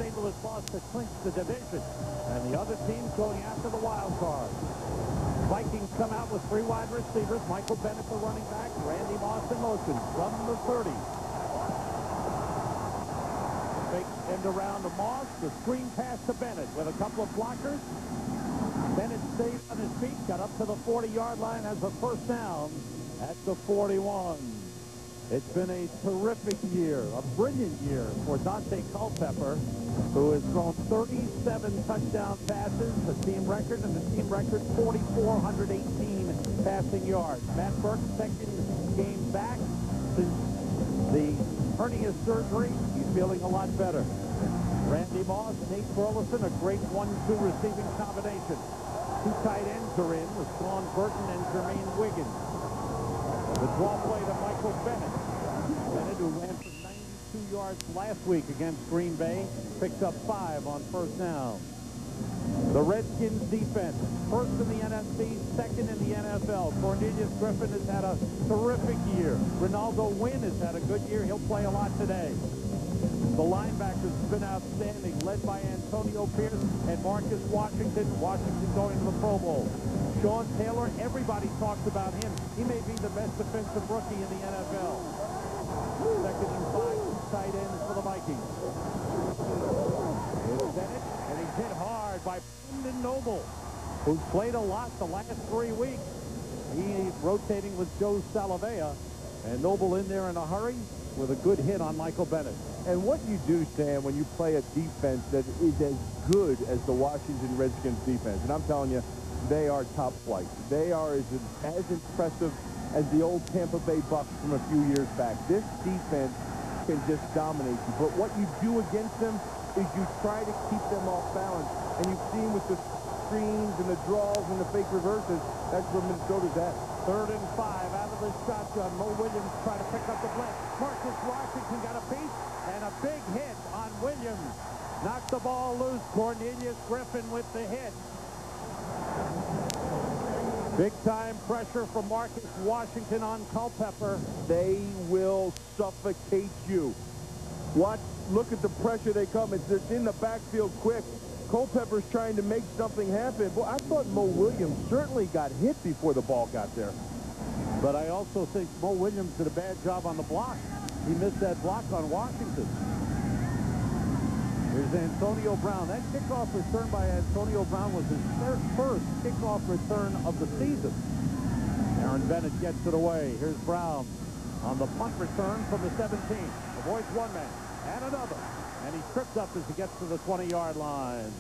St. Louis lost to clinch the division. And the other team's going after the wild card. Vikings come out with 3 wide receivers. Michael Bennett, the running back. Randy Moss in motion from the 30. Big end around to Moss. The screen pass to Bennett with a couple of blockers. Bennett stayed on his feet, got up to the 40-yard line as a first down at the 41. It's been a terrific year, a brilliant year for Dante Culpepper, who has thrown 37 touchdown passes, the team record, and the team record 4,418 passing yards. Matt Burke's second game back since the hernia surgery. He's feeling a lot better. Randy Moss, Nate Burleson, a great 1-2 receiving combination. 2 tight ends are in with Sean Burton and Jermaine Wiggins. The draw play to Michael Bennett. Bennett, who ran for 92 yards last week against Green Bay, picks up 5 on first down. The Redskins defense, first in the NFC, second in the NFL. Cornelius Griffin has had a terrific year. Ronaldo Wynn has had a good year. He'll play a lot today. The linebackers have been outstanding, led by Antonio Pierce and Marcus Washington. Washington going to the Pro Bowl. Sean Taylor, everybody talks about him. He may be the best defensive rookie in the NFL. Second and 5 tight ends for the Vikings. Here's Bennett, and he's hit hard by Brendan Noble, who's played a lot the last 3 weeks. He's rotating with Joe Salavea, and Noble in there in a hurry with a good hit on Michael Bennett. And what you do, Sam, when you play a defense that is as good as the Washington Redskins defense, and I'm telling you, they are top flight. They are as impressive as the old Tampa Bay Bucks from a few years back. This defense can just dominate you. But what you do against them is you try to keep them off balance. And you've seen with the screens and the draws and the fake reverses, that's where Minnesota's at. 3rd and 5 out of the shotgun. Mo Williams trying to pick up the blitz. Marcus Washington got a piece and a big hit on Williams. Knocked the ball loose. Cornelius Griffin with the hit. Big-time pressure from Marcus Washington on Culpepper. They will suffocate you. Look at the pressure they come. It's in the backfield quick. Culpepper's trying to make something happen. Well, I thought Mo Williams certainly got hit before the ball got there. But I also think Mo Williams did a bad job on the block. He missed that block on Washington. Here's Antonio Brown. That kickoff return by Antonio Brown was his first kickoff return of the season. Aaron Bennett gets it away. Here's Brown on the punt return from the 17. Avoids one man and another. And he trips up as he gets to the 20-yard line.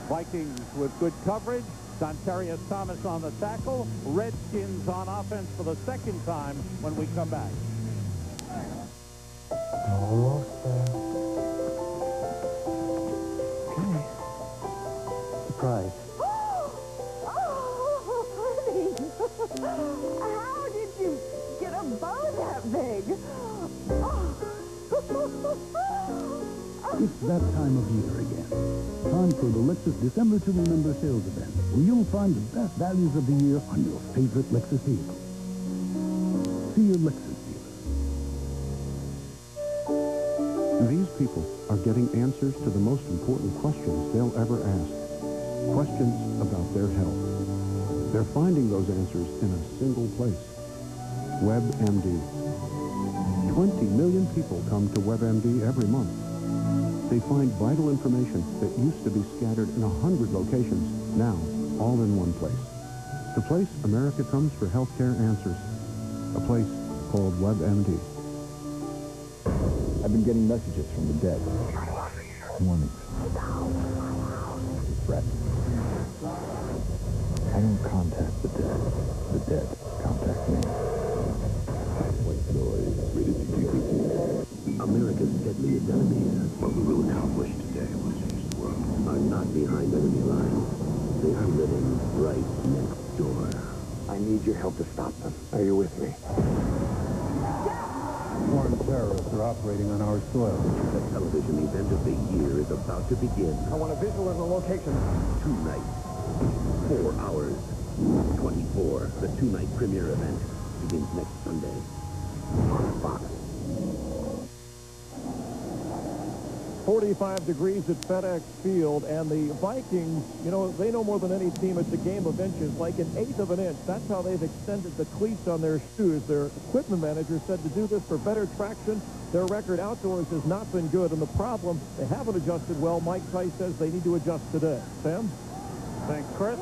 Vikings with good coverage. Dontarius Thomas on the tackle. Redskins on offense for the second time when we come back. Almost there. Okay. Surprise. Oh, honey. How did you get a bow that big? It's that time of year again. Time for the Lexus December to Remember sales event, where you'll find the best values of the year on your favorite Lexus vehicle. See your Lexus dealer. These people are getting answers to the most important questions they'll ever ask. Questions about their health. They're finding those answers in a single place. WebMD. 20 million people come to WebMD every month. They find vital information that used to be scattered in 100 locations, now all in one place. The place America comes for healthcare answers. A place called WebMD. I've been getting messages from the dead. Warnings. Threats. I don't contact the dead. The dead contact me. White noise. Rated PG-13. America's deadliest enemies, what we will accomplish today will change the world, are not behind enemy lines. They are living right next door. I need your help to stop them. Are you with me? Foreign terrorists are operating on our soil. The television event of the year is about to begin. I want a visual of the location. 2 nights, 4 hours, 24. The 2-night premiere event begins next Sunday on Fox. 45 degrees at FedEx Field, and the Vikings, you know, they know more than any team it's a game of inches, like an eighth of an inch. That's how they've extended the cleats on their shoes. Their equipment manager said to do this for better traction. Their record outdoors has not been good, and the problem, they haven't adjusted well. Mike Tice says they need to adjust today. Sam? Thanks, Chris.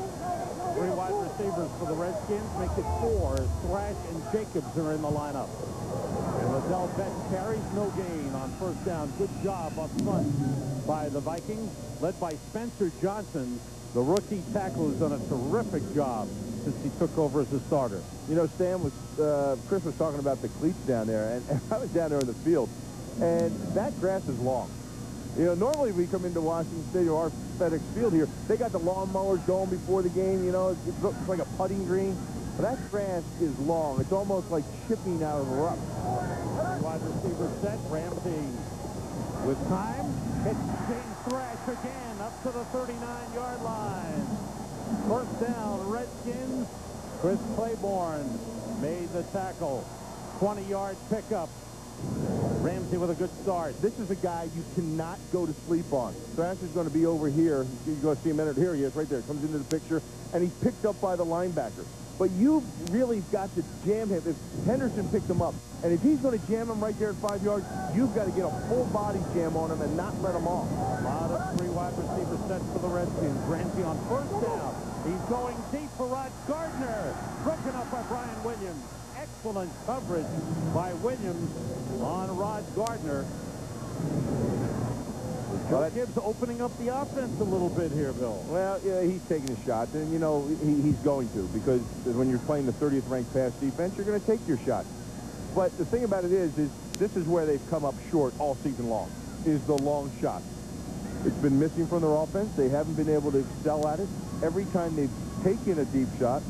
3 wide receivers for the Redskins. Make it 4 as Thrash and Jacobs are in the lineup. And Liddell Betts carries, no gain on first down. Good job up front by the Vikings, led by Spencer Johnson. The rookie tackle has done a terrific job since he took over as a starter. You know, Sam was, Chris was talking about the cleats down there, and I was down there in the field, and that grass is long. You know, normally we come into Washington State or our FedEx Field here, they got the lawnmowers going before the game, you know, it's like a putting green. But that grass is long. It's almost like chipping out of the rough. Wide receiver set. Ramsey with time. Hits James Thrash again up to the 39-yard line. First down, Redskins. Chris Claiborne made the tackle. 20-yard pickup. Ramsey with a good start. This is a guy you cannot go to sleep on. Thrash is going to be over here. You're going to see him in it. Here he is right there. Comes into the picture. And he's picked up by the linebacker. But you've really got to jam him. If Henderson picked him up, and if he's going to jam him right there at 5 yards, you've got to get a full body jam on him and not let him off. A lot of 3 wide receiver sets for the Redskins. Ramsey on first down. He's going deep for Rod Gardner. Broken up by Brian Williams. Excellent coverage by Williams on Rod Gardner. Joe Gibbs opening up the offense a little bit here, Bill. Well, yeah, he's taking a shot, and, you know, he's going to, because when you're playing the 30th ranked pass defense, you're going to take your shot. But the thing about it is this is where they've come up short all season long, is the long shot. It's been missing from their offense. They haven't been able to excel at it. Every time they've taken a deep shot,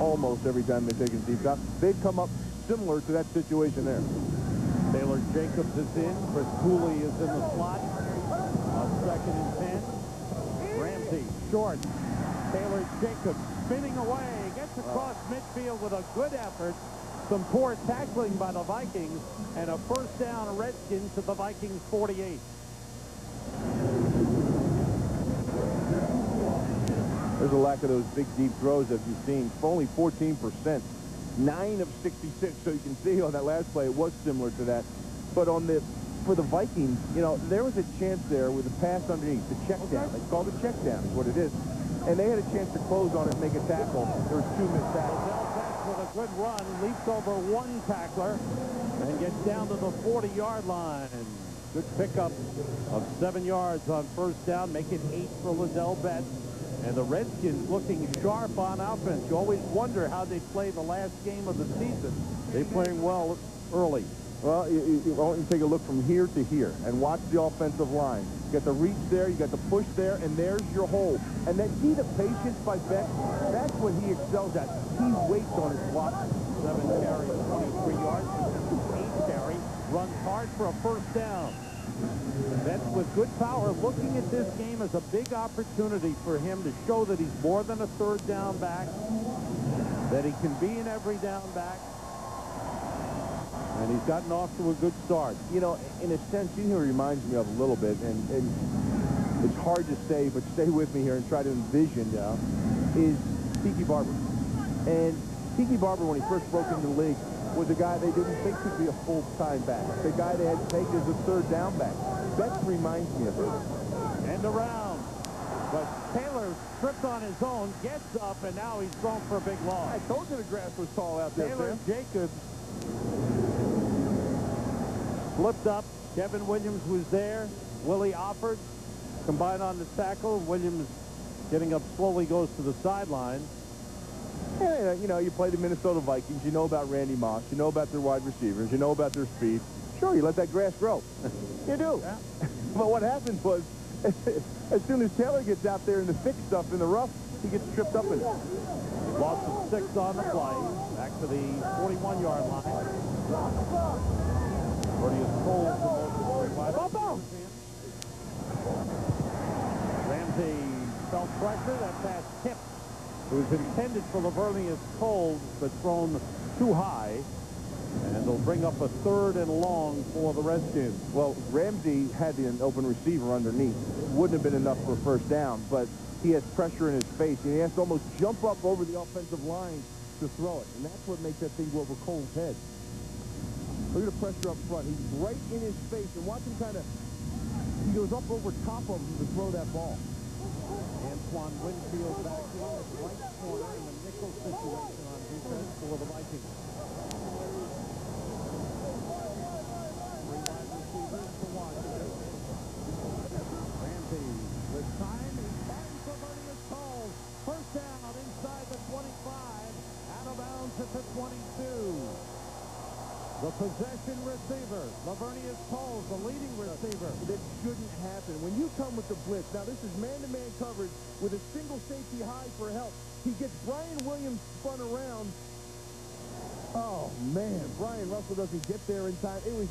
almost every time they've taken a deep shot, they've come up similar to that situation there. Taylor Jacobs is in. Chris Cooley is in the slot. On 2nd and 10. Ramsey short. Taylor Jacobs spinning away. Gets across midfield with a good effort. Some poor tackling by the Vikings. And a first down Redskins to the Vikings 48. There's a lack of those big, deep throws that you've seen. Only 14%. 9 of 66. So you can see on that last play, it was similar to that. But on for the Vikings, you know, there was a chance there with a pass underneath, the check down. It's called a check down is what it is. And they had a chance to close on it and make a tackle. There was 2 missed tackles. Liddell Betts with a good run, leaps over 1 tackler and gets down to the 40-yard line. Good pickup of 7 yards on first down, make it 8 for Liddell Betts. And the Redskins looking sharp on offense. You always wonder how they play the last game of the season. They're playing well early. Well, you want to take a look from here to here and watch the offensive line. You got the reach there, you got the push there, and there's your hole. And then see the patience by Beck? That's what he excels at. He waits on his block. 7 carries, 23 yards. 8 carry, runs hard for a first down. Betts with good power, looking at this game as a big opportunity for him to show that he's more than a third down back, that he can be an every down back. And he's gotten off to a good start. You know, in a sense, he reminds me of a little bit, and it's hard to say, but stay with me here and try to envision, is Tiki Barber. And Tiki Barber, when he first broke into the league, was a guy they didn't think could be a full-time back. The guy they had taken as a third down back. Betts reminds me of him. And around. But Taylor tripped on his own, gets up, and now he's thrown for a big loss. I told you the grass was tall out there, Taylor Sam. Jacobs flipped up. Kevin Williams was there. Willie Offord combined on the tackle. Williams getting up slowly goes to the sideline. Yeah, you know, you play the Minnesota Vikings. You know about Randy Moss. You know about their wide receivers. You know about their speed. Sure, you let that grass grow. You do. Yeah. But what happened was, as soon as Taylor gets out there in the thick stuff in the rough, he gets tripped up in it. Loss of 6 on the play. Back to the 41-yard line. Vernius Cole promoted by Ramsey felt pressure. That pass tipped. It was intended for Lavernius Cole, but thrown too high. And It'll bring up a 3rd and long for the Redskins. Well, Ramsey had an open receiver underneath. Wouldn't have been enough for a first down, but he has pressure in his face, and he has to almost jump up over the offensive line to throw it, and that's what makes that thing go over Cole's head. Look at the pressure up front. He's right in his face, and watch him he goes up over top of him to throw that ball. Antoine Winfield back in at right corner in the nickel situation on defense for the Vikings. 3 wide receivers for Washington. Ramsey with time. He finds Robertius Coles. First down inside the 25. Out of bounds at the 22. The possession receiver, Lavernius Coles, the leading receiver. That shouldn't happen. When you come with the blitz, now this is man-to-man coverage with a single safety high for help. He gets Brian Williams spun around. Oh, man, Brian Russell doesn't get there in time. It was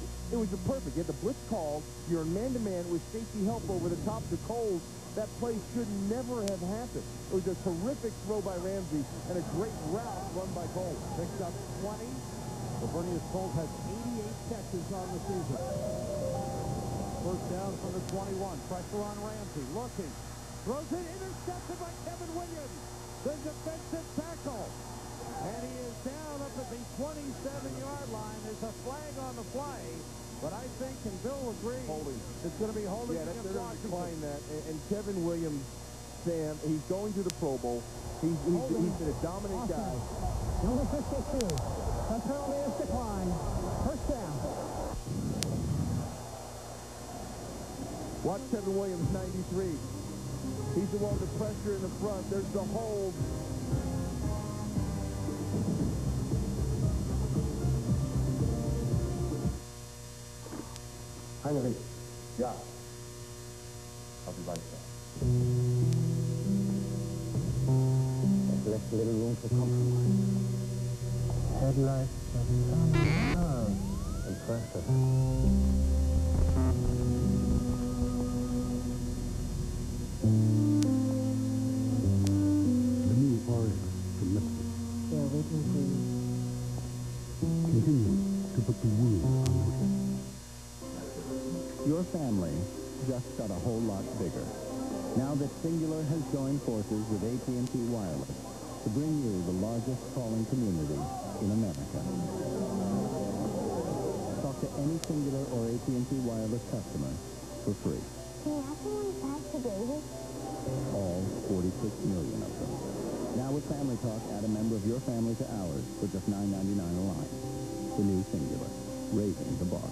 perfect. You had the blitz called. You're man-to-man with safety help over the top to Coles. That play should never have happened. It was a terrific throw by Ramsey and a great route run by Coles. Picked up 20. Lavernius Coles has 88 catches on the season. First down from the 21. Pressure on Ramsey. Looking. Throws it. Intercepted by Kevin Williams. The defensive tackle. And he is down up at the 27-yard line. There's a flag on the play. But I think, and Bill agrees, Holding. it's going to be holding against they're going to Washington. decline that. And Kevin Williams, Sam, he's going to the Pro Bowl. He's been a dominant guy. Number 52. The penalty is declined. First down. Watch Kevin Williams, 93. He's the one with the pressure in the front. There's the hold. Heinrich. Ja. I'll be right back. That left a little room for compromise. Headlights impressive. The new RX from Lexus Yeah, waiting for you. continues to put the wheels on motion. Your family just got a whole lot bigger. Now that Singular has joined forces with AT&T Wireless to bring you the largest calling community in America. Talk to any Singular or AT&T Wireless customer for free. Can you ask me back to David? All 46 million of them. Now with Family Talk, add a member of your family to ours for just $9.99 a line. The new Singular, raising the bar.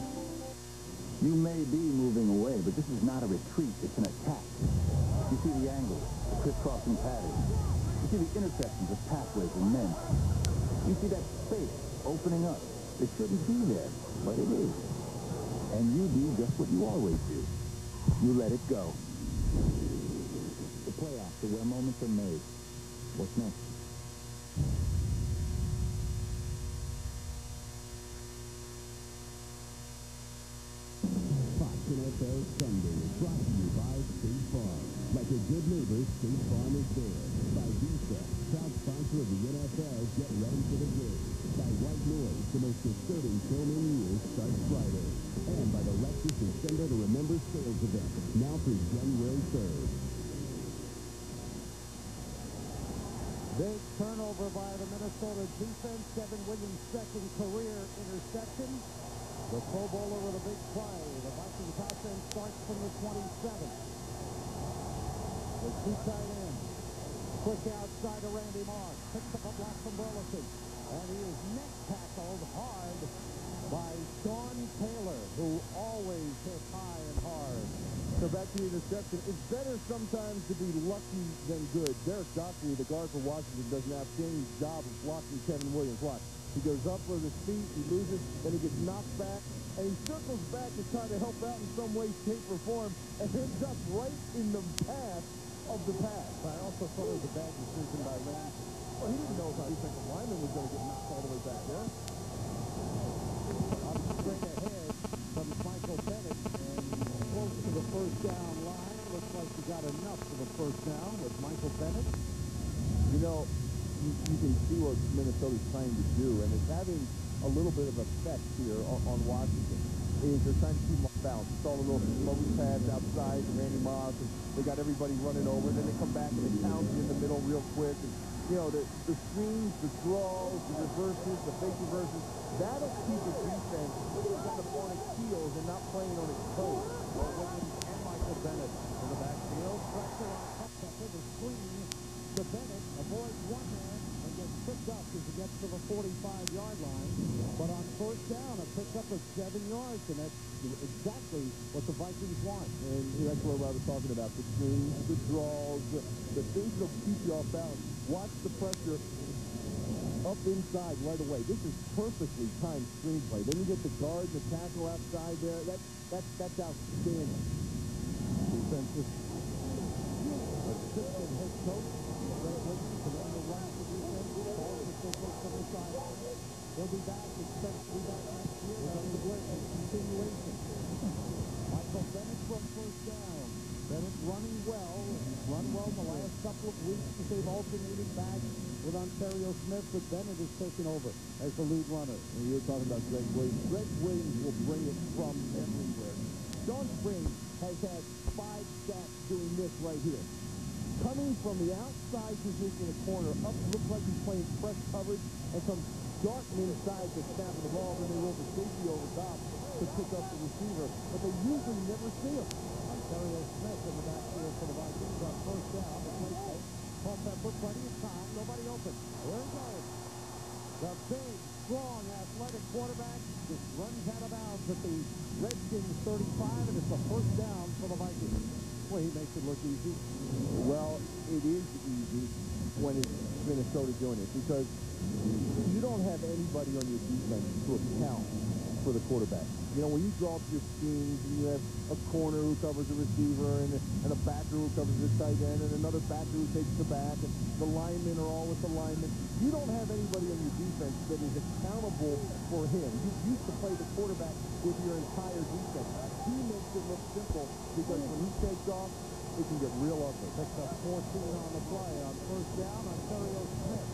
You may be moving away, but this is not a retreat. It's an attack. You see the angles, the crisscrossing patterns. You see the intersections of pathways and men. You see that space opening up. It shouldn't be there, but it is. And you do just what you always do. You let it go. The playoffs are where moments are made. What's next? Fox NFL Sunday is brought to you by State Farm. Like a good neighbor, State Farm is there. By Visa, proud sponsor of the NFL, get ready for the game. By White Noise, the most disturbing film in years, starts Friday. And by the Lexus Extended to Remember sales event, now through January 3rd. Big turnover by the Minnesota defense. Kevin Williams' second career interception. The Pro Bowler with a big play. The Vikings offense starts from the 27. The two tight ends. Quick outside to Randy Moss. Picks up a block from Burleson. And he is neck tackled hard by Sean Taylor, who always hits high and hard. So back to the interception. It's better sometimes to be lucky than good. Derek Dockery, the guard for Washington, does an outstanding job of blocking Kevin Williams. Watch. He goes up with his feet, he loses, then he gets knocked back, and he circles back to try to help out in some way, shape, or form, and ends up right in the path of the pass. But I also thought it was a bad decision by Ramsey. Well, he didn't know if our defensive lineman was going to get knocked all the way back there. Up straight ahead comes Michael Bennett, and close to the first down line. Looks like he got enough for the first down with Michael Bennett. You know, you can see what Minnesota's trying to do, and it's having a a little bit of effect here on Washington. Is they're trying to keep them off balance. You saw the little sloppy pass outside to Randy Moss, and they got everybody running over, and then they come back and they pound you in the middle real quick. And, you know, the screens, the draws, the reverses, the fake reverses, that'll keep the defense kind of on its heels and not playing on its toes. Williams and Michael Bennett in the backfield. Pressure on Culpepper. The screen to Bennett. Avoids one man and gets picked up as he gets to the 45-yard line. But on first down, a pickup of 7 yards, and that's exactly what the Vikings want. And that's what I was talking about. The screens, the draws, the things that'll keep you off balance. Watch the pressure up inside right away. This is perfectly timed screenplay. Then you get the guard, the tackle outside there. That's outstanding. Defensive assistant head coach, Greg Williams, and then the run for defense. Calls the signal from the sideline. He'll be back. Expects to be back next year. That's the great continuation. Michael Bennett from first down. Bennett running well. He's run well in the last couple of weeks as they've alternated back with Ontario Smith, but Bennett has taken over as the lead runner. And you're talking about Greg Williams. Greg Williams will bring it from everywhere. John Spring has had 5 sacks doing this right here. Coming from the outside position in the corner, up looks like he's playing press coverage, and comes darting inside to snap the ball, and they roll the safety over top to pick up the receiver. But they usually never see him. Ontario Smith in the backfield for the Vikings on first down. The play fake. Culpepper, plenty of time. Nobody open. Here he goes. The big, strong, athletic quarterback just runs out of bounds at the Redskins 35, and it's a first down for the Vikings. Well, he makes it look easy. Well, it is easy when it's Minnesota doing it, because you don't have anybody on your defense to account for the quarterback. You know, when you draw up your schemes and you have a corner who covers the receiver and a backer who covers the tight end and another backer who takes the back, and the linemen are all with the linemen, you don't have anybody on your defense that is accountable for him. You used to play the quarterback with your entire defense. He makes it look simple, because when he takes off, it can get real ugly. Picks up 14 on the play. On first down, Ontario Smith.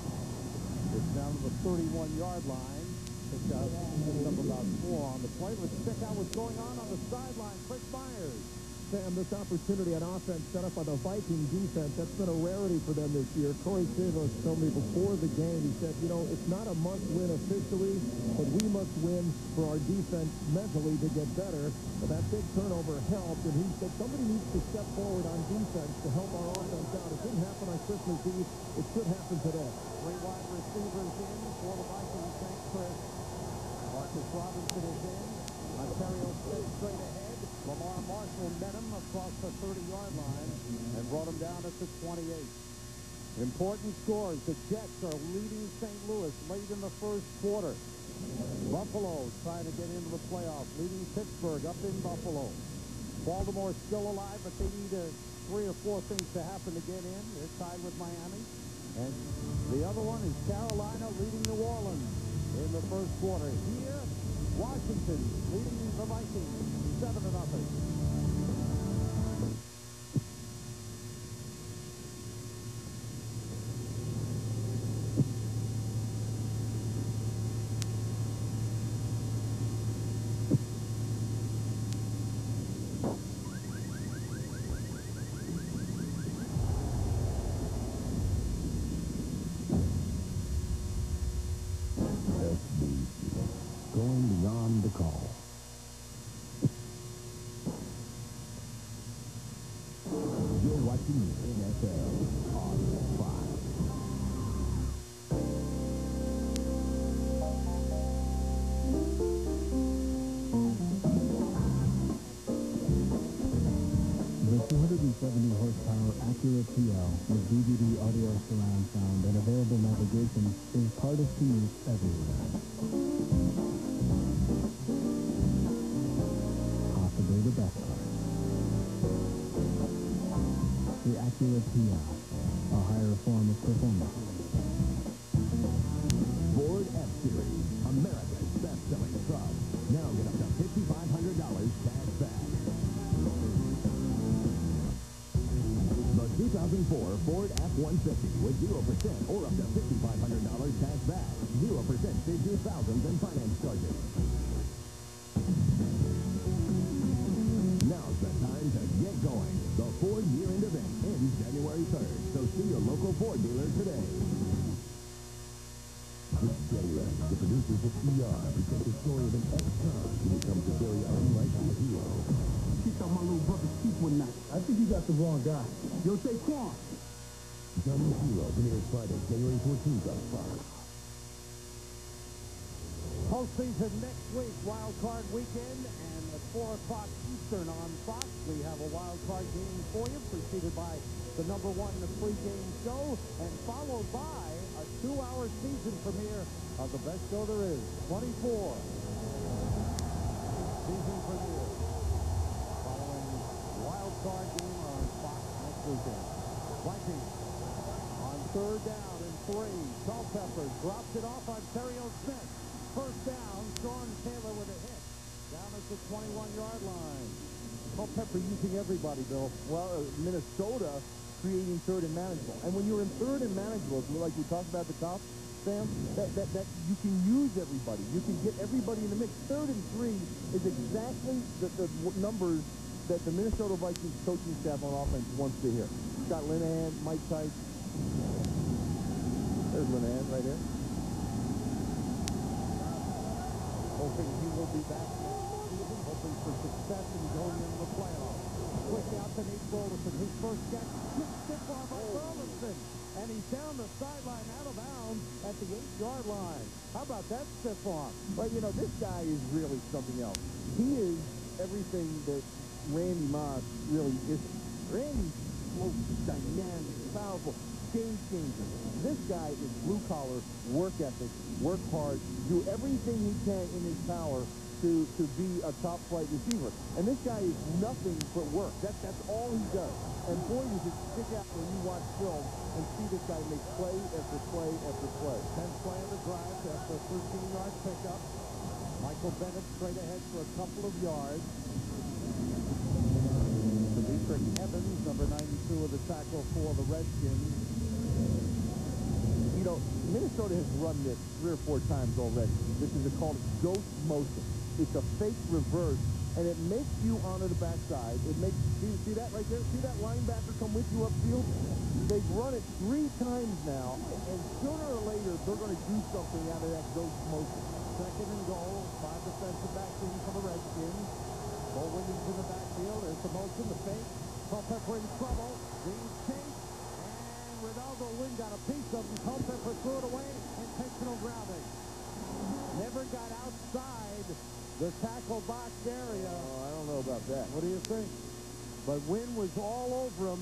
It's down to the 31-yard line. Picked up about 4 on the play. Let's check out what's going on the sideline. Chris Myers. Sam, this opportunity on offense set up by the Viking defense, that's been a rarity for them this year. Corey Savos told me before the game, he said, you know, it's not a must-win officially, but we must win for our defense mentally to get better. But that big turnover helped, and he said somebody needs to step forward on defense to help our offense out. It didn't happen on Christmas Eve. It should happen today. 3 wide receivers in for the Vikings. Thanks, Chris. Marcus Robinson is in. Ontario Smith straight ahead. Lamar Marshall met him across the 30-yard line and brought him down at the 28. Important scores. The Jets are leading St. Louis late in the first quarter. Buffalo trying to get into the playoffs, leading Pittsburgh up in Buffalo. Baltimore still alive, but they need 3 or 4 things to happen to get in. They're tied with Miami. And the other one is Carolina leading New Orleans in the first quarter. Here, Washington leading the Vikings 7-0. Going beyond the call. You're watching NFL on Fox. The 270 horsepower Acura TL with DVD audio surround sound and available navigation is part of commute everywhere. Possibly the best part. The Acura TL, a higher form of performance. Ford F-Series, America's best-selling truck. Now get up to $5,500 cash back. The 2000 2004 Ford F-150 with 0% or up to $5,500 cash back. 0% saves you thousands in finance charges. Now's the time to get going. The Ford year-end event ends January 3rd, so see your local Ford dealer today. This is Jerry Rack. The producers of ER present the story of an ex-con who becomes a very unlikely hero. She thought my little brother's teeth were knocked. I think you got the wrong guy. Yo, Saquon. Johnny Hero premieres Friday, January 14th on Fox. Postseason next week, wild card weekend, and at 4 o'clock Eastern on Fox, we have a wild card game for you, preceded by the #1 pregame show, and followed by a 2-hour season premiere of the best show there is, 24. Season premiere. Following wild card game on Fox next weekend. Vikings on 3rd down and 3. Culpepper drops it off on Terrio Smith. First down, Sean Taylor with a hit. Down at the 21-yard line. Culpepper using everybody, Bill. Well, Minnesota creating 3rd and manageable. And when you're in 3rd and manageable, like we talked about at the top, Sam, that you can use everybody. You can get everybody in the mix. 3rd and 3 is exactly the numbers that the Minnesota Vikings coaching staff on offense wants to hear. Scott Linehan, Mike Tice. There's Linehan right here. Hoping he will be back next season, hoping for success in going into the playoffs. Quick out to Nate Burleson. His first catch, stiff arm by Burleson. And he's down the sideline out of bounds at the 8-yard line. How about that stiff arm? Well, you know, this guy is really something else. He is everything that Randy Moss really is. Randy's explosive, dynamic, powerful, game changer. This guy is blue-collar, work ethic, work hard, do everything he can in his power to be a top-flight receiver. And this guy is nothing but work. That's all he does. And boy, does it stick out when you watch film and see this guy make play after play after play. 10th play of the drive after a 13-yard pickup. Michael Bennett straight ahead for a couple of yards. Demetric Evans, number 92 of the tackle for the Redskins. You know, Minnesota has run this 3 or 4 times already. This is called ghost motion. It's a fake reverse, and it makes you honor the backside. It makes, see that right there? See that linebacker come with you upfield? They've run it 3 times now, and sooner or later, they're going to do something out of that ghost motion. 2nd and goal, 5 defensive backs in for the Redskins. Bo Williams in the backfield. There's the motion, the fake. Culpepper in trouble. Being chased. Ronaldo Wynn got a piece of him. Culpepper threw it away. Intentional grounding. Never got outside the tackle box area. Oh, I don't know about that. What do you think? But Wynn was all over him.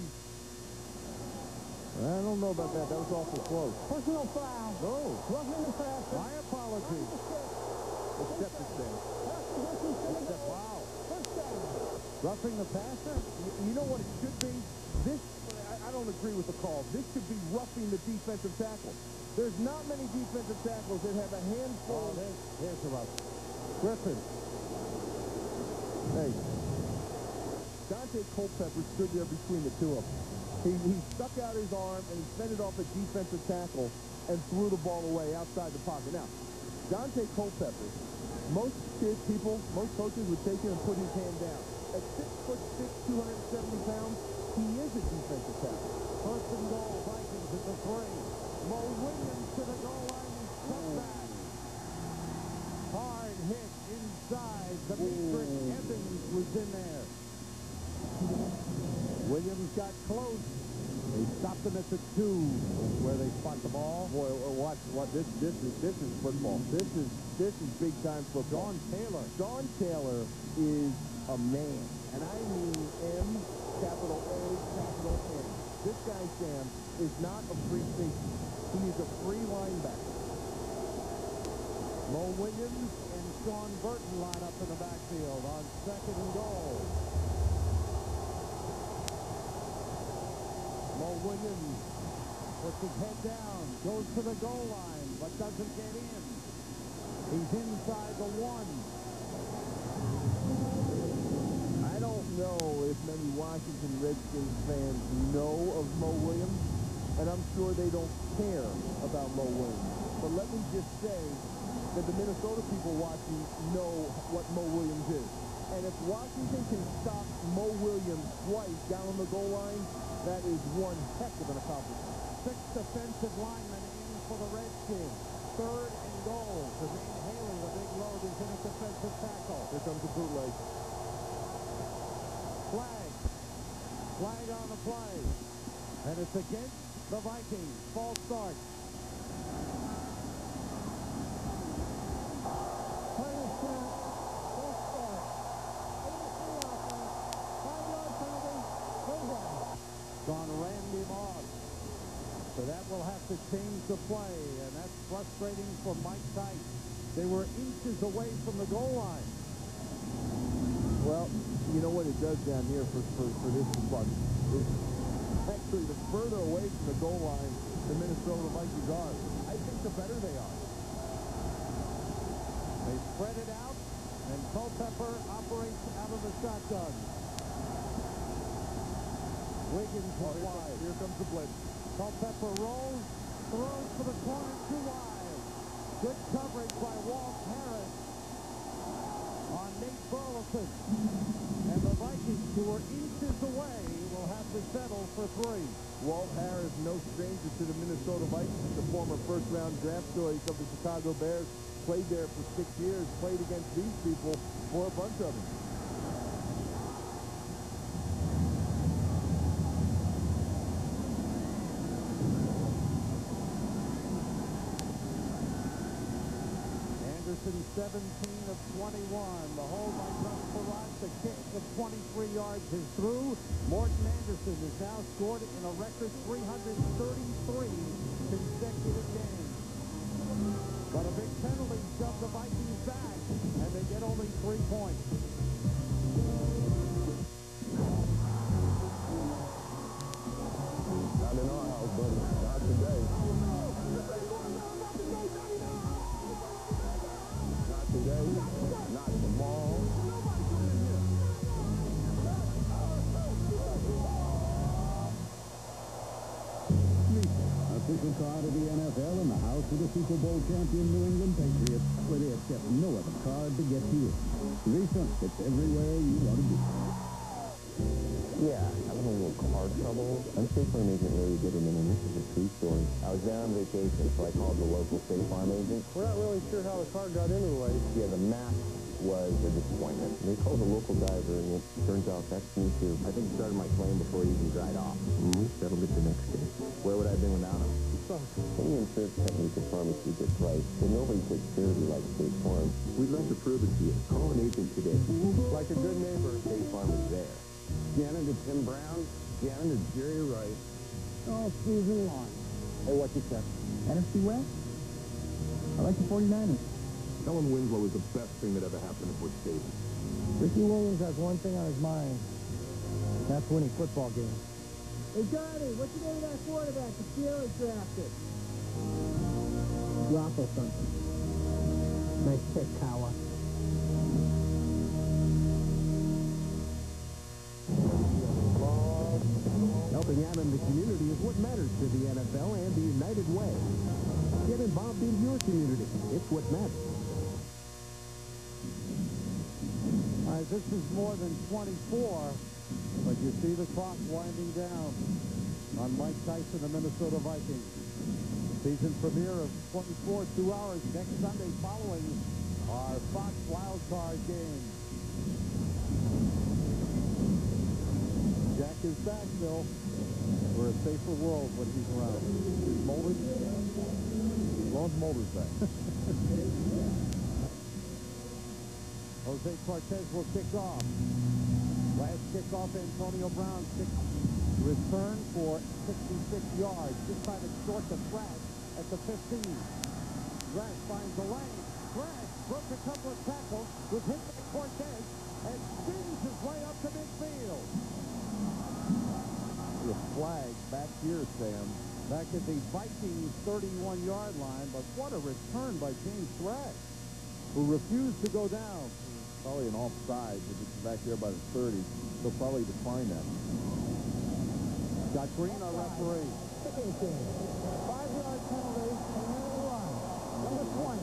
I don't know about that. That was awful close. Personal foul. No. Roughing the passer. My apologies. Accept it, Sam. Wow. Roughing the passer? You know what it should be? This, I don't agree with the call. This should be roughing the defensive tackle. There's not many defensive tackles that have a handful. Oh, here's the rough. Griffin. Hey. Dante Culpepper stood there between the two of them. He stuck out his arm and he fended off a defensive tackle and threw the ball away outside the pocket. Now, Dante Culpepper, most coaches would take him and put his hand down. At 6'6", 270 pounds, he is a defensive tackle. 1st and goal, Vikings at the 3. Mo Williams to the goal line. He's cut back. Hard hit inside. Demetric Evans was in there. Williams got close. They stopped him at the 2, where they spot the ball. Boy, watch this is football. This is big time football. Sean Taylor is a man, and I mean M, capital A, capital N. This guy, Sam, is not a free safety. He is a free linebacker. Mo Williams and Sean Burton line up in the backfield on 2nd and goal. Mo Williams puts his head down, goes to the goal line, but doesn't get in. He's inside the 1. I don't know if many Washington Redskins fans know of Mo Williams, and I'm sure they don't care about Mo Williams. But let me just say that the Minnesota people watching know what Mo Williams is. And if Washington can stop Mo Williams twice down on the goal line, that is one heck of an accomplishment. 6 defensive linemen in for the Redskins. 3rd and goal. Devine Haley, the big load, is in a defensive tackle. Here comes the bootleg. Flag. Flag on the play. And it's against the Vikings. False start. On Randy Moss. So that will have to change the play, and that's frustrating for Mike Tice. They were inches away from the goal line. Well, you know what it does down here for this spot is actually the further away from the goal line the Minnesota Vikings are, I think the better they are. They spread it out, and Culpepper operates out of the shotgun. Wiggins is wide. Here comes the blitz. Culpepper rolls, throws for the corner, too wide. Good coverage by Walt Harris on Nate Burleson. And the Vikings, who are inches away, will have to settle for 3. Walt Harris, no stranger to the Minnesota Vikings, the former first-round draft choice of the Chicago Bears, played there for 6 years, played against these people for a bunch of them. Anderson, 17 of 21. The hold by Gus Farad. The kick of 23 yards is through. Morton Anderson has now scored in a record 333 consecutive games. But a big penalty shoved the Vikings back, and they get only 3 points. Not in our house, buddy. Not today. Not today. Not tomorrow. Official card of the NFL in the house of the Super Bowl champion New England Patriots, where they accept no other card to get you in. Visa, it's everywhere you want to be. Yeah, having a little car trouble. I'm State Farm agent Larry Bitterman, and this is a true story. I was there on vacation, so I called the local State Farm agent. We're not really sure how the car got into the way. Yeah, the map was a disappointment. They called the local driver, and it turns out that's me too. I think he started my claim before he even dried off. Settled it the next day. Where would I have been without him? Any insurance company can promise you a good price, but nobody takes care of you like State Farm. We'd like to prove it to you. Call an agent today. Like a good neighbor, State Farm is there. Shannon to Tim Brown, Shannon to Jerry Rice. Oh, season long. Hey, what's your check? NFC West? I like the 49ers. Kellen Winslow is the best thing that ever happened to Bush Stadium. Ricky Williams has one thing on his mind. That's winning football games. Hey, Johnny, what's the name of that quarterback the Steelers drafted? Drop or something. Nice pick, Kawa. Helping out in the community is what matters to the NFL and the United Way. Get involved in your community. It's what matters. All right, this is more than 24, but you see the clock winding down on Mike Tyson, the Minnesota Vikings. Season premiere of 24, 2 hours next Sunday following our Fox Wild Card game. Jack is back, Bill. We're a safer world when he's around. Is Mulder's? As long as Mulder's back. Jose Cortez will kick off. Last kickoff, Antonio Brown return for 66 yards. This time it's short to Thrash at the 15. Thrash finds the lane. Thrash broke a couple of tackles, was hit by Cortez, and spins his way up to midfield. The flag back here, Sam. Back at the Vikings 31-yard line, but what a return by James Thrash, who refused to go down. probably an offside if it's back there by the 30. They'll probably decline that. Got Green, our referee. 5-yard penalty, and then a run. Number 20.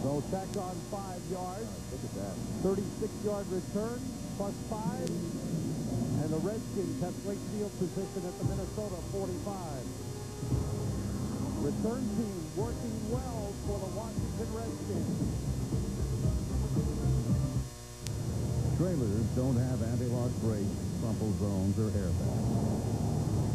So tack on 5 yards. Look at that. 36-yard return, plus 5. And the Redskins have great field position at the Minnesota 45. Return team working well for the Washington Redskins. Trailers don't have anti-lock brakes, crumple zones, or airbags.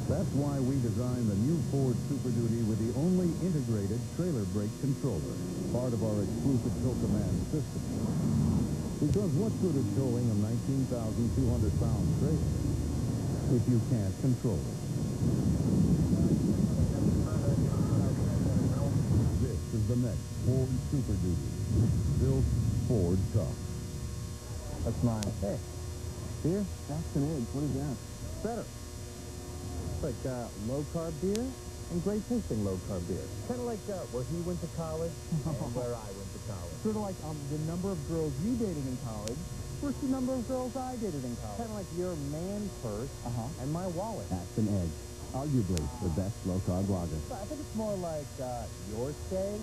That's why we designed the new Ford Super Duty with the only integrated trailer brake controller, part of our exclusive Tow Command system. Because what good is towing a 19,200-pound trailer if you can't control it? This is the next Ford Super Duty. Built Ford tough. That's mine. Hey, beer? That's an Edge. What is that? Better. It's like low-carb beer and great tasting low-carb beer. Kind of like where he went to college and where I went to college. Sort of like the number of girls you dated in college versus the number of girls I dated in college. Kind of like your man purse and my wallet. That's an Edge. Arguably the best low-carb lager. I think it's more like your steak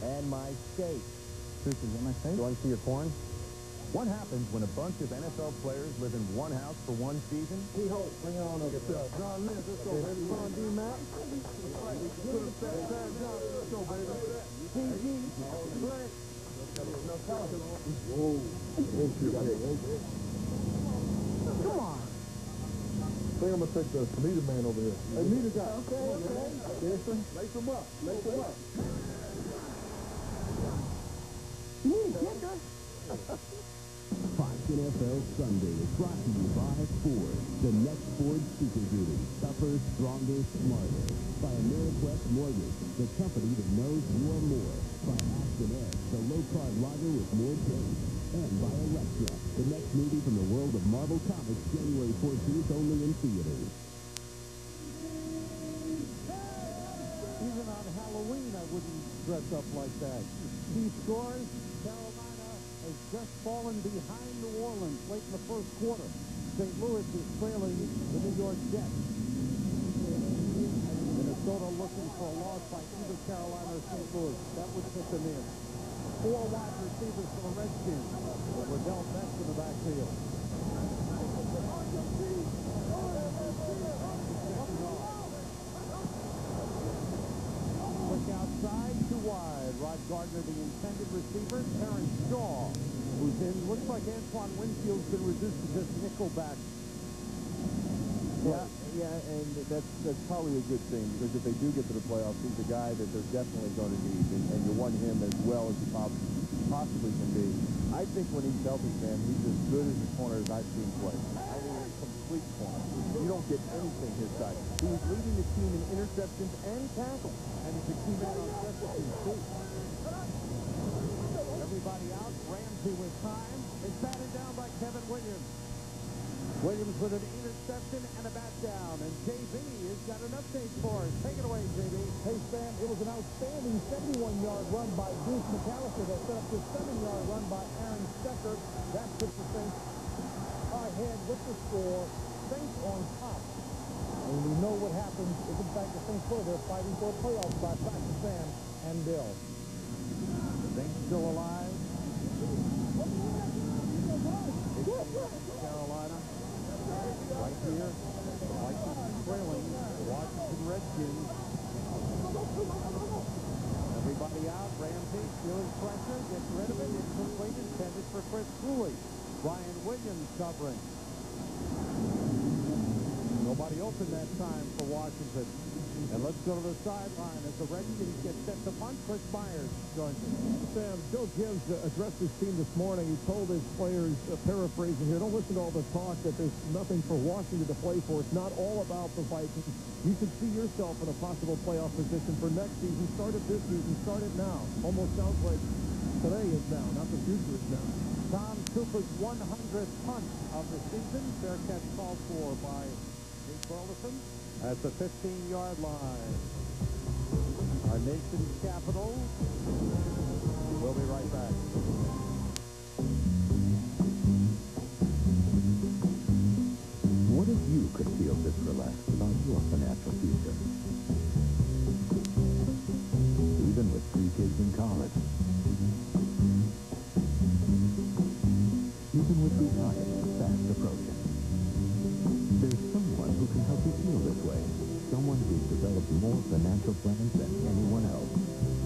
and my steak. Truth is in my face. You want to see your corn? What happens when a bunch of NFL players live in one house for one season? Bring it on over there. John Lynch, let's go, baby. Come on, D-Mac. Put him back, John. Let's go, baby. PG. Blake. No, tell us. Whoa. Come on. I think I'm going to take the meter man over here. Hey, meter guy. Okay. Lace him up. Lace him up. You need a kicker. Fox NFL Sunday is brought to you by Ford, the next Ford Super Duty. Tougher, stronger, smarter. By Ameriquest Mortgage, the company that knows you are more. By Aston Edge, the low-carb lager with more taste. And by Electra, the next movie from the world of Marvel Comics, January 14th, only in theaters. Even on Halloween, I wouldn't dress up like that. Key scores, Carolina has just fallen behind New Orleans late in the first quarter. St. Louis is trailing the New York Jets. Minnesota looking for a loss by either Carolina or St. Louis. That would put them in. 4 wide receivers for the Redskins. Riddell Best in the backfield. Look outside, 2 wide. Rod Gardner, the intended receiver. Terrence Shaw, who's in. Looks like Antoine Winfield's been reduced to just nickelback. Yeah, and that's probably a good thing, because if they do get to the playoffs, he's a guy that they're definitely going to need, and you want him as well as you possibly can be. I think when he's healthy, man, he's as good as a corner as I've seen play. I mean, a complete corner. You don't get anything his side. He was leading the team in interceptions and tackles, and he's a key man on special teams, too. Everybody out. Ramsey with time. It's batted down by Kevin Williams. Williams with an interception and a bat down. And JB has got an update for us. Take it away, JB. Hey, Sam, it was an outstanding 71-yard run by Bruce McAllister that set up this 7-yard run by Aaron Stecker. That puts the Saints ahead with the score. Saints on top. And we know what happens if, in fact, the Saints go. They're fighting for a playoff spot. Back to Sam and Bill. Saints still alive. Carolina. Right here, the Vikings trailing the Washington Redskins. Everybody out. Ramsey feeling pressure, gets rid of it. Incomplete, intended for Chris Cooley. Ryan Williams covering. Nobody open that time for Washington. And let's go to the sideline as the Redskins get set to punt. Chris Myers joins us. Sam, Joe Gibbs addressed his team this morning. He told his players, paraphrasing here, don't listen to all the talk that there's nothing for Washington to play for. It's not all about the Vikings. You should see yourself in a possible playoff position for next season. Start it this season. Start it now. Almost sounds like today is now, not the future is now. Tom Cooper's 100th punt of the season. Fair catch called for by Nate Burleson at the 15-yard line. Our nation's capital. We'll be right back. this relaxed about your financial future. Even with 3 kids in college. Even with retirement fast approaching. There's someone who can help you feel this way. Someone who's developed more financial plans than anyone else.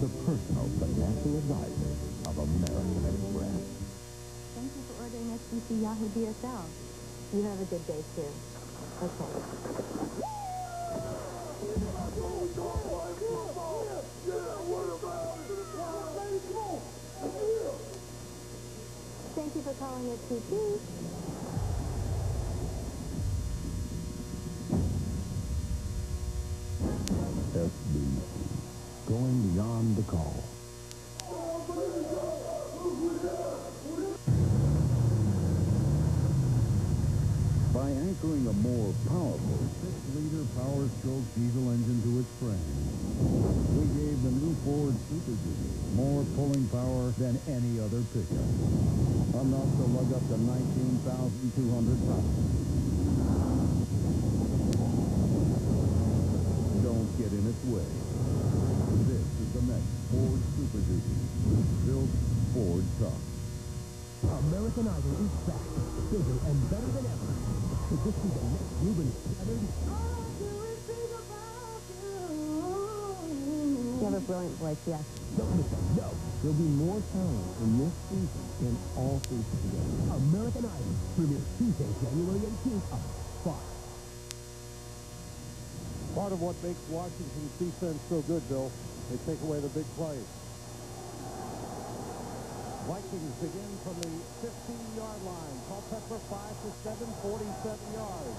The personal financial advisor of American Express. Thank you for ordering SBC Yahoo DSL. You have a good day, too. Okay. Thank you for calling SBC. SBC. Going beyond the call. By anchoring a more powerful 6-liter Power Stroke diesel engine to its frame, we gave the new Ford Super Duty more pulling power than any other pickup. Enough to lug up to 19,200 pounds. Don't get in its way. This is the next Ford Super Duty. Built Ford tough. American Idol is back, bigger and better than ever. Could this be the next Ruben Studdard? You have a brilliant voice, yes. Don't miss it. No. There'll be more talent in this season than all seasons together. American Idol premieres Tuesday, January 18th on Fox. Part of what makes Washington's defense so good, Bill, they take away the big plays. Vikings begin from the 15-yard line. Culpepper 5 for 7, 47 yards.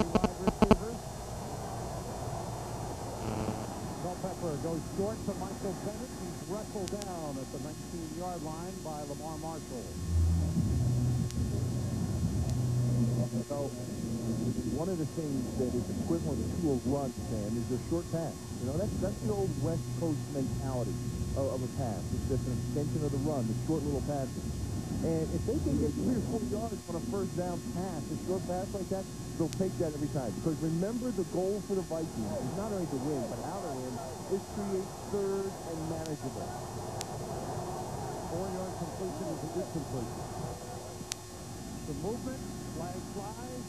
3 wide receivers. Culpepper goes short to Michael Bennett. He's wrestled down at the 19-yard line by Lamar Marshall. So, one of the things that is equivalent to a run, Sam, is a short pass. You know, that's the old West Coast mentality of a pass. It's just an extension of the run, the short little passes. And if they can get 3 or 4 yards on a first down pass, a short pass like that, they'll take that every time. Because remember, the goal for the Vikings is not only to win, but how to win is create third and manageable. 4-yard completion is a good completion. The movement, flag flies.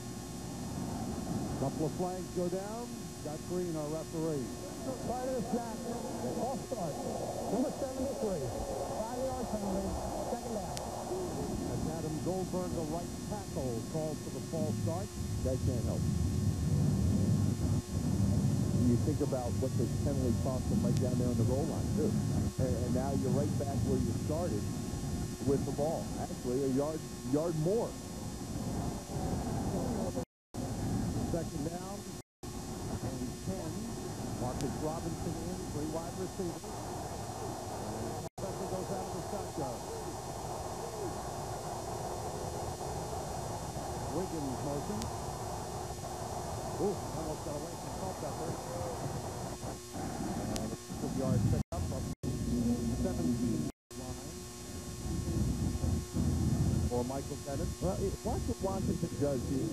Couple of flags go down. Got green, our referee. Part of the snap. False start. Number 73. 5-yard penalty. Second down. That's Adam Goldberg, the right tackle, called for the false start. That can't help. You think about what this penalty cost them right down there on the goal line, too. And now you're right back where you started with the ball. Actually, a yard more. Second down and 10. Marcus Robinson in, 3 wide receivers. Special goes out of the shotgun. Wiggins motion. Ooh, almost got away from Culpepper. And a 2-yard pickup up 17 line for Michael Bennett. Well, watch what Washington does here.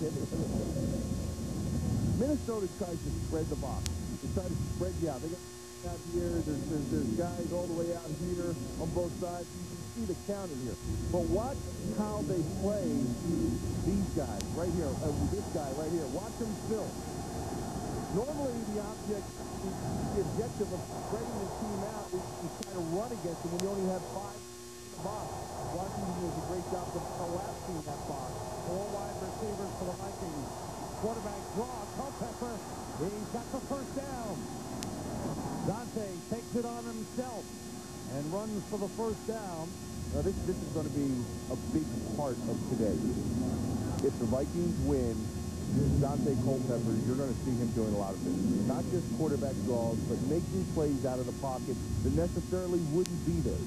Minnesota tries to spread the box. They try to spread you out. They got out here. There's guys all the way out here on both sides. You can see the counter here. But watch how they play these guys right here. This guy right here. Watch them film. Normally, the objective of spreading the team out is to try to run against them when you only have 5 in the box. Washington does a great job of collapsing that box. 4 wide receivers for the Vikings. Quarterback draw. Culpepper. He's got the first down. Dante takes it on himself and runs for the first down. Now, this is going to be a big part of today. If the Vikings win, Dante Culpepper, you're going to see him doing a lot of things. Not just quarterback draws, but making plays out of the pocket that necessarily wouldn't be there.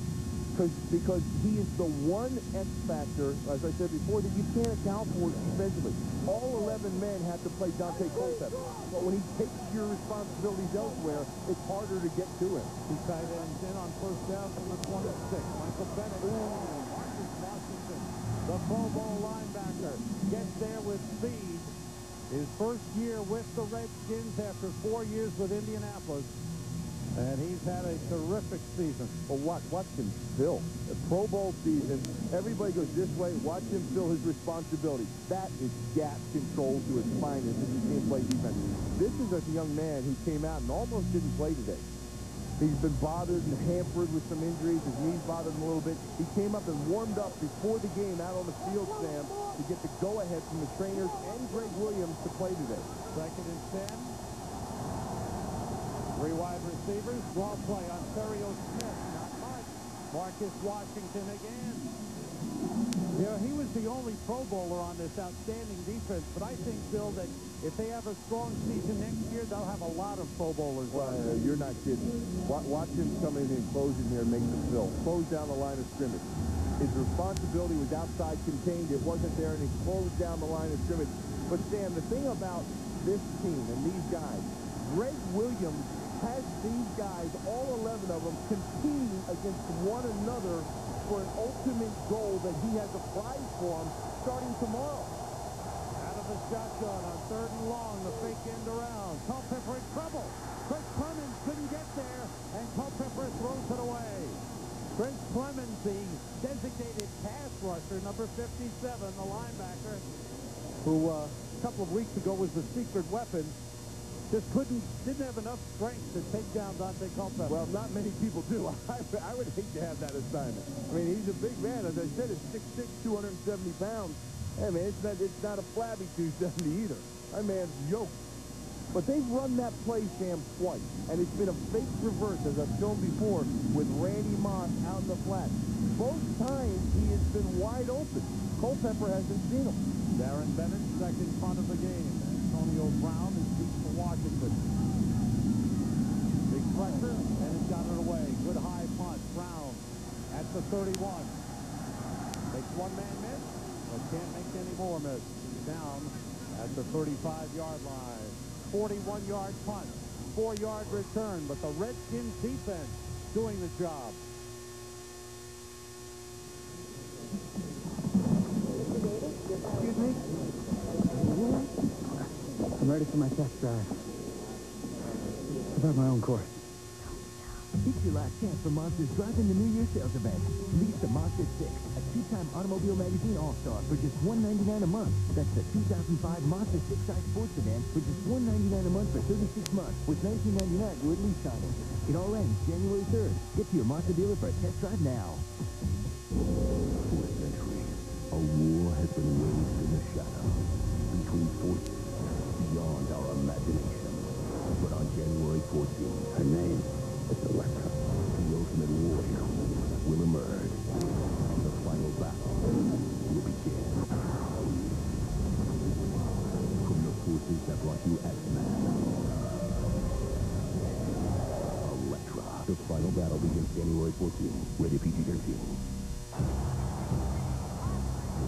Because he is the one X factor, as I said before, that you can't account for defensively. All 11 men have to play Dante Culpepper. But when he takes your responsibilities elsewhere, it's harder to get to him. Two tight ends in on first down from the 26. Michael Bennett. Marcus Washington, the Pro Bowl linebacker, gets there with speed. His first year with the Redskins after 4 years with Indianapolis. And he's had a terrific season. Well, watch him fill. A Pro Bowl season, everybody goes this way, watch him fill his responsibility. That is gap control to its finest if you can't play defense. This is a young man who came out and almost didn't play today. He's been bothered and hampered with some injuries. His knees bothered him a little bit. He came up and warmed up before the game out on the field, Sam, to get the go-ahead from the trainers and Greg Williams to play today. 2nd and 10. 3 wide receivers. Draw play on Ontario Smith. Not much. Marcus Washington again. Yeah, he was the only Pro Bowler on this outstanding defense, but I think, Bill, that if they have a strong season next year, they'll have a lot of Pro Bowlers. Well, you're not kidding. Watch him come in and close in here and make the fill. Close down the line of scrimmage. His responsibility was outside contained. It wasn't there, and he closed down the line of scrimmage. But, Sam, the thing about this team and these guys, Greg Williams has these guys, all 11 of them, competing against one another for an ultimate goal that he has a prize for them starting tomorrow. Out of the shotgun on 3rd and long, the fake end around. Culpepper in trouble. Chris Clemens couldn't get there, and Culpepper throws it away. Chris Clemens, the designated pass rusher, number 57, the linebacker, who a couple of weeks ago was the secret weapon, just didn't have enough strength to take down Dante Culpepper. Well, not many people do. I would hate to have that assignment. I mean, he's a big man. As I said, it's 6'6", 270 pounds. Hey, man, it's not a flabby 270 either. That man's yoked. But they've run that play, Sam, twice. And it's been a fake reverse, as I've shown before, with Randy Moss out in the flat. Both times, he has been wide open. Culpepper hasn't seen him. Darren Bennett, 2nd punt of the game. Antonio Brown is beat for Washington. Big pressure, and it's got it away. Good high punt. Brown at the 31. Makes one man miss, but can't make any more miss. He's down at the 35-yard line. 41-yard punt. 4-yard return, but the Redskins defense doing the job. Excuse me? I'm ready for my test drive. About my own course. It's your last chance for Monster's Drive-In the New Year sales event. Lease the Monster 6, a 2-time Automobile Magazine All-Star for just $199 a month. That's the 2005 Monster 6-size sports sedan for just $199 a month for 36 months with $19.99 due at lease signing. It all ends January 3rd. Get to your Monster dealer for a test drive now. For a century, a war has been waged in the shadows between forces beyond our imagination. But on January 14th, her name is Electra. The ultimate warrior will emerge. The final battle will begin. From the forces that brought you X-Men, Electra. The final battle begins January 14th. Rated PG-13.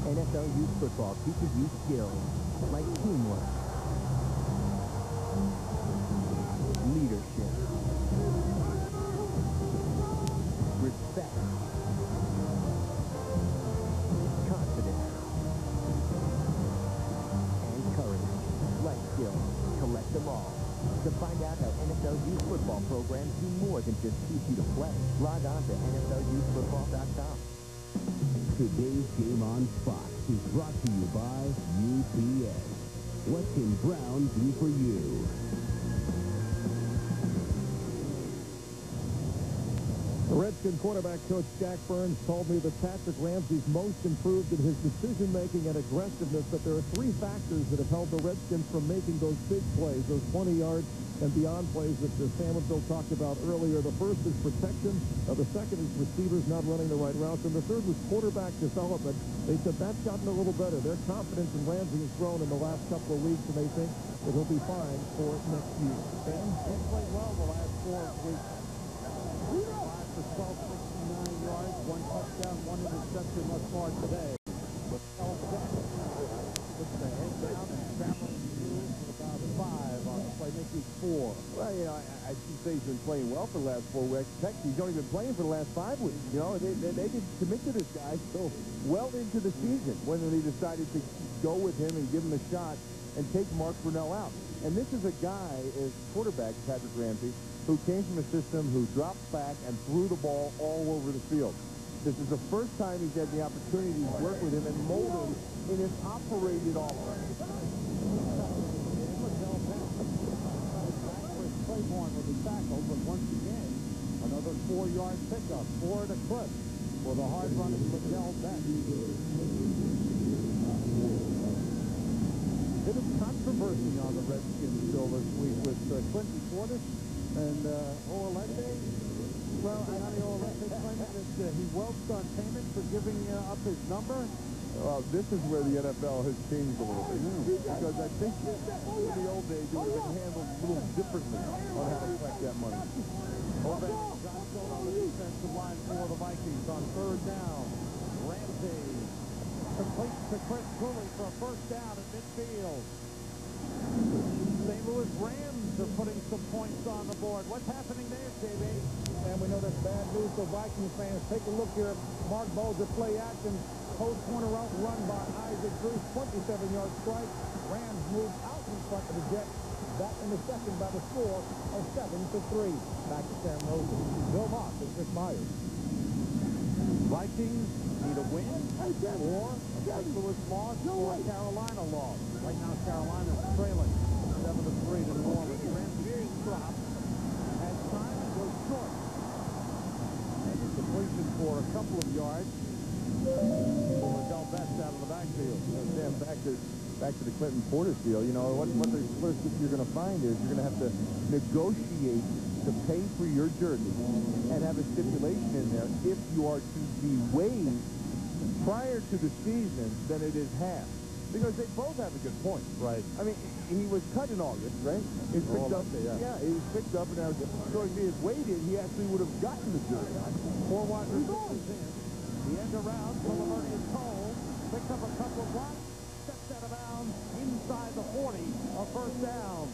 NFL Youth Football teaches you skills like teamwork, leadership, respect, confidence, and courage. Life skills. Collect them all. To find out how NFL Youth Football programs do more than just teach you to play, log on to NFLYouthFootball.com. Today's Game on Fox is brought to you by UPS. What can Brown do for you? The Redskin quarterback coach Jack Burns told me that Patrick Ramsey's most improved in his decision-making and aggressiveness, but there are 3 factors that have held the Redskins from making those big plays, those 20-yard and beyond plays that Sam and Bill talked about earlier. The first is protection. The second is receivers not running the right routes. And the third was quarterback development. They said that's gotten a little better. Their confidence in Ramsey has grown in the last couple of weeks, and they think that he'll be fine for next year. Ben played well the last 4 weeks. 5 for 12, 69 yards, 1 touchdown, 1 interception thus far today. But L. Jack puts the head down and travels for about 5 on the play, making 4. Well, you know, I should say he's been playing well for the last 4 weeks. Heck, he's only been playing for the last 5 weeks. You know, they didn't commit to this guy so well into the season when they decided to go with him and give him a shot. and take Mark Brunell out. And this is a guy, as quarterback, Patrick Ramsey, who came from a system who dropped back and threw the ball all over the field. This is the first time he's had the opportunity to work with him and mold him in an operated offense. Claiborne with the tackle, but once again, another 4-yard pickup, 4 at a clip for the hard-running Liddell Beck. Bit of controversy on the Redskins still this week with Quincy Portis and Orlende. Well, Johnny Orlende claiming that he welched on payment for giving up his number. Well, this is where the NFL has changed a little bit. Because I think in the old days, it would have been handled a little differently on how to collect that money. Johnson on the defensive line for the Vikings on 3rd down. Ramsey completes to Chris Cooley for a 1st down at midfield. St. Louis Rams are putting some points on the board. What's happening there, JB? And we know that's bad news for Vikings fans. Take a look here. Mark Bolger play action. Post corner out run by Isaac Bruce. 27-yard strike. Rams move out in front of the Jets. That in the second by the score of 7-3. Back to Sam Rosen, Bill Moss, and Chris Myers. Vikings need a win or a St. Louis loss or a Carolina loss. Right now, Carolina's trailing 7-3 to New Orleans. Ramsey dropped, has time and goes short. And a completion for a couple of yards. Liddell Beck out of the backfield. Sam, back to the Clinton Portis deal. You know, what you're going to find is you're going to have to negotiate to pay for your jersey and have a stipulation in there if you are to be waived prior to the season, then it is half. Because they both have a good point. Right. I mean, he was cut in August, right? He was picked up. Yeah, he was picked up, and now so if he had waited, he actually would have gotten the jersey. 4 wide receivers in. The end around, Philadelphia's Cole picks up a couple of blocks, steps out of bounds inside the 40, a 1st down.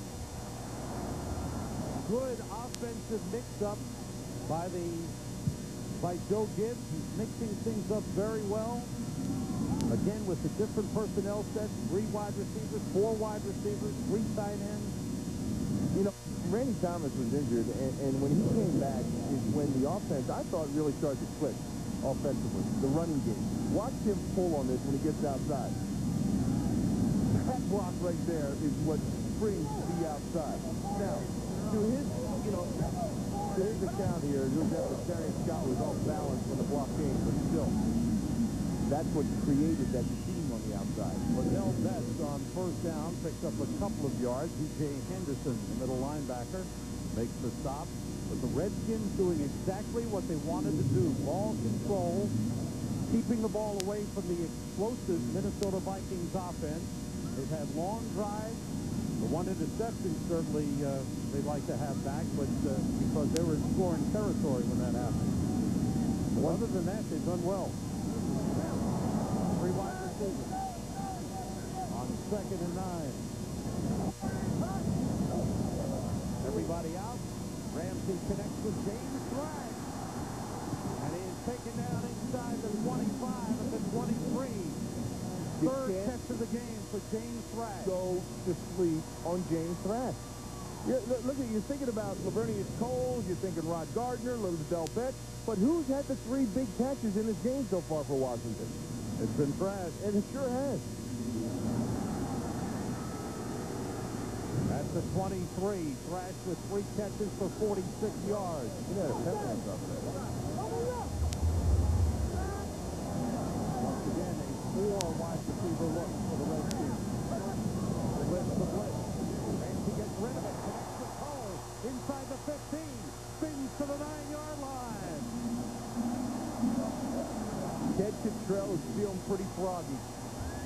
Good offensive mix-up by Joe Gibbs. He's mixing things up very well. Again, with the different personnel sets, 3 wide receivers, 4 wide receivers, 3 tight ends. You know, Randy Thomas was injured, and when he came back is when the offense, I thought, really started to click offensively, the running game. Watch him pull on this when he gets outside. That block right there is what springs the outside. Now, to his account here, Darius Scott was off balance when the block came, but still, that's what created that seam on the outside. Liddell Beck on 1st down picks up a couple of yards. B.J. Henderson, the middle linebacker, makes the stop. But the Redskins doing exactly what they wanted to do. Ball control, keeping the ball away from the explosive Minnesota Vikings offense. They've had long drives. The 1 interception certainly they'd like to have back, but because they were in scoring territory when that happened. But other than that, they've done well. 3 wide receivers on 2nd and 9. Everybody out. Ramsey connects with James Thrash. And he is taken down inside the 25 at the 23. 3rd catch of the game for James Thrash. Go to sleep on James Thrash. Look at you're thinking about Lavernius Coles, you're thinking Rod Gardner, Liddell Beck, but who's had the 3 big catches in this game so far for Washington? It's been Thrash, and it sure has. At the 23, Thrash with 3 catches for 46 yards. He had a peppers up there. Once again, a 4 wide receiver look for the Redskins. Blitz the blitz. Ramsey gets rid of it. Connects with Cole. Inside the 15. Spins to the 9-yard line. Ted Cottrell is feeling pretty froggy.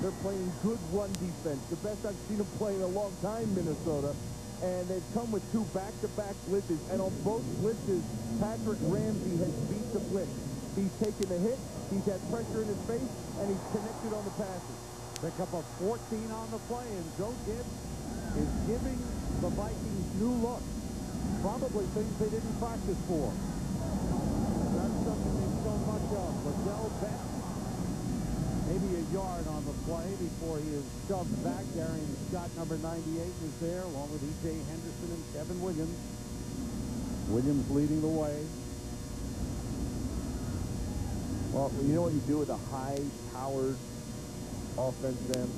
They're playing good run defense. The best I've seen them play in a long time, Minnesota. And they've come with 2 back-to-back blitzes. And on both blitzes, Patrick Ramsey has beat the blitz. He's taken a hit, he's had pressure in his face, and he's connected on the passes. Pick up a 14 on the play, and Joe Gibbs is giving the Vikings new looks. Probably things they didn't practice for. That's something they've shown much of. Liddell Beck maybe a yard on the play before he is shoved back. Darian Scott, number 98, is there, along with E.J. Henderson and Kevin Williams. Williams leading the way. Well, you know what you do with a high-powered offense, Sam?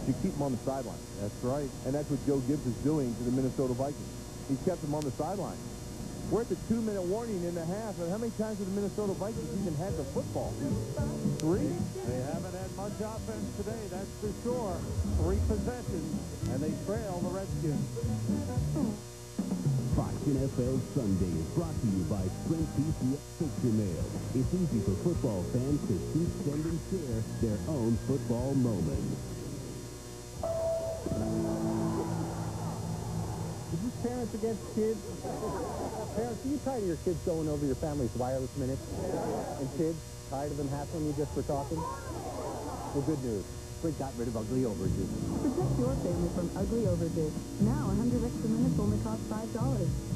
You keep them on the sideline. That's right. And that's what Joe Gibbs is doing to the Minnesota Vikings. He's kept them on the sideline. We're at the 2-minute warning in the half, and how many times have the Minnesota Vikings even had the football? 3? They haven't had much offense today, that's for sure. 3 possessions, and they trail the Redskins. Fox NFL Sunday is brought to you by Sprint PCS Picture Mail. It's easy for football fans to shoot, send, and share their own football moments. Is this parents against kids? Parents, are you tired of your kids going over your family's wireless minutes? And kids, tired of them hassling you just for talking? Well, good news. Sprint got rid of ugly overages. Protect your family from ugly overages. Now, 100 extra minutes only cost $5.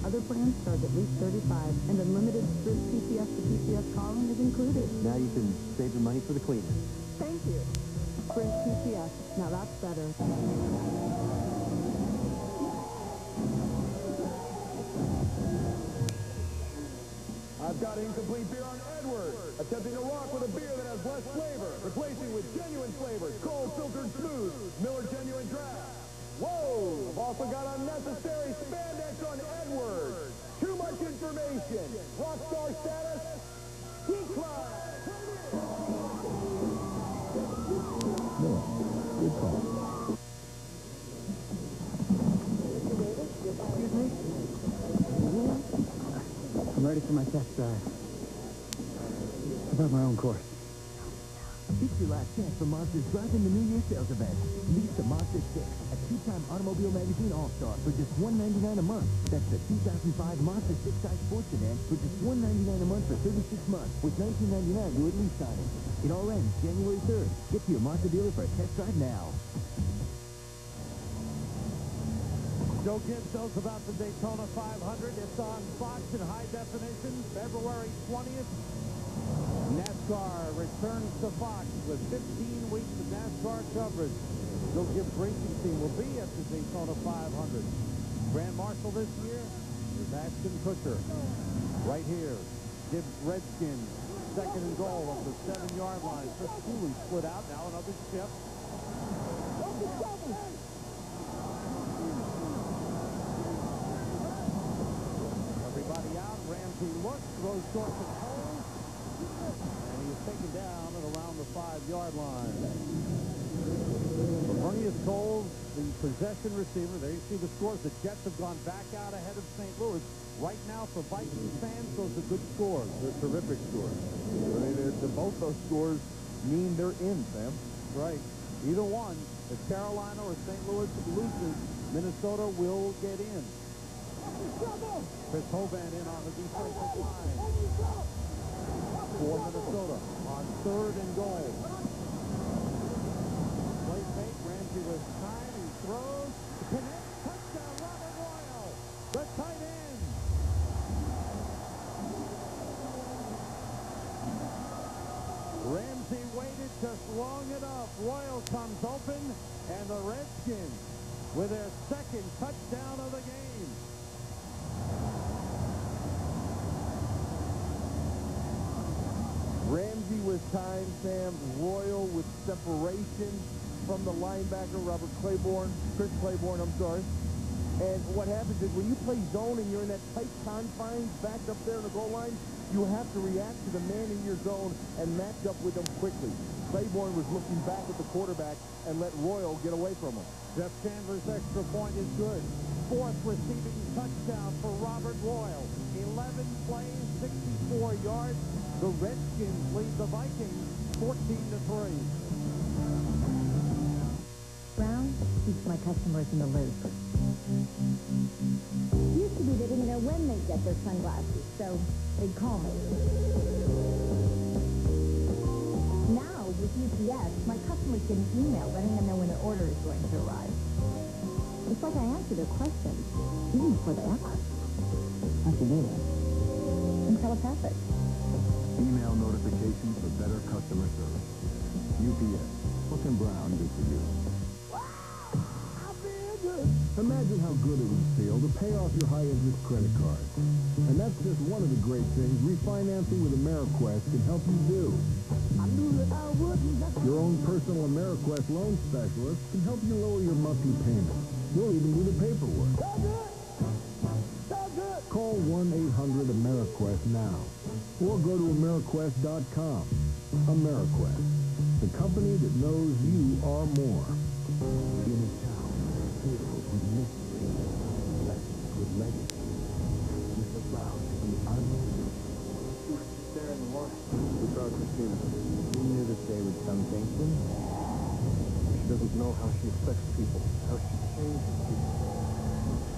Other plans charge at least $35, and unlimited Sprint PCS to PCS calling is included. Now you can save your money for the cleaner. Thank you. Sprint PCS. Now that's better. I've got incomplete beer on Edward. Attempting to rock with a beer that has less flavor. Replacing with genuine flavors. Cold filtered smooth. Miller Genuine Draft. Whoa! I've also got unnecessary spandex on Edward. Too much information. Rockstar status. Decline. Miller, good call. Excuse me? I'm ready for my test drive. About my own course. It's your last chance for Monster's Driving the New Year sales event. Lease the Monster 6, a 2-time Automobile Magazine All-Star for just $199 a month. That's the 2005 Monster 6-size sports sedan for just $199 a month for 36 months, with $19.99 due at lease signing. It all ends January 3rd. Get to your Monster dealer for a test drive now. Joe Gibbs knows about the Daytona 500. It's on Fox in high definition, February 20th. NASCAR returns to Fox with 15 weeks of NASCAR coverage. Joe Gibbs Racing Team will be at the Daytona 500. Grand Marshal this year is Ashton Kutcher. Right here, Gibbs Redskins, second and goal of the 7-yard line. Chris Cooley split out, now another shift. Everybody out, Ramsey looks, throws short to Cole. And he is taken down at around the 5-yard line. Bernius Cole, the possession receiver. There you see the scores. The Jets have gone back out ahead of St. Louis. Right now, for Vikings fans, those are good scores. They're terrific scores. I mean, both those scores mean they're in, Sam. Right. Either one, if Carolina or St. Louis loses, Minnesota will get in. Chris Hovan in on the defensive line for Minnesota on 3rd and goal. Play fake, Ramsey with time, he throws, connects, touchdown, Robert Royal, the tight end. Ramsey waited just long enough. Royal comes open, and the Redskins with their second touchdown of the game. Ramsey with time, Sam. Royal with separation from the linebacker, Chris Claiborne, I'm sorry. And what happens is when you play zone and you're in that tight confines backed up there in the goal line, you have to react to the man in your zone and match up with them quickly. Claiborne was looking back at the quarterback and let Royal get away from him. Jeff Chandler's extra point is good. 4th receiving touchdown for Robert Royal. 11 plays, 64 yards. The Redskins lead the Vikings 14-3. Brown keeps my customers in the loop. Used to be they didn't know when they'd get their sunglasses, so they'd call me. Now, with UPS, my customers get an email letting them know when their order is going to arrive. It's like I answer their questions, even before they ask. How'd you do that? I'm telepathic. Email notifications for better customer service. UPS. What can Brown do for you? Imagine how good it would feel to pay off your high-interest credit card. And that's just one of the great things refinancing with AmeriQuest can help you do. Your own personal AmeriQuest loan specialist can help you lower your monthly payments. We'll even do the paperwork. Call 1-800-AmeriQuest now. Or go to AmeriQuest.com. AmeriQuest, the company that knows you are more. In a town filled with mystery, blessed with legacy, is about to be unleashed. There in the water. We found Christina. We knew that they would come, Kingston. She doesn't know how she affects people, how she changes people.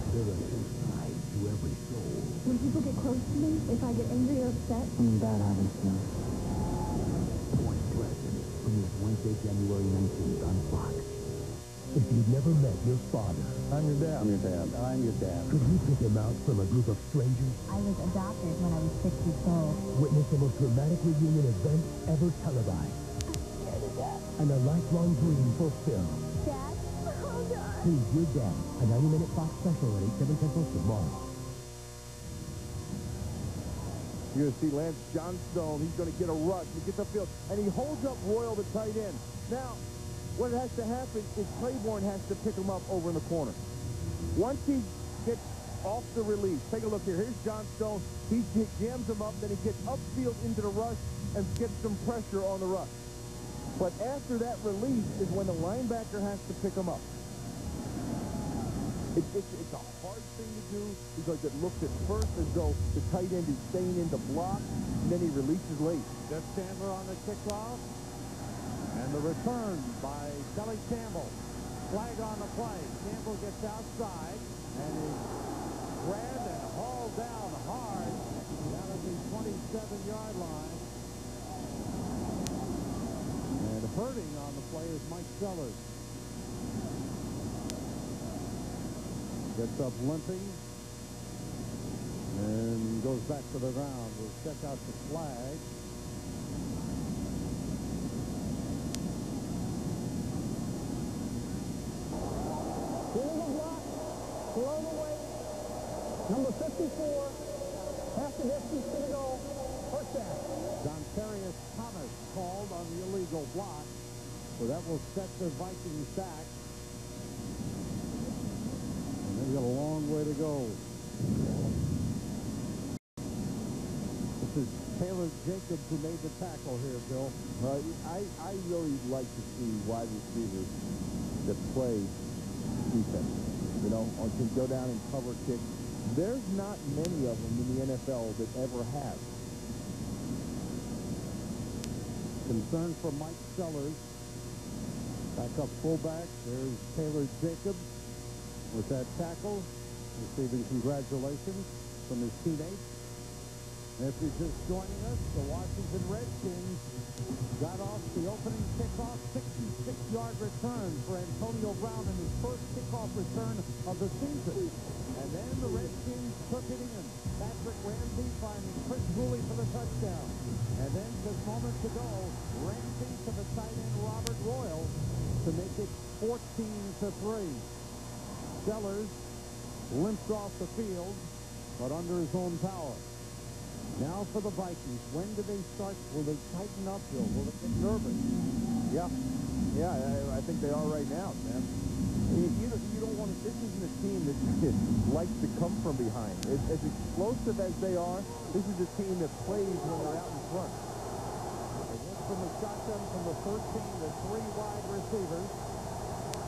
There are two sides to every soul. When people get close to me, if I get angry or upset, That happens to me. Point Pleasant premieres Wednesday, January 19th on Fox. If you've never met your father, I'm your dad. I'm your dad. I'm your dad. could you pick him out from a group of strangers? I was adopted when I was 6 weeks old. Witness the most dramatic reunion event ever televised. And a lifelong dream fulfilled. Dad? Oh, God. Please, Your Dad, a 90-minute Fox special at 8, 7 Central tomorrow. You're going to see Lance Johnstone. He's going to get a rush. He gets upfield, and he holds up Royal, the tight end. Now, what has to happen is Claiborne has to pick him up over in the corner. Once he gets off the release, take a look here. Here's Johnstone. He jams him up, then he gets upfield into the rush and gets some pressure on the rush. But after that release is when the linebacker has to pick him up. It's a hard thing to do because it looks at first as though the tight end is staying in the block, and then he releases late. Jeff Chandler on the kickoff. And the return by Kelly Campbell. Flag on the play. Campbell gets outside and is grabbed and hauled down hard down at the 27-yard line. And hurting on the play is Mike Sellers. Gets up limping and goes back to the ground. We'll check out the flag. Illegal block, below the weight, number 54, half the distance to the goal, first down. Dontarius Thomas called on the illegal block, so that will set the Vikings back. And they've got a long way to go. This is Taylor Jacobs who made the tackle here, Bill. I really like to see wide receivers that play defense, you know, or can go down and cover kicks. There's not many of them in the NFL that ever have. Concern for Mike Sellers. Backup fullback. There's Taylor Jacobs with that tackle, receiving congratulations from his teammates. If you're just joining us, the Washington Redskins got off the opening kickoff, 66-yard return for Antonio Brown in his first kickoff return of the season. And then the Redskins took it in. Patrick Ramsey finding Chris Cooley for the touchdown. And then just moments ago, Ramsey to the tight end Robert Royal to make it 14-3. Sellers limps off the field, but under his own power. Now for the Vikings. When do they start? Will they tighten up, Bill? Will they get nervous? Yeah, I think they are right now, Sam. You don't want to. This isn't a team that likes to come from behind. As explosive as they are, this is a team that plays when they're out in front. They went from the shotgun from the 13 to 3 wide receivers.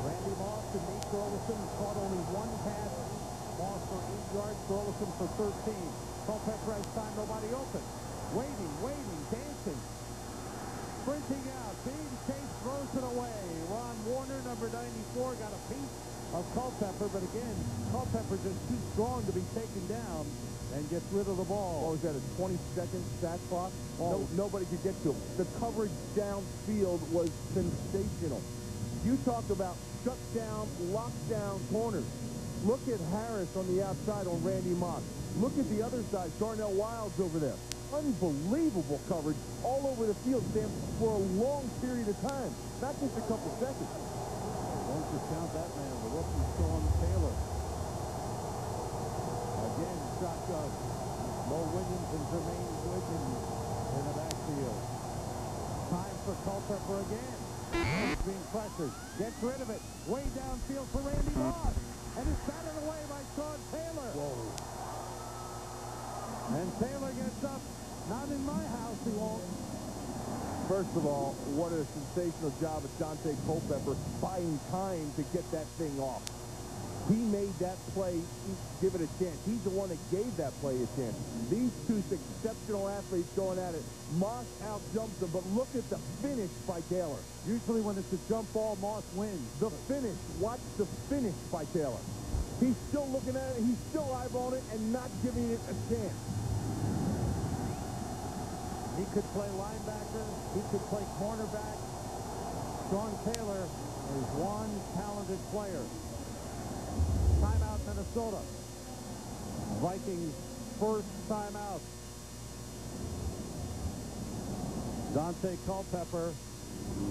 Randy Moss and Nate Burleson caught only one pass. Moss for 8 yards, Burleson for 13. Culpepper has time, nobody open. Waiting, dancing. Sprinting out, being chased, throws it away. Ron Warner, number 94, got a piece of Culpepper, but again, Culpepper just too strong to be taken down and gets rid of the ball. Oh, is that a 20-second stat clock? Oh. Nobody could get to him. The coverage downfield was sensational. You talk about shut down, lockdown corners. Look at Harris on the outside on Randy Moss. Look at the other side, Darnell Wilds over there. unbelievable coverage all over the field, Sam, for a long period of time, not just a couple seconds. Don't discount that man, the rookie Sean Taylor. Again, shotgun. Mo Williams and Jermaine Wiggins in the backfield. Time for Culpepper again. He's being pressured. Gets rid of it. Way downfield for Randy Moss. And it's batted away by Sean Taylor. Whoa. And Taylor gets up. Not in my house, he won't. First of all, what a sensational job of Dante Culpepper buying time to get that thing off. He made that play give it a chance. He's the one that gave that play a chance. These two exceptional athletes going at it. Moss outjumps them, but look at the finish by Taylor. Usually when it's a jump ball, Moss wins. The finish. Watch the finish by Taylor. He's still looking at it. He's still eyeballing it and not giving it a chance. He could play linebacker. He could play cornerback. Sean Taylor is one talented player. Timeout, Minnesota. Vikings first timeout. Dante Culpepper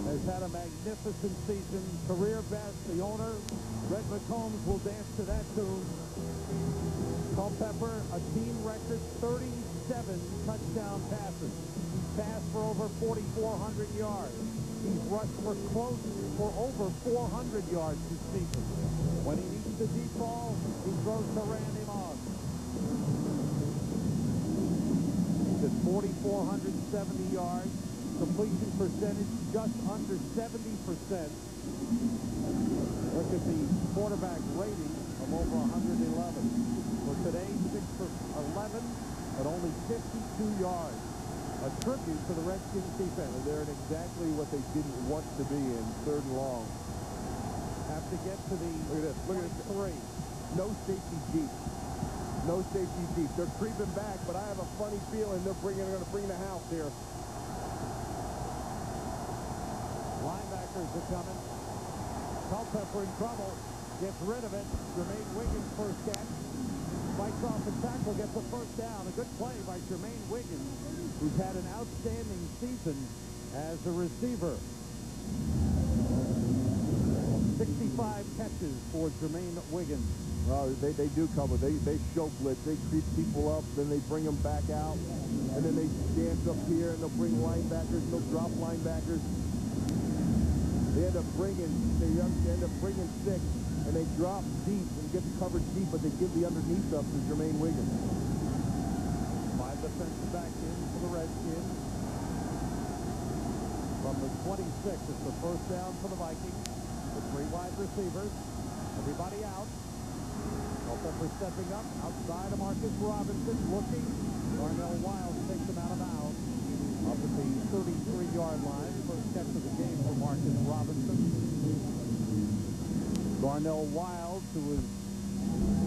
has had a magnificent season. Career best. The owner, Red McCombs, will dance to that tune. Culpepper, a team record 37 touchdown passes. Passed for over 4,400 yards. He's rushed for over 400 yards this season. When he needs the deep ball, he throws to Randy Moss. He's at 4,470 yards. Completion percentage just under 70%. Look at the quarterback rating of over 111. For today, 6 for 11 at only 52 yards. A tribute to the Redskins defense. They're in exactly what they didn't want to be in, third and long. Have to get to the Look at this. Look at this. 3. No safety deep. No safety deep. They're creeping back, but I have a funny feeling they're going to bring the house here. Linebackers are coming. Culpepper in trouble. Gets rid of it. Jermaine Wiggins first catch. Fights off a tackle, gets a first down. A good play by Jermaine Wiggins, who's had an outstanding season as a receiver. 65 catches for Jermaine Wiggins. Well, they do cover. They show blitz. They creep people up, then they bring them back out, and then they dance up here, and they'll bring linebackers, and they'll drop linebackers. They end up bringing 6, and they drop deep and get the coverage deep, but they give the underneath up to Jermaine Wiggins. 5 defensive back in for the Redskins. From the 26, it's the first down for the Vikings. The 3 wide receivers. Everybody out. Culpepper stepping up. Outside of Marcus Robinson. Looking. Darnell Wiles takes him out of bounds. Up at the 33-yard line. First catch of the game for Marcus Robinson. Darnell Wiles, who was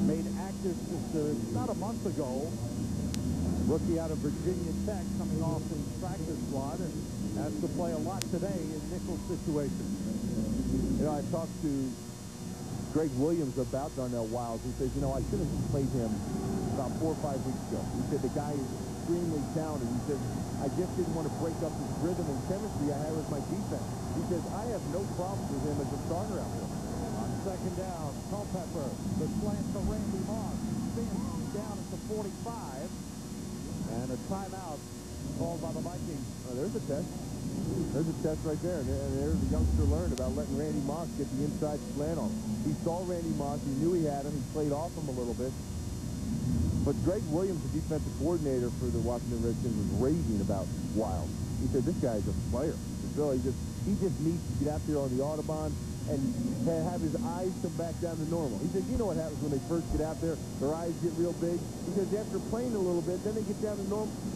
made active just about a month ago. Rookie out of Virginia Tech, coming off the practice squad, and has to play a lot today in nickel situations. You know, I talked to Greg Williams about Darnell Wiles. He says, you know, I should have played him about 4 or 5 weeks ago. He said the guy is extremely talented. He said, I just didn't want to break up this rhythm and chemistry I had with my defense. He says, I have no problems with him as a starter out there. On second down, Culpepper, the slant to Randy Moss. Spins down at the 45. And a timeout called by the Vikings. There's a test. There's a test right there. And there's the youngster learned about letting Randy Moss get the inside slant on him. He saw Randy Moss. He knew he had him. He played off him a little bit. But Greg Williams, the defensive coordinator for the Washington Redskins, was raving about Wiles. He said, this guy's a player. He just needs to get out there on the Audubon and have his eyes come back down to normal. He said, you know what happens when they first get out there? Their eyes get real big. He says after playing a little bit, then they get down to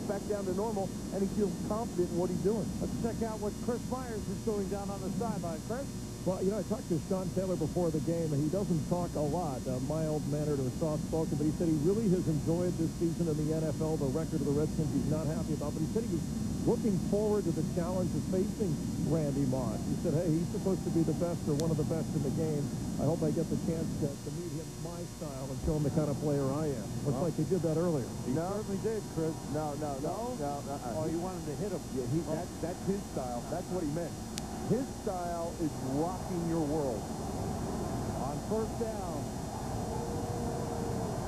back down to normal, and he feels confident in what he's doing. Let's check out what Chris Myers is doing down on the sideline. Chris? Well, you know, I talked to Sean Taylor before the game, and he doesn't talk a lot, mild-mannered or soft-spoken, but he said he really has enjoyed this season in the NFL. The record of the Redskins he's not happy about, but he said he was looking forward to the challenge of facing Randy Moss. He said, hey, he's supposed to be the best or one of the best in the game. I hope I get the chance to meet him my style and show him the kind of player I am. Looks like he did that earlier. He certainly did, Chris. No. Oh, you wanted to hit him. Yeah, that's his style. That's what he meant. His style is rocking your world. On first down.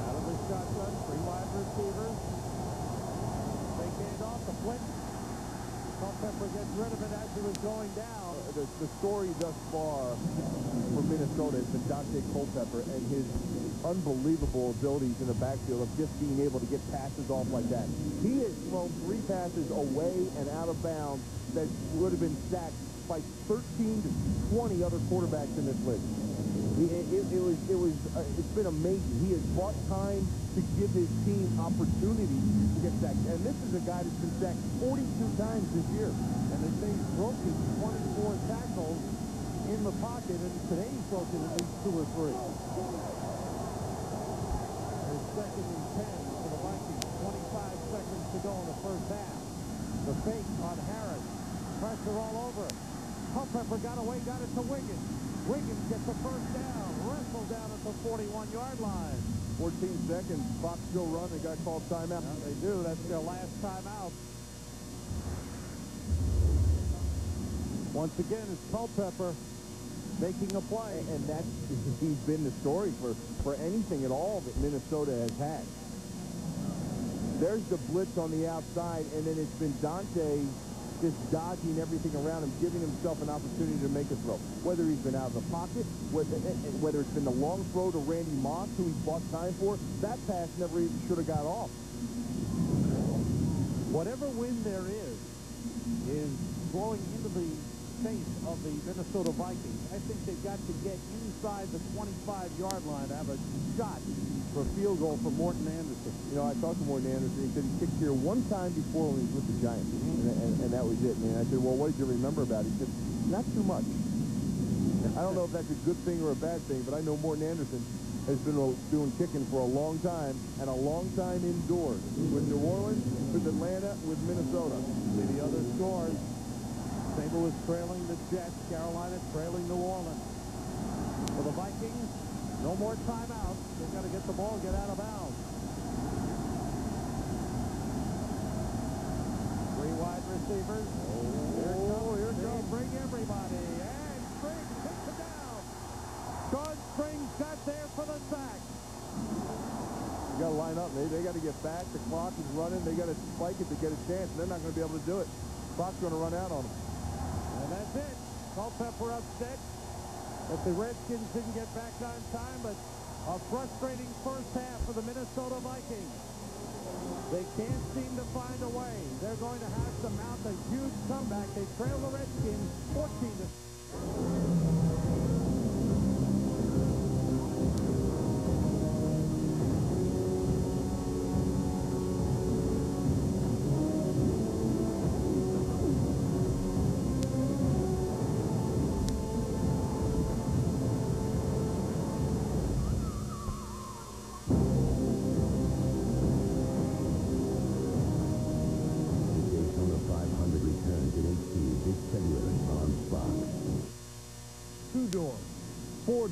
Out of the shotgun, 3 wide receivers. They gave off the blitz. Culpepper gets rid of it as he was going down. The story thus far for Minnesota has been Dante Culpepper and his unbelievable abilities in the backfield of just being able to get passes off like that. He has thrown 3 passes away and out of bounds that would have been sacked by 13 to 20 other quarterbacks in this league. It's been amazing. He has bought time to give his team opportunities to get sacked. And this is a guy that's been sacked 42 times this year. And they say he's broken 24 tackles in the pocket, and today he's broken at least 2 or 3. There's 2nd and 10 for the Vikings. 25 seconds to go in the first half. The fake on Harris. Pressure all over. Culpepper got away, got it to Wiggins. Wiggins gets the first down. Wrestled down at the 41-yard line. 14 seconds. Clock still running. They got called timeout. Yeah, they do. That's their last timeout. Once again, it's Culpepper making a play. And he's been the story for anything at all that Minnesota has had. There's the blitz on the outside, and then it's been Dante just dodging everything around him, giving himself an opportunity to make a throw. Whether he's been out of the pocket, whether it's been the long throw to Randy Moss, who he's bought time for, that pass never even should have got off. Whatever wind there is blowing into the face of the Minnesota Vikings. I think they've got to get inside the 25-yard line to have a shot for a field goal for Morton Anderson. You know, I talked to Morton Anderson. He said he kicked here one time before when he was with the Giants, and that was it. And I said, well, what did you remember about it? He said, not too much. I don't know if that's a good thing or a bad thing, but I know Morton Anderson has been doing kicking for a long time, and a long time indoors. With New Orleans, with Atlanta, with Minnesota. See the other scores. St. Louis trailing the Jets. Carolina trailing New Orleans. For the Vikings, no more timeouts. They've got to get the ball, get out of bounds. 3 wide receivers. Here it comes. Bring everybody. And Springs takes it down. Sean Springs got there for the sack. You got to line up. They got to get back. The clock is running. They got to spike it to get a chance. They're not going to be able to do it. Clock's going to run out on them. And that's it. Culpepper upset that the Redskins didn't get back on time, but a frustrating first half for the Minnesota Vikings. They can't seem to find a way. They're going to have to mount a huge comeback. They trail the Redskins 14-.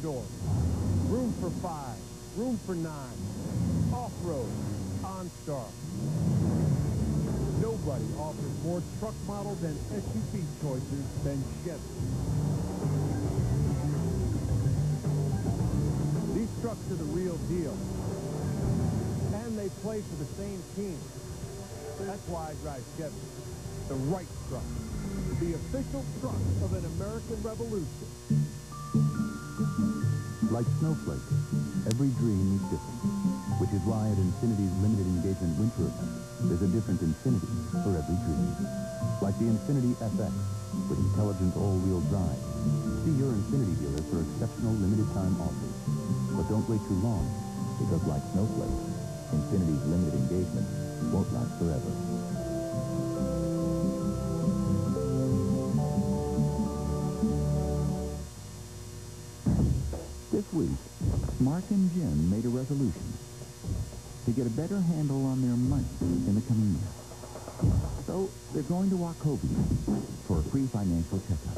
Doors. Room for 5. Room for 9. Off-road. OnStar. Nobody offers more truck models and SUV choices than Chevy. These trucks are the real deal. And they play for the same team. That's why I drive Chevy. The right truck. The official truck of an American Revolution. Like snowflakes, every dream is different, which is why at Infinity's limited engagement winter event, there's a different Infinity for every dream. Like the Infinity FX, with intelligent all-wheel drive. See your Infinity dealer for exceptional limited-time offers. But don't wait too long, because like snowflakes, Infinity's limited engagement won't last forever. This week, Mark and Jim made a resolution to get a better handle on their money in the coming year. So they're going to Wachovia for a free financial checkup.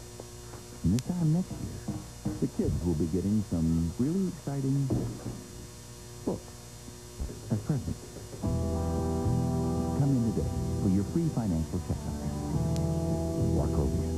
And this time next year, the kids will be getting some really exciting books as presents. Come in today for your free financial checkup. Wachovia.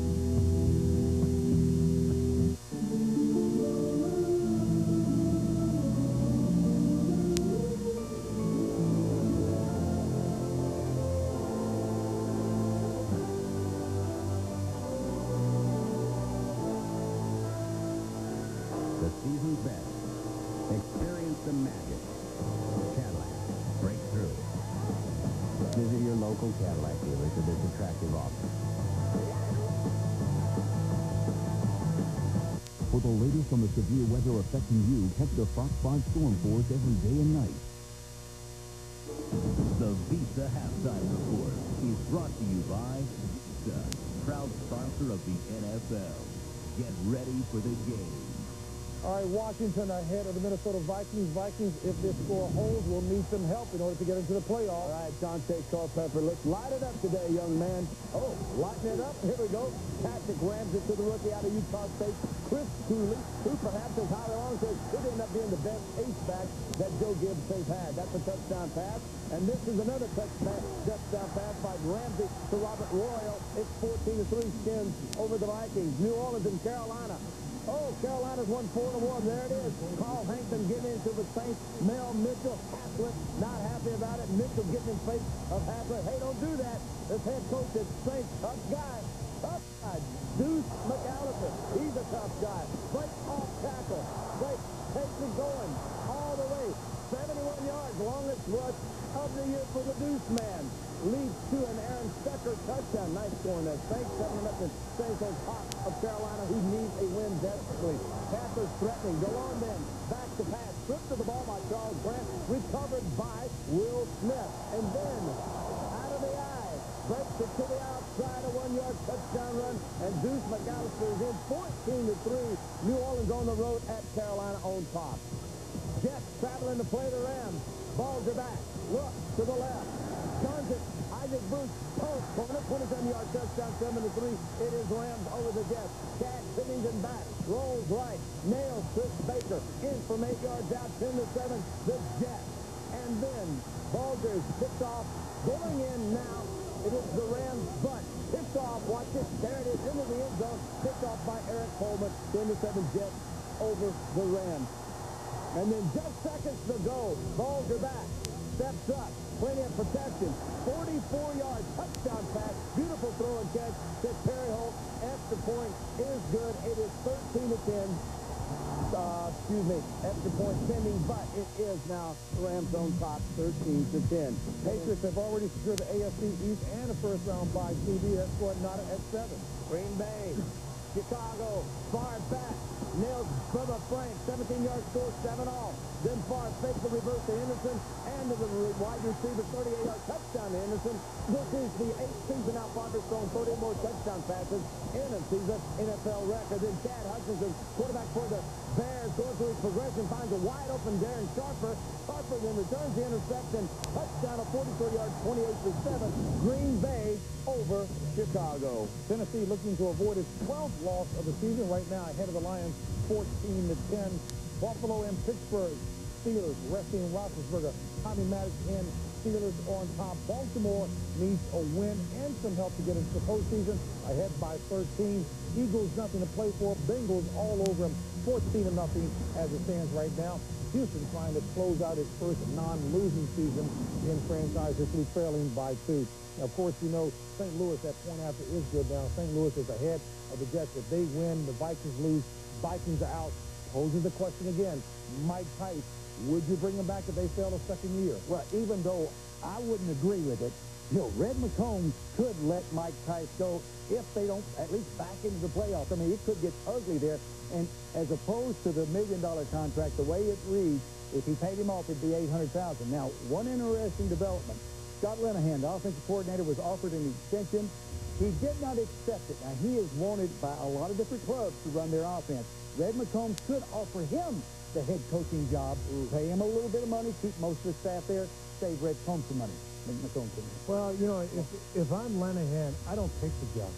The season's best. Experience the magic. Cadillac. Breakthrough. Visit your local Cadillac dealer for this attractive offer. For the latest on the severe weather affecting you, catch the Fox 5 Storm Force every day and night. The Visa Halftime Report is brought to you by Visa, proud sponsor of the NFL. Get ready for the game. All right, Washington ahead of the Minnesota Vikings. Vikings, if this score holds, will need some help in order to get into the playoffs. All right, Dante Culpepper, let's light it up today, young man. Oh, lighting it up. Here we go. Patrick rams it to the rookie out of Utah State, Chris Cooley, who perhaps as Howie Long says could end up being the best ace-back that Joe Gibbs has had. That's a touchdown pass. And this is another touchdown pass by Ramsey to Robert Royal. It's 14-3 Skins over the Vikings. New Orleans and Carolina. Oh, Carolina's won 4-1. There it is. Carl Hankton getting into the Saints. Mel Mitchell, Haslett, not happy about it. Mitchell getting in face of Haslett. Hey, don't do that. This head coach at Saints, tough guy. Tough guy. Deuce McAllister. He's a tough guy. Break off tackle. Break. Takes it going all the way. 71 yards. Longest rush of the year for the Deuce man. Leads to an Aaron Stecker touchdown. Nice scoring there. Saints 7-0. Saints on top of Carolina, who needs a win desperately. Panthers threatening. Go on then. Back to pass. Stripped to the ball by Charles Grant. Recovered by Will Smith. And then, out of the eye, breaks it to the outside. A 1-yard touchdown run. And Deuce McAllister is in 14-3. New Orleans on the road at Carolina on top. Jets traveling to play the Rams. Balls are back. Look to the left. Guns it. Isaac Bruce, post corner, 27-yard touchdown, 7-3. It is Rams over the Jets. Chad Pennington back, rolls right, nails Chris Baker, in from 8 yards out, 10-7, the Jets. And then Bulger is picked off, going in now. It is the Rams, but picked off, watch it, there it is, into the end zone, picked off by Eric Coleman, 10-7 Jets over the Rams. And then just seconds to go, Bulger back, steps up. Plenty of protection. 44-yard touchdown pass. Beautiful throw and catch to Terry Holt. Extra point is good. It is 13-10. Extra point pending, but it is now Rams on top, 13-10. Patriots have already secured the AFC East and a first-round bye. TV, that's what, not at 7. Green Bay, Chicago, far back. Nails Bubba Frank, 17-yard score, 7 off. Then far fakes the reverse to Henderson and to the wide receiver, 38-yard touchdown to Henderson. This is the 8th season now Farmer's thrown 30 more touchdown passes in a season, NFL record. Then Chad Hutchinson, quarterback for the Bears, going through his progression, finds a wide-open Darren Sharper. Sharper then returns the interception. Touchdown, a 44-yard, 28-7. Green Bay over Chicago. Tennessee looking to avoid its 12th loss of the season. Right now ahead of the Lions, 14-10. Buffalo and Pittsburgh. Steelers resting Roethlisberger. Tommy Maddox and Steelers on top. Baltimore needs a win and some help to get into the postseason. Ahead by 13. Eagles nothing to play for. Bengals all over them. 14-0 as it stands right now. Houston trying to close out its first non-losing season in franchise history, trailing by 2. Now, of course, you know, St. Louis, that point after is good now. St. Louis is ahead of the Jets. If they win, the Vikings lose. Vikings are out. Poses the question again. Mike Tice, would you bring him back if they fail a second year? Well, even though I wouldn't agree with it, you know, Red McComb could let Mike Tice go if they don't at least back into the playoffs. I mean, it could get ugly there. And as opposed to the $1 million contract, the way it reads, if he paid him off, it'd be $800,000. Now, one interesting development. Scott Linehan, the offensive coordinator, was offered an extension. He did not accept it. Now, he is wanted by a lot of different clubs to run their offense. Red McComb should offer him the head coaching job, pay him a little bit of money, keep most of the staff there, save Red McComb some money. McComb some money. Well, you know, if I'm Lanahan, I don't take the job.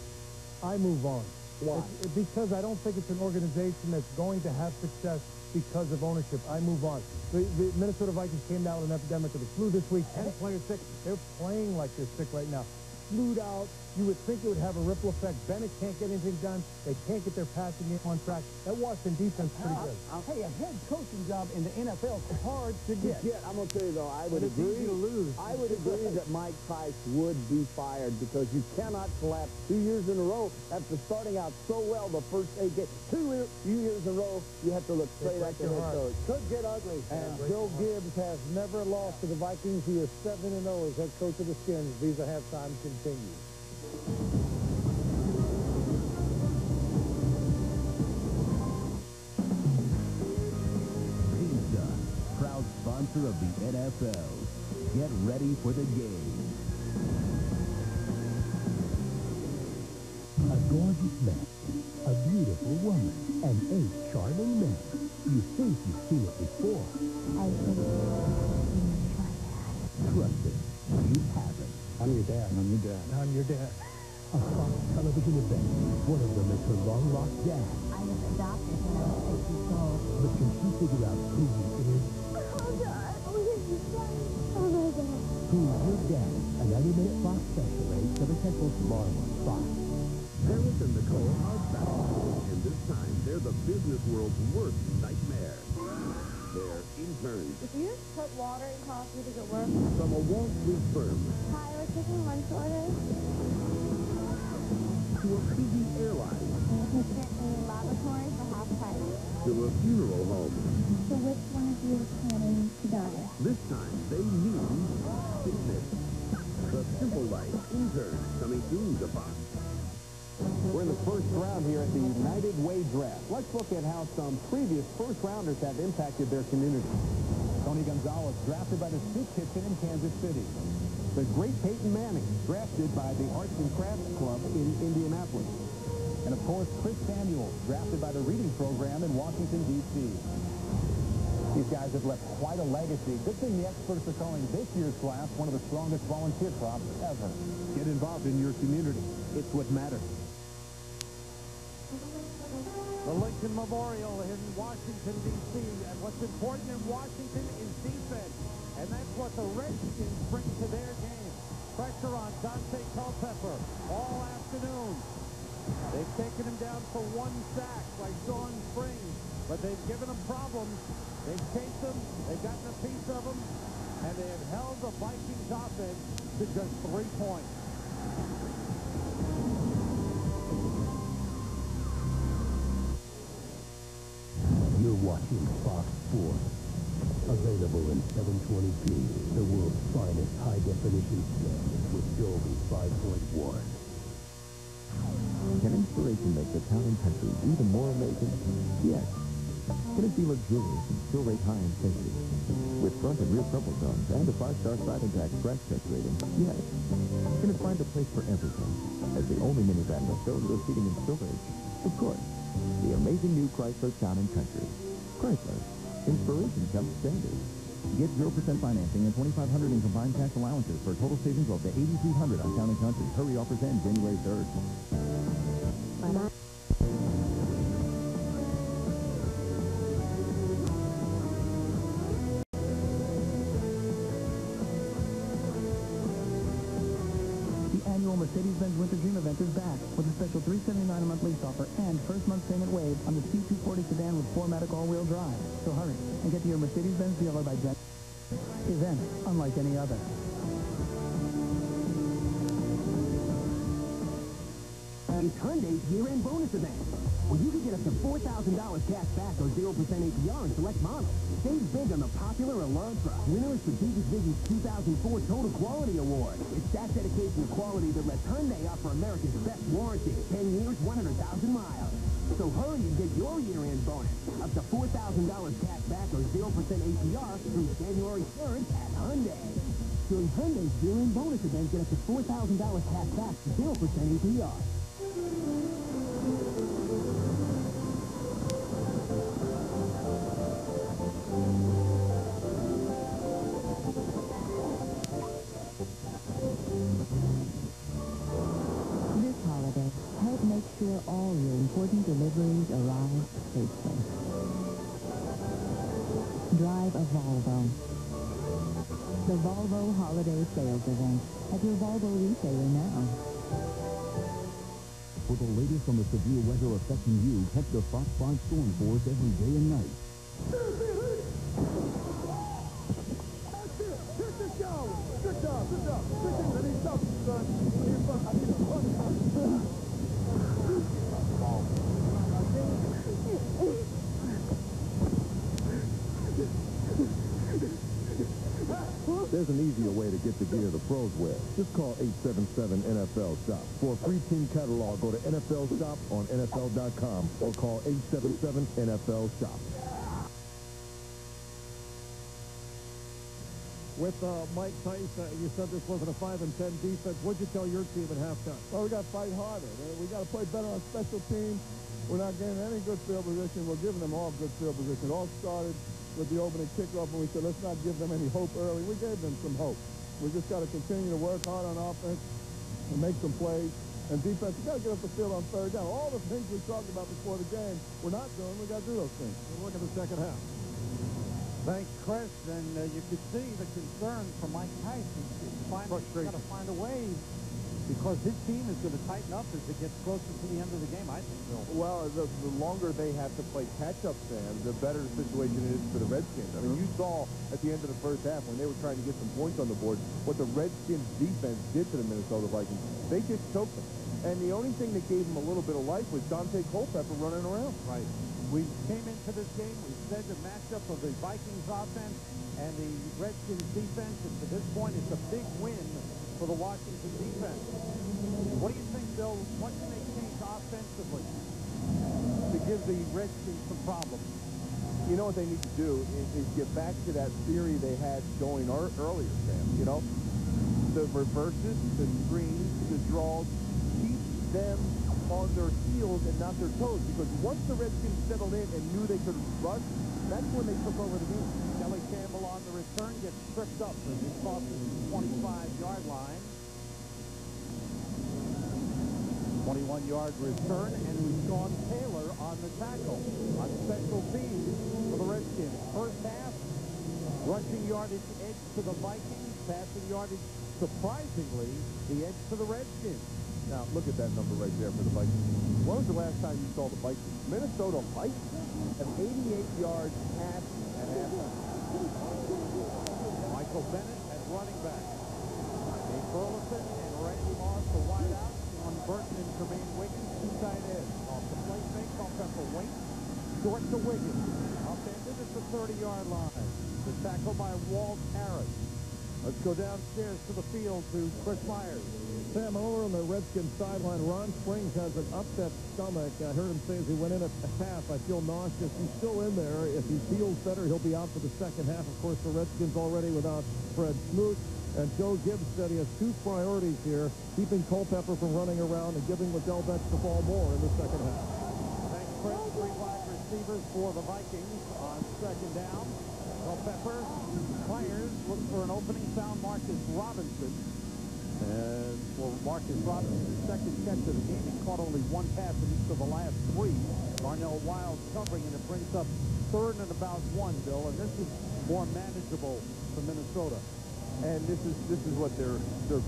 I move on. Why? Because I don't think it's an organization that's going to have success because of ownership. I move on. The Minnesota Vikings came down with an epidemic of the flu this week. 10 players sick. They're playing like they're sick right now. Flued out. You would think it would have a ripple effect. Bennett can't get anything done. They can't get their passing game on track. That Washington defense is pretty good. Hey, a head coaching job in the NFL is hard to get. I'm going to tell you, though, I would It's easy to lose. I would agree that Mike Price would be fired because you cannot collapse 2 years in a row after starting out so well the first 8 games. 2 years in a row, you have to look straight at the head coach. Could get ugly. And Joe Gibbs has never lost to the Vikings. He is 7-0 as head coach of the Skins. These are halftime continue. Pizza, proud sponsor of the NFL. Get ready for the game. A gorgeous man, a beautiful woman, and 8 charming men. You think you've seen it before. I think Trust it, you haven't. I'm your dad. I'm your dad. I'm your dad. A Fox television event. One of them is her long-lost dad. I was adopted when I was 6 years old. But can she figure out who he is? Oh, God. What is this? Oh, my God. Who's your dad? A 90-minute Fox special, 8, 7 Central, tomorrow on Fox. Paris and Nicole are back. And this time, they're the business world's worst nightmare. They're interns. If you just put water in coffee, does it work? From a Wall Street firm Hi, we're taking lunch orders. to a busy airline And you can get a laboratory for half price. to a funeral home. So which one of you is planning to die? This time, they mean business. The Simple Life intern coming soon to Fox. We're in the first round here at the United Way Draft. Let's look at how some previous first-rounders have impacted their community. Tony Gonzalez, drafted by the Soup Kitchen in Kansas City. The great Peyton Manning, drafted by the Arts and Crafts Club in Indianapolis. And, of course, Chris Samuels, drafted by the Reading Program in Washington, D.C. These guys have left quite a legacy. Good thing the experts are calling this year's class one of the strongest volunteer crops ever. Get involved in your community. It's what matters. The Lincoln Memorial in Washington, D.C. And what's important in Washington is defense. And that's what the Redskins bring to their game. Pressure on Dante Culpepper all afternoon. They've taken him down for 1 sack by Sean Springs, but they've given him problems. They've chased him, they've gotten a piece of him, and they have held the Vikings offense to just 3 points. You're watching Fox Sports. Available in 720p, the world's finest high-definition standard with Dolby 5.1. Can inspiration make the town and country even more amazing? Yes. Can it be luxurious and still rate high in safety? With front and rear crumple zones and a 5-star side impact crash test rating? Yes. Can it find a place for everything? As the only minivan with third-row seating and storage? Of course. The amazing new Chrysler Town and Country. Chrysler. Inspiration comes standard. Get 0% financing and $2,500 in combined cash allowances for a total savings of up to $8,300 on Town and Country. Hurry offers end January 3rd. Mercedes-Benz Winter Dream event is back with a special $379 a month lease offer and first month payment waived on the C240 sedan with 4MATIC all-wheel drive. So hurry and get to your Mercedes-Benz dealer by Jet. Event unlike any other. It's Hyundai's year-end bonus event, where you can get up to $4,000 cash back or 0% APR on select models. Save big on the popular Elantra, winner of Strategic Vision's 2004 Total Quality Award. It's that dedication to quality that lets Hyundai offer America's best warranty, 10 years, 100,000 miles. So hurry and get your year-end bonus, up to $4,000 cash back or 0% APR through January 3rd at Hyundai. During Hyundai's year-end bonus event, get up to $4,000 cash back, 0% APR. Drive a Volvo. The Volvo Holiday Sales Event at your Volvo retailer now. For the latest on the severe weather affecting you, head to Fox 5 Storm Force every day and night. Good job. I need something, son. I need a punch. There's an easier way to get the gear the pros wear. Just call 877-NFL-SHOP. For a free team catalog, go to NFL Shop on NFL.com or call 877-NFL-SHOP. With Mike Tyson, you said this wasn't a 5-10 defense. What'd you tell your team at halftime? Well, we got to fight harder. We got to play better on special teams. We're not getting any good field position. We're giving them all good field position. It all started with the opening kickoff, and we said, let's not give them any hope early. We gave them some hope. We just got to continue to work hard on offense and make some plays. And defense, we got to get up the field on third down. All the things we talked about before the game, we're not doing. We got to do those things. We'll look at the second half. Thanks, Chris. And you could see the concern from Mike Tyson. He's got to find a way, because his team is going to tighten up as it gets closer to the end of the game, I think, Bill. Well, the longer they have to play catch-up, Sam, the better the situation is for the Redskins. I mean, you saw at the end of the first half when they were trying to get some points on the board what the Redskins defense did to the Minnesota Vikings. They just choked them. And the only thing that gave them a little bit of life was Dante Culpepper running around. Right. We came into this game, we said the matchup of the Vikings offense and the Redskins defense, and to this point, it's a big win for the Washington defense. What do you think, Bill? What can they change offensively to give the Redskins some problems? You know what they need to do is get back to that theory they had going earlier, Sam. You know, the reverses, the screens, the draws, keep them on their heels and not their toes. Because once the Redskins settled in and knew they could rush, that's when they took over the game. Kelly Campbell on the return gets tripped up as he crosses the 25-yard line. 21-yard return, and it was Sean Taylor on the tackle on special teams for the Redskins. First half, rushing yardage edge to the Vikings, passing yardage, surprisingly, the edge to the Redskins. Now, look at that number right there for the Vikings. When was the last time you saw the Vikings? Minnesota Vikings have 88 yards pass at halftime. Michael Bennett at running back. Dave Burleson and Randy Moss, the wideout. On Burton and Jermaine Wiggins, two tight ends. Off the play fake, Culpepper waits. Short to Wiggins. Upended at the 30-yard line. The tackle by Walt Harris. Let's go downstairs to the field to Chris Myers. Sam, over on the Redskins sideline, Ron Springs has an upset stomach. I heard him say as he went in at half, I feel nauseous. He's still in there. If he feels better, he'll be out for the second half. Of course, the Redskins already without Fred Smoot. And Joe Gibbs said he has two priorities here, keeping Culpepper from running around and giving Liddell Betts the ball more in the second half. Thanks, Chris. Three wide receivers for the Vikings on second down. Culpepper fires, looks for an opening, found Marcus Robinson. And for Marcus Robinson's second catch of the game, he caught only one pass in each of the last three. Darnell Wild covering, and it brings up third and about one, Bill. And this is more manageable for Minnesota. And this is what they're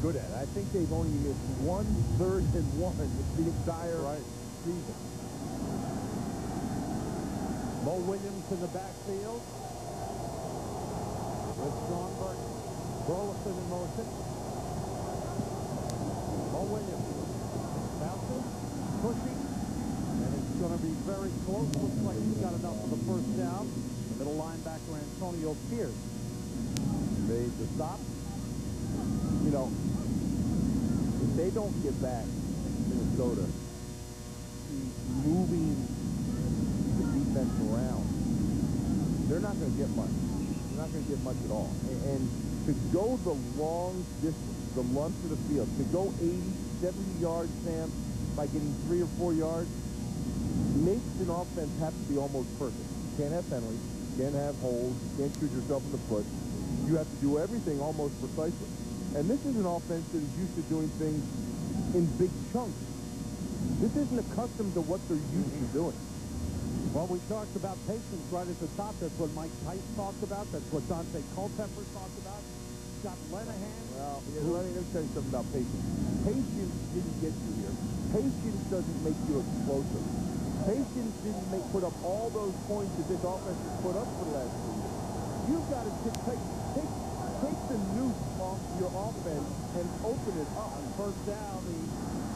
good at. I think they've only missed 1 3rd and 1 the entire season. Mo Williams in the backfield with Sean Burton. Burleson in motion. Mo Williams bouncing, pushing, and it's going to be very close. Looks like he's got enough for the first down. The middle linebacker Antonio Pierce made the stop. You know, if they don't get back Minnesota to moving the defense around, they're not going to get much. They're not going to get much at all. And to go the long distance, the length of the field, to go 80, 70 yards, Sam, by getting 3 or 4 yards, makes an offense have to be almost perfect. You can't have penalties. You can't have holes. You can't shoot yourself in the foot. You have to do everything almost precisely. And this is an offense that is used to doing things in big chunks. This isn't accustomed to what they're used to doing. Well, we talked about patience right at the top. That's what Mike Tice talked about. That's what Dante Culpepper talked about. Scott Lenahan. Well, let me tell you something about patience. Patience didn't get you here. Patience doesn't make you explosive. Patience didn't put up all those points that this offense has put up for the last 2 years. You've got to take the noose off your offense and open it up. On first down, the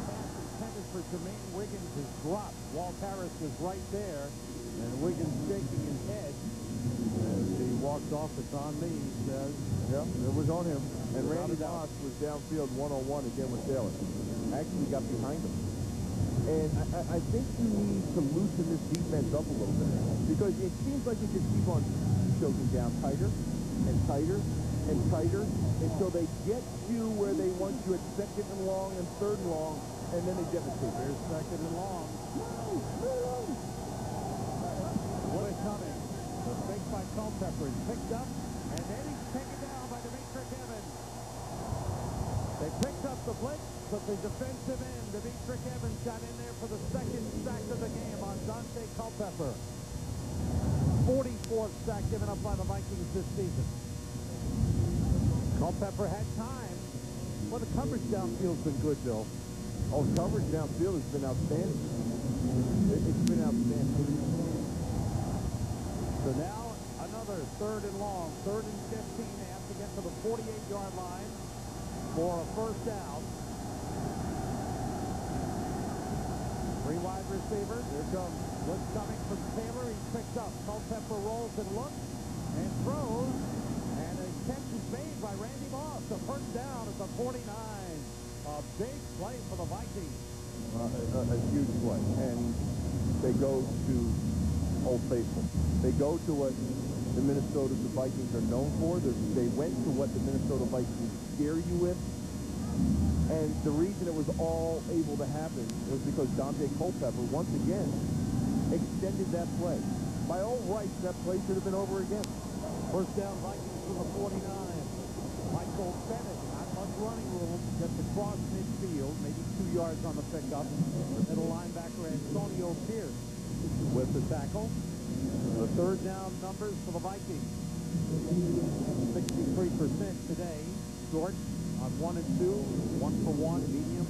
pass intended for Jermaine Wiggins is dropped. Walt Harris was right there, and Wiggins shaking his head as he walks off. It's on me, he says. Yeah, it was on him. And Randy Moss was downfield one-on-one again with Taylor. Actually got behind him. And I think you need to loosen this defense up a little bit, because it seems like you just keep on choking down tighter and tighter and tighter until they get you where they want you at 2nd and long and 3rd and long, and then they devastate. There's 2nd and long. What is coming? The fake by Culpepper is picked up, and then he's taken down by Demetric Evans. They picked up the blitz, but the defensive end, Demetric Evans, got in there for the 2nd sack of the game on Dante Culpepper. 44th sack given up by the Vikings this season. Culpepper had time. Well, the coverage downfield's been good, Bill. Oh, coverage downfield has been outstanding. It's been outstanding. So now another 3rd and long, 3rd and 15. They have to get to the 48-yard line for a first down. 3 wide receivers. Here comes. What's coming from Taylor? He's picked up. Culpepper rolls and looks and throws. And a catch is made by Randy Moss. A first down at the 49. A big play for the Vikings. A huge play. And they go to Old Faithful. They go to what the Vikings are known for. They went to what the Minnesota Vikings scare you with. And the reason it was all able to happen was because Dante Culpepper, once again, extended that play. By all rights, that play should have been over again. First down, Vikings from the 49. Michael Bennett, not much running room, just across midfield, maybe 2 yards on the pickup. The middle linebacker, Antonio Pierce, with the tackle. The 3rd down numbers for the Vikings. 63% today. Short on 1 and 2, 1 for 1, medium,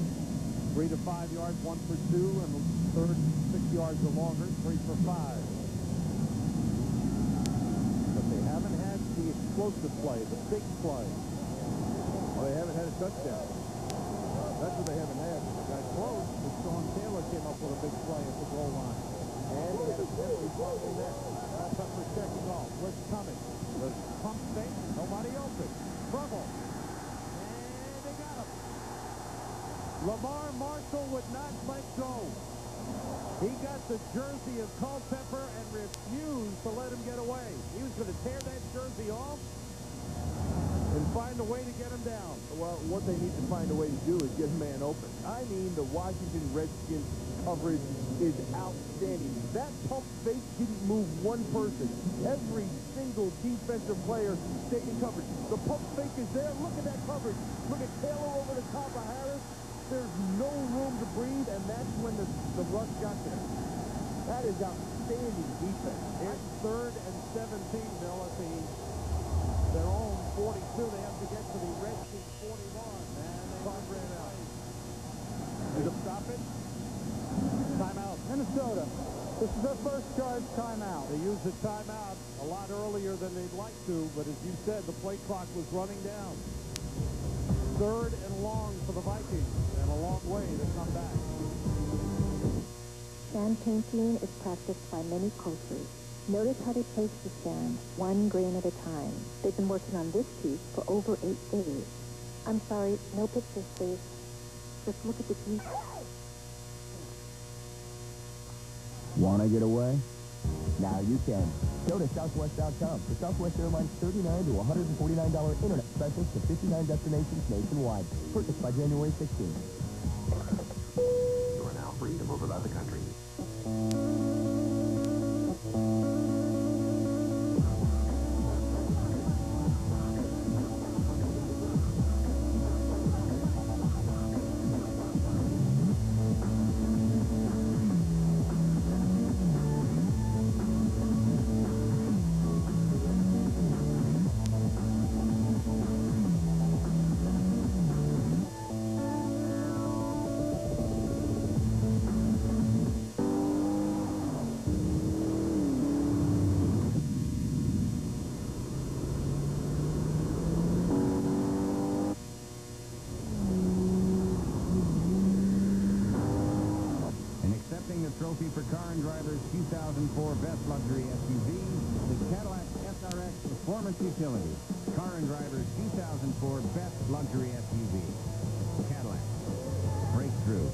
3 to 5 yards, 1 for 2, and the 3rd 6 yards or longer, 3 for 5. But they haven't had the explosive play, the big play. Well, they haven't had a touchdown. That's what they haven't had. Got close, but Sean Taylor came up with a big play at the goal line. And he had a penalty blocking that. Culpepper checking off. Blitz coming. The pump fake, nobody open. Trouble. Lamar Marshall would not let go. He got the jersey of Culpepper and refused to let him get away. He was going to tear that jersey off and find a way to get him down. Well, what they need to find a way to do is get a man open. I mean, the Washington Redskins coverage is outstanding. That pump fake didn't move one person. Every single defensive player stayed in coverage. The pump fake is there. Look at that coverage. Look at Taylor over the top of Harris. There's no room to breathe, and that's when the rush got there. That is outstanding defense. Here's 3rd and 17, Bill, at their own 42. They have to get to the Redskins 41. And they ran out. Did it stop it? Timeout. Minnesota. This is their first charge timeout. They used the timeout a lot earlier than they'd like to, but as you said, the play clock was running down. 3rd and long for the Vikings, and a long way to come back. Sand painting is practiced by many cultures. Notice how they place the sand, 1 grain at a time. They've been working on this piece for over 8 days. I'm sorry, no pictures, please. Just look at the detail. Want to get away? Now you can. Go to Southwest.com for Southwest Airlines $39 to $149 internet specials to 59 destinations nationwide. Purchased by January 16th. You are now free to move about the country. 2004 Best Luxury SUV, the Cadillac SRX Performance Utility. Car and Driver's 2004 Best Luxury SUV. Cadillac. Breakthrough.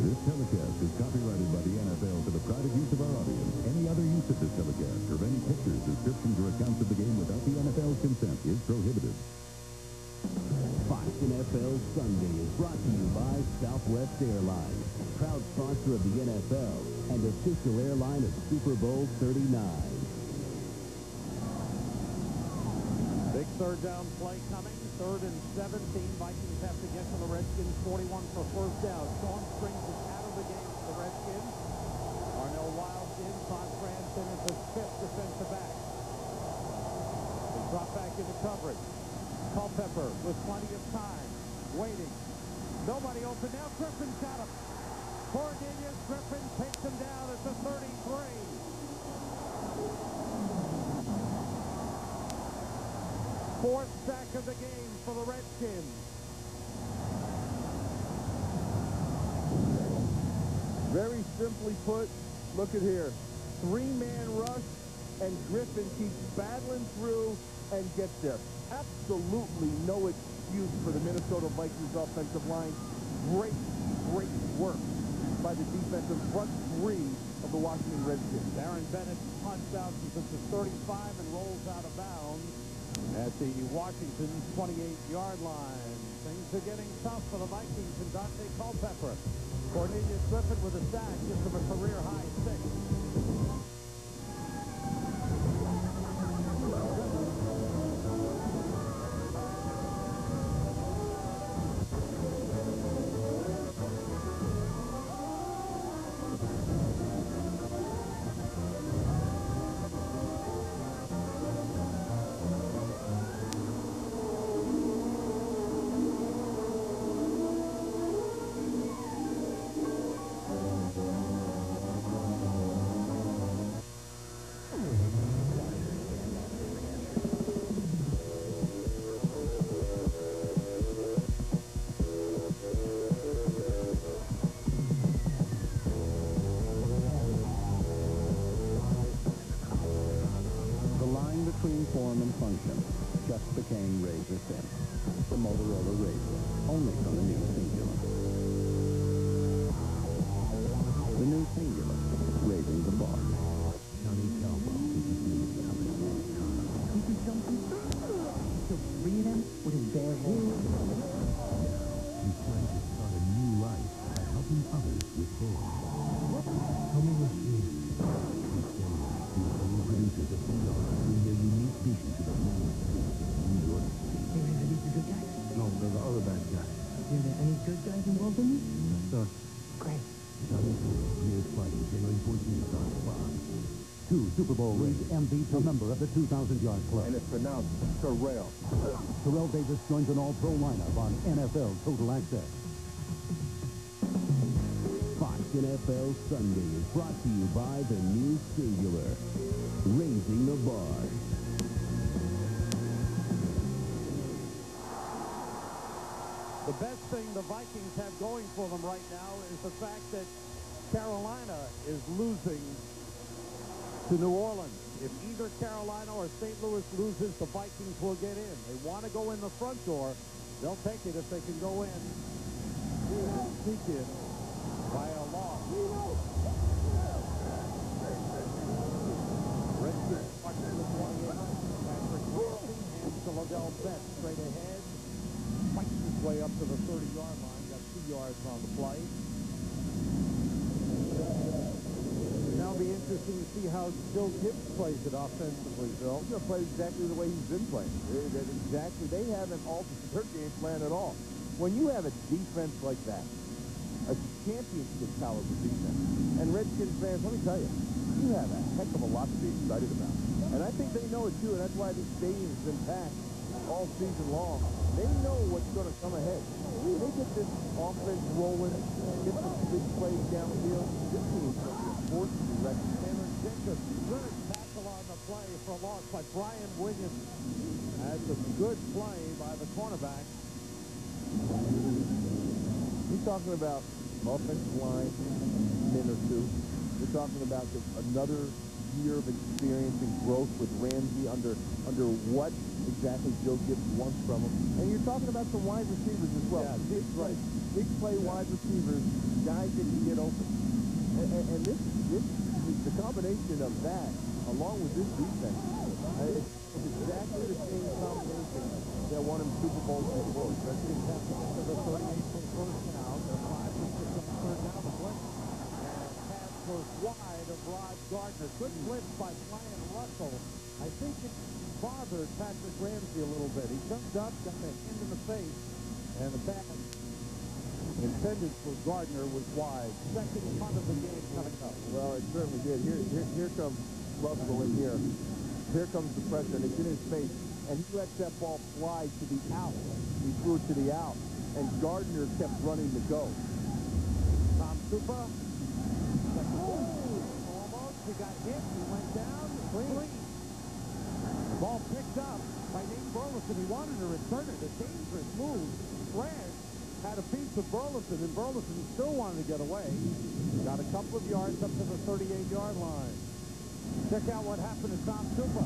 This telecast is copyrighted by the NFL for the private use of our audience. Any other use of this telecast or of any pictures, descriptions, or accounts of the game without the NFL's consent is prohibited. Fox NFL Sunday is brought to you by Southwest Airlines, proud sponsor of the NFL and official airline of Super Bowl 39. Big third down play coming. 3rd and 17. Vikings have to get to the Redskins. 41 for first down. Sean Springs is out of the game for the Redskins. Arnell Wild's in. Todd Franson is the 5th defensive back. They drop back into coverage. Culpepper with plenty of time. Waiting. Nobody open now. Griffin's got him. Cornelius Griffin takes him down at the 33. Fourth sack of the game for the Redskins. Very simply put, look at here. 3-man rush, and Griffin keeps battling through and gets there. Absolutely no excuse for the Minnesota Vikings offensive line. Great work by the defensive front three of the Washington Redskins. Darren Bennett punts out to the 35 and rolls out of bounds at the Washington 28-yard line. Things are getting tough for the Vikings and Dante Culpepper. Cornelius Griffin with a sack, gives him a career-high 6. Between form and function just became razor thin. The Motorola Razor, only from the new Singular. The new Singular, raising the bar. Johnny Calvo. He did something. Killed 3 of them with his bare hands. He's trying to start a new life by helping others with his. Tell me what she is. Producers of PR bring their unique vision to the main stage of New York City. Hey, are these the good guys? No, they're the other bad guys. Are there any good guys involved in this? Sir. Great. Johnny premieres Friday, January 14th on Fox. 2 Super Bowl rings. MVP, a member of the 2,000-yard club. And it's pronounced Terrell. Terrell Davis joins an all-pro lineup on NFL Total Access. Fox NFL Sunday is brought to you by the new Singular, raising the bar. The best thing the Vikings have going for them right now is the fact that Carolina is losing to New Orleans. If either Carolina or St. Louis loses, the Vikings will get in. They want to go in the front door. They'll take it if they can go in. Sneak in by a loss. Redskins watching the 28. Patrick Wilson hands to Liddell Bett straight ahead. Fights his way up to the 30-yard line. Got 2 yards on the play. Now it'll be interesting to see how Bill Gibbs plays it offensively, Bill. He's going to play exactly the way he's been playing. They haven't altered their game plan at all. When you have a defense like that, a championship caliber defense, and Redskins fans, let me tell you, you have a heck of a lot to be excited about. And I think they know it too, and that's why this stadium's been packed all season long. They know what's going to come ahead. They get this offense rolling, get some big plays downfield. This team's going to be forced to be reckoned. Taylor Jacobs, good tackle on the play for a loss by Brian Williams. That's a good play by the cornerback. He's talking about offensive line, min or two. You're talking about another year of experience and growth with Ramsey under what exactly Joe Gibbs wants from him. And you're talking about some wide receivers as well. Yeah, big play wide receivers, guys that can get open. And this the combination of that, along with this defense, it's exactly the same combination that won him Super Bowls before. Redskins have to get to the 38 for first down. They're 5 for 6 on third down. The blitz pass was wide of Rod Gardner. Good blitz by Brian Russell. I think it bothered Patrick Ramsey a little bit. He jumped up, got a hand in the face, and the pass intended for Gardner was wide. Second punt of the game coming up. Well, it certainly did. Here comes Russell in here. Here comes the pressure, and it's in his face. And he lets that ball fly to the out. He threw it to the out, and Gardner kept running to go. Tom Supa. Almost. He got hit. He went down. Clean. The ball picked up by Nate Burleson. He wanted to return it. A dangerous move. Fred had a piece of Burleson, and Burleson still wanted to get away. Got a couple of yards up to the 38-yard line. Check out what happened to Tom Supa.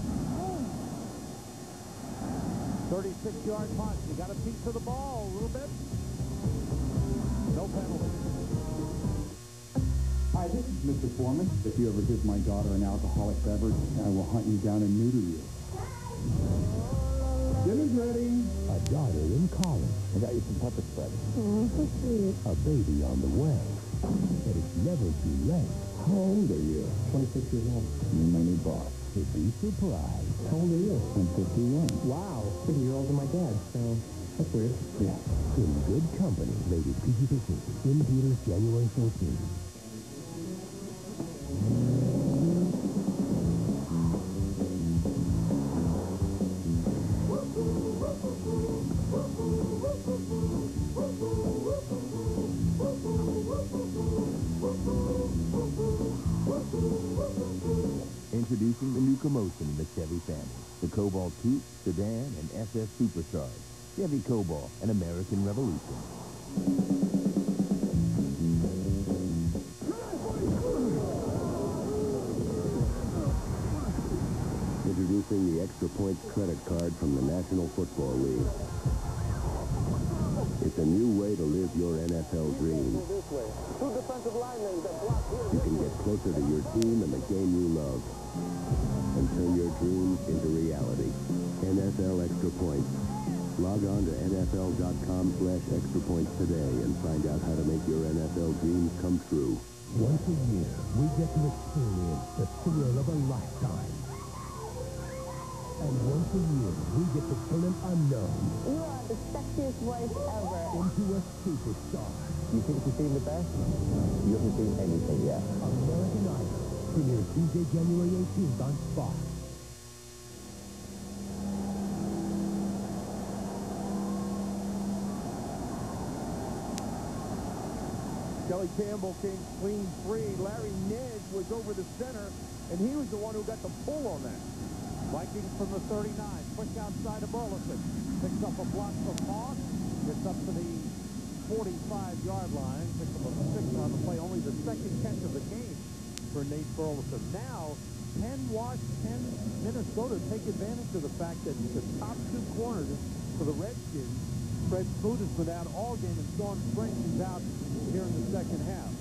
36-yard punt. He got a piece of the ball a little bit. No penalty. Hi, this is Mr. Foreman. If you ever give my daughter an alcoholic beverage, I will hunt you down and neuter you. Dinner's ready. A daughter in college. I got you some pepper spread. Oh, so sweet. A baby on the way. But it's never too late. How old are you? 26 years old. You're my new boss. To be surprised. How old are you? I'm 51. Wow. 50 years older than my dad, so that's weird. Yeah. In good company. Rated PG-13. In theaters January 14th. Introducing the new commotion in the Chevy family. The Cobalt Coupe, Sedan, and SS Supercharged. Chevy Cobalt, an American revolution. Introducing the Extra Points credit card from the National Football League. It's a new way to live your NFL dream. You can get closer to your team and the game you love. And turn your dreams into reality. NFL Extra Points. Log on to NFL.com/Extra Points today and find out how to make your NFL dreams come true. Once a year, we get to experience the thrill of a lifetime. And once a year, we get to turn an unknown. You are the sexiest voice ever. Into a superstar. You think you've seen the best? You haven't seen anything yet. American Idol. Premieres Tuesday, January 18th on Fox. Kelly Campbell came clean free. Larry Ned was over the center, and he was the one who got the pull on that. Vikings from the 39. Quick outside of Burleson. Picks up a block from Moss. Gets up to the 45-yard line. Picks up a 6 on the play. Only the second catch of the game for Nate Burleson. Now, can Minnesota take advantage of the fact that the top two corners for the Redskins, Fred Smoot has been out all game, and Sean Springs is out here in the second half.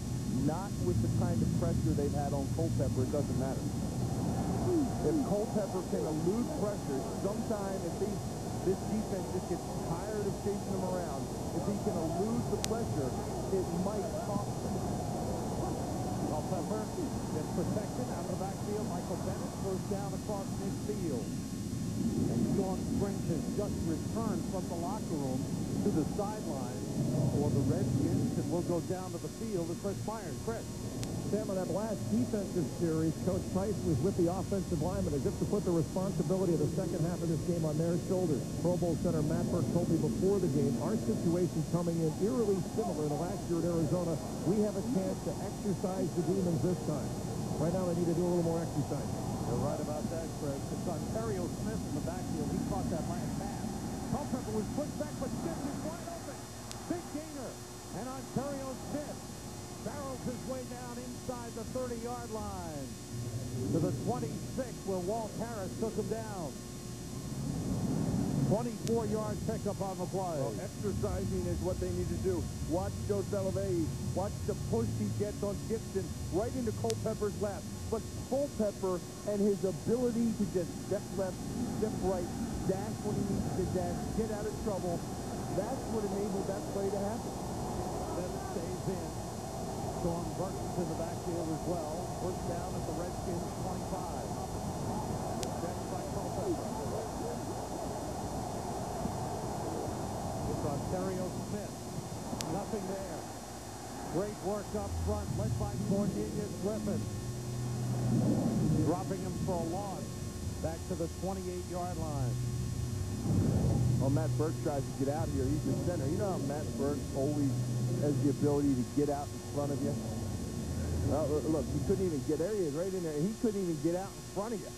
Not with the kind of pressure they've had on Culpepper, it doesn't matter. If Culpepper can elude pressure, sometime if this defense just gets tired of chasing him around, if he can elude the pressure, it might cost him. Culpepper gets protected out of the backfield. Michael Bennett first down across midfield. And Sean Springs has just returned from the locker room to the sideline for the Redskins, and will go down to the field with Chris Myers. Chris. Sam, on that last defensive series, Coach Price was with the offensive linemen as if to put the responsibility of the second half of this game on their shoulders. Pro Bowl center Matt Burke told me before the game, our situation coming in eerily similar to last year at Arizona. We have a chance to exercise the demons this time. Right now, they need to do a little more exercise. You're right about that, Chris. It's Ontario Smith in the backfield. He caught that last pass. Culpepper was pushed back, but Smith is wide open. Big gainer. And Ontario Smith barrels his way down inside the 30-yard line to the 26, where Walt Harris took him down. 24-yard pickup on the play. Well, exercising is what they need to do. Watch Joe Salovey. Watch the push he gets on Gibson right into Culpepper's lap. But Culpepper and his ability to just step left, step right, dash when he needs to dash, get out of trouble, that's what enabled that play to happen. That stays in. Storm Burton's in the backfield as well. First down at the Redskins 25. Checked by Culpepper. Ontario Smith. Nothing there. Great work up front, led by Cornelius Griffin. Dropping him for a loss. Back to the 28-yard line. Well, Matt Burke tries to get out here. He's the center. You know how Matt Burke always has the ability to get out in front of you? Look, he couldn't even get there. He is right in there. He couldn't even get out in front of you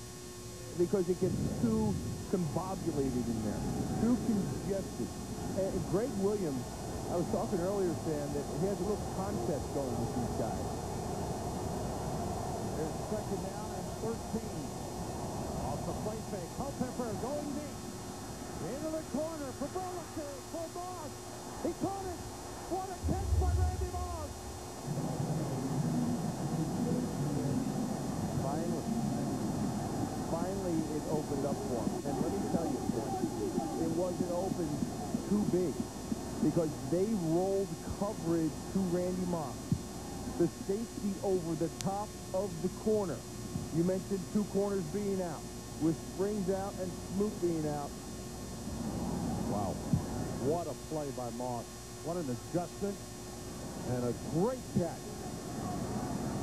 because it gets too combobulated in there, too congested. And Greg Williams, I was talking earlier, Sam, that he has a little contest going with these guys. There's second down and 13. Off the play fake. Culpepper going deep. Into the corner for Moss. He caught it. What a catch by Randy Moss. Finally it opened up for him. And let me tell you, it wasn't open too big because they rolled coverage to Randy Moss. The safety over the top of the corner. You mentioned two corners being out, with Springs out and Smoot being out. Wow. What a play by Moss. What an adjustment and a great catch.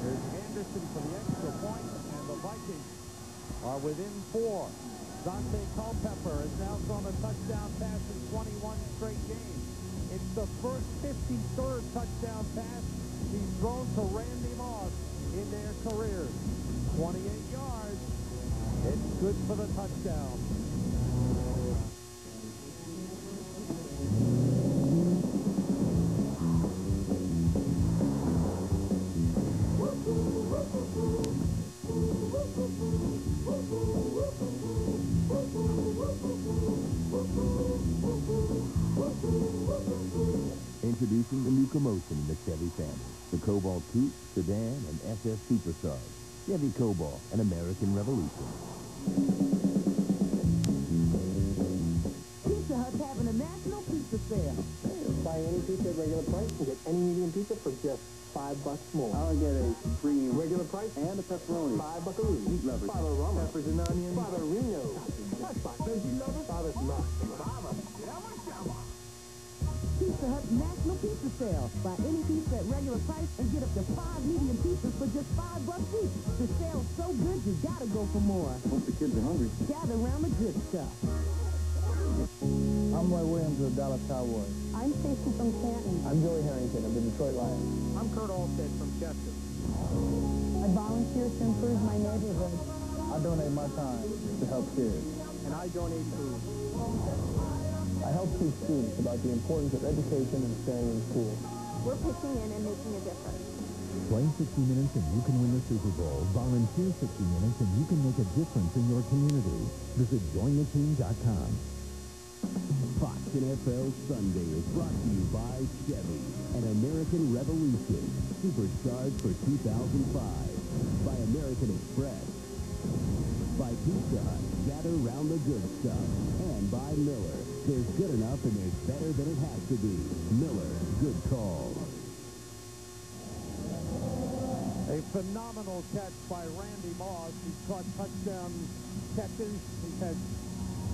There's Anderson for the extra point, and the Vikings are within 4. Dante Culpepper has now thrown a touchdown pass in 21 straight games. It's the first 53rd touchdown pass he's thrown to Randy Moss in their careers. 28 yards. It's good for the touchdown. Introducing the new commotion in the Chevy family. The Cobalt Coupe, Sedan, and SS Superstars. Chevy Cobalt, an American revolution. Pizza Hut's having a national pizza sale. Buy any pizza at regular price and get any medium pizza for just $5 more. I'll get a free regular price and a pepperoni. $5 buckaroo. Meat lovers. $5 peppers and onions. $5 Reno. Veggie lovers. $5 nuts. Pizza Hut's national pizza sale. Buy any pizza at regular price and get up to 5 medium pizzas for just $5 each. The sale's so good you gotta go for more. Hope the kids are hungry. Gather around the good stuff. I'm Roy Williams of the Dallas Cowboys. I'm Stacy from Canton. I'm Joey Harrington of the Detroit Lions. I'm Kurt Alstead from Chester. I volunteer to improve my neighborhood. I donate my time to help kids. And I donate food. I help teach students about the importance of education and staying in school. We're pitching in and making a difference. Play 60 Minutes and you can win the Super Bowl. Volunteer 60 Minutes and you can make a difference in your community. Visit jointheteam.com. Fox NFL Sunday is brought to you by Chevy, an American revolution. Supercharged for 2005. By American Express. By Pizza Hut, gather round the good stuff. And by Miller. There's good enough and there's better than it has to be. Miller, good call. A phenomenal catch by Randy Moss. He's caught touchdown catches. He's had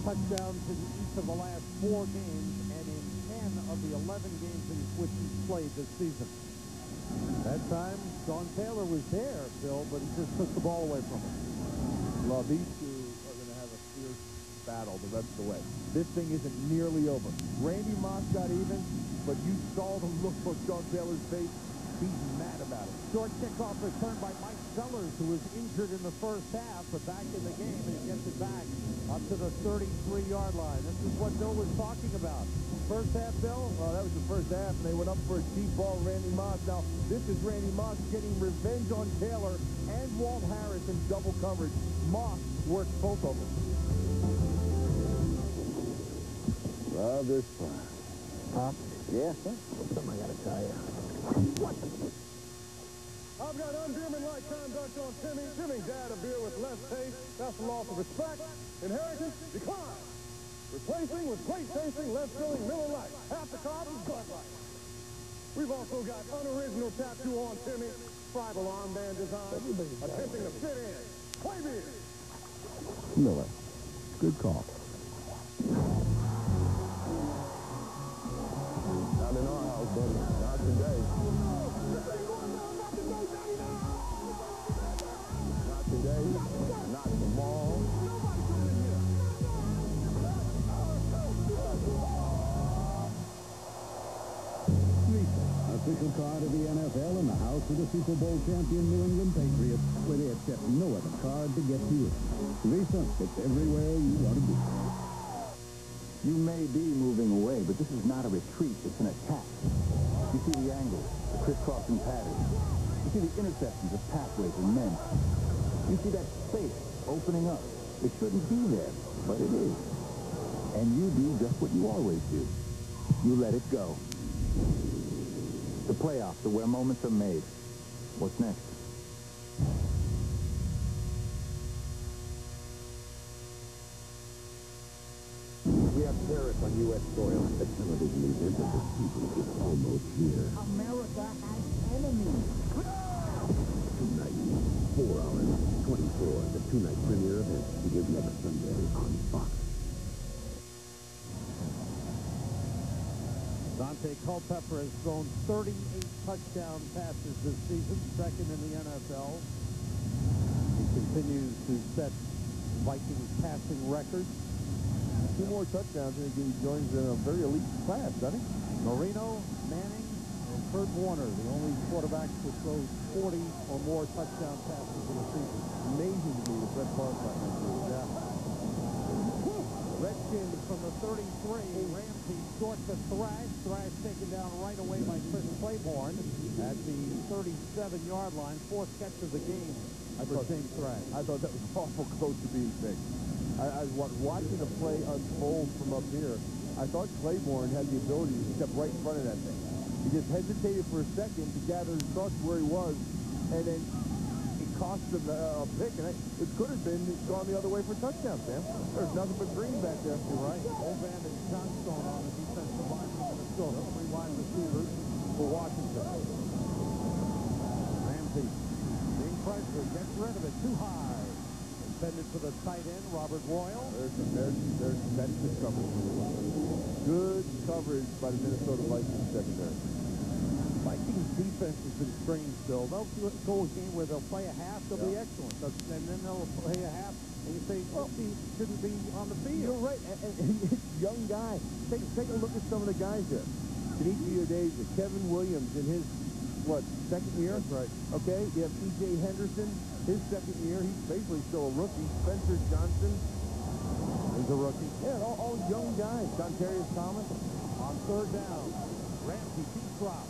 touchdowns in each of the last 4 games and in 10 of the 11 games in which he's played this season. That time, Sean Taylor was there, Bill, but he just took the ball away from him. Well, these two are going to have a fierce battle the rest of the way. This thing isn't nearly over. Randy Moss got even, but you saw the look on Sean Taylor's face. He's mad about it. Short kickoff return by Mike Sellers, who was injured in the first half, but back in the game, and he gets it back up to the 33-yard line. This is what Bill was talking about. First half, Bill? Well, that was the first half, and they went up for a deep ball, Randy Moss. Now, this is Randy Moss getting revenge on Taylor and Walt Harris in double coverage. Moss worked both of them. Love this fun. Pop? Yeah? Something I gotta tell you. What? I've got unhuman-like conduct on Timmy. Timmy's had a beer with less taste. That's a loss of respect. Inheritance, decline. Replacing with great-tasting, less-filling Miller Lite. Half the cost is Bud Light. We've also got unoriginal tattoo on Timmy. Tribal armband design. Attempting to fit in. Play beer. Miller. Good call. Not in our house, buddy. Not today. Not today. Not tomorrow. Official car to the NFL in the house of the Super Bowl champion New England Patriots, where they accept no other card to get to it. Visa, it's everywhere you want to be. You may be moving away, but this is not a retreat. It's an attack. You see the angles, the crisscrossing patterns. You see the intersections of pathways and men. You see that space opening up. It shouldn't be there, but it is. And you do just what you always do. You let it go. The playoffs are where moments are made. What's next? We have terrorists on U.S. soil. The television event of the season is almost here. America has enemies. Tonight, 4 hours, 24, the two-night premiere event begins next Sunday on Fox. Dante Culpepper has thrown 38 touchdown passes this season, second in the NFL. He continues to set Vikings passing records. 2 more touchdowns, and he joins a very elite class, doesn't he? Marino, Manning, and Kurt Warner, the only quarterbacks to throw 40 or more touchdown passes in a season. Amazing to me that Brett Favre got that deal. Yeah. Redskins from the 33. Ramsey short to Thrash. Thrash taken down right away by Chris Claiborne at the 37-yard line. 4th catch of the game for James Thrash. I thought that was awful close to being picked. I was watching the play unfold from up here. I thought Claiborne had the ability to step right in front of that thing. He just hesitated for a second to gather his thoughts where he was, and then it cost him a pick, and it could have been gone the other way for a touchdown, Sam. There's nothing but green back there. You're right. Ovan and Johnstone on the defensive line for Minnesota. 3 wide receivers for Washington. Ramsey being pressured, gets rid of it too high. Intended for the tight end, Robert Royal. That's good coverage. Good coverage by the Minnesota Vikings secondary. Vikings defense has been strange still. They'll go a game where they'll play a half, they'll be excellent. And then they'll play a half, and you say, well, he shouldn't be on the field. You're right. And it's young guy. Take a look at some of the guys there. Demetrio Davis, Kevin Williams in his, second year? That's right. Okay, you have E.J. Henderson, his second year. He's basically still a rookie. Spencer Johnson. He's a rookie. Yeah, all young guys. Dontarius Thomas. On 3rd down, Ramsey deep drop.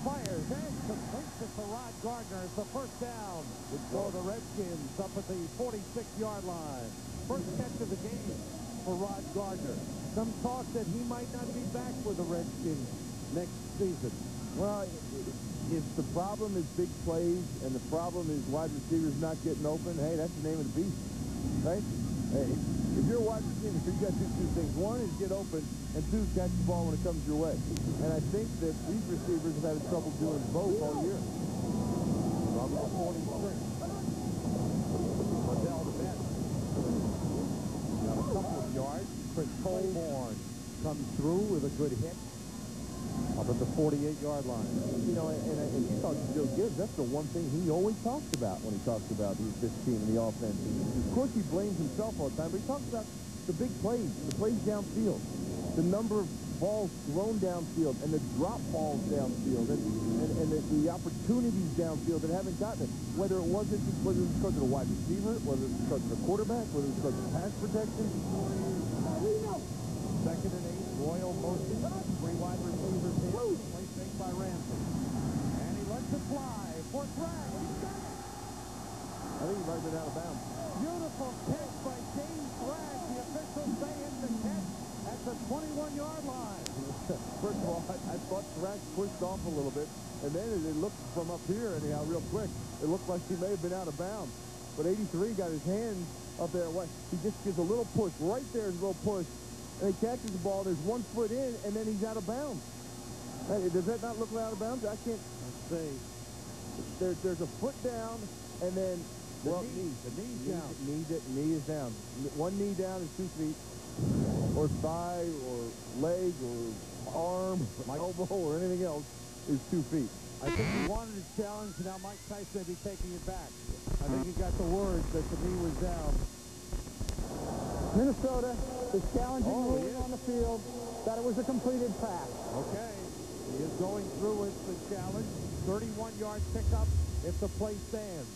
Fires and completes it to Rod Gardner. It's the 1st down for the Redskins up at the 46-yard line. First catch of the game for Rod Gardner. Some talk that he might not be back with the Redskins next season. Well, if the problem is big plays and the problem is wide receivers not getting open, hey, that's the name of the beast, right? Hey, if you're a wide receiver, you got to do 2 things. 1 is get open, and 2, catch the ball when it comes your way. And I think that these receivers have had trouble doing both all year. From the 43. Liddell to Ben. Got a couple of yards. Chris Claiborne comes through with a good hit. Up at the 48-yard line. You know, and you talk to Joe Gibbs, that's the one thing he always talks about when he talks about this team and the offense. Of course, he blames himself all the time, but he talks about the big plays, the plays downfield, the number of balls thrown downfield and the drop balls downfield and the opportunities downfield that haven't gotten it. Whether it was because of the wide receiver, whether it's because of the quarterback, whether it's because of pass protection. Second and 8, Royal motion. 3 wide receivers in. Play fake by Ramsey. And he lets it fly for Bragg. He's got it. I think he might have been out of bounds. Beautiful catch by James Bragg. The officials say it's the catch at the 21-yard line. First of all, I thought Bragg pushed off a little bit, and then it looked from up here, anyhow, real quick. It looked like he may have been out of bounds. But 83 got his hands up there. He just gives a little push. Right there is a little push. And he catches the ball. There's 1 foot in, and then he's out of bounds. Hey, does that not look out of bounds? I can't say. There's a foot down, and then the knee's down. Knee is down. One knee down is 2 feet, or thigh, or leg, or arm, or elbow, or anything else is 2 feet. I think he wanted a challenge, and now Mike Tyson may be taking it back. I think he got the word that the knee was down. Minnesota is challenging the rules on the field that it was a completed pass. Okay. He is going through with the challenge. 31-yard pickup if the play stands.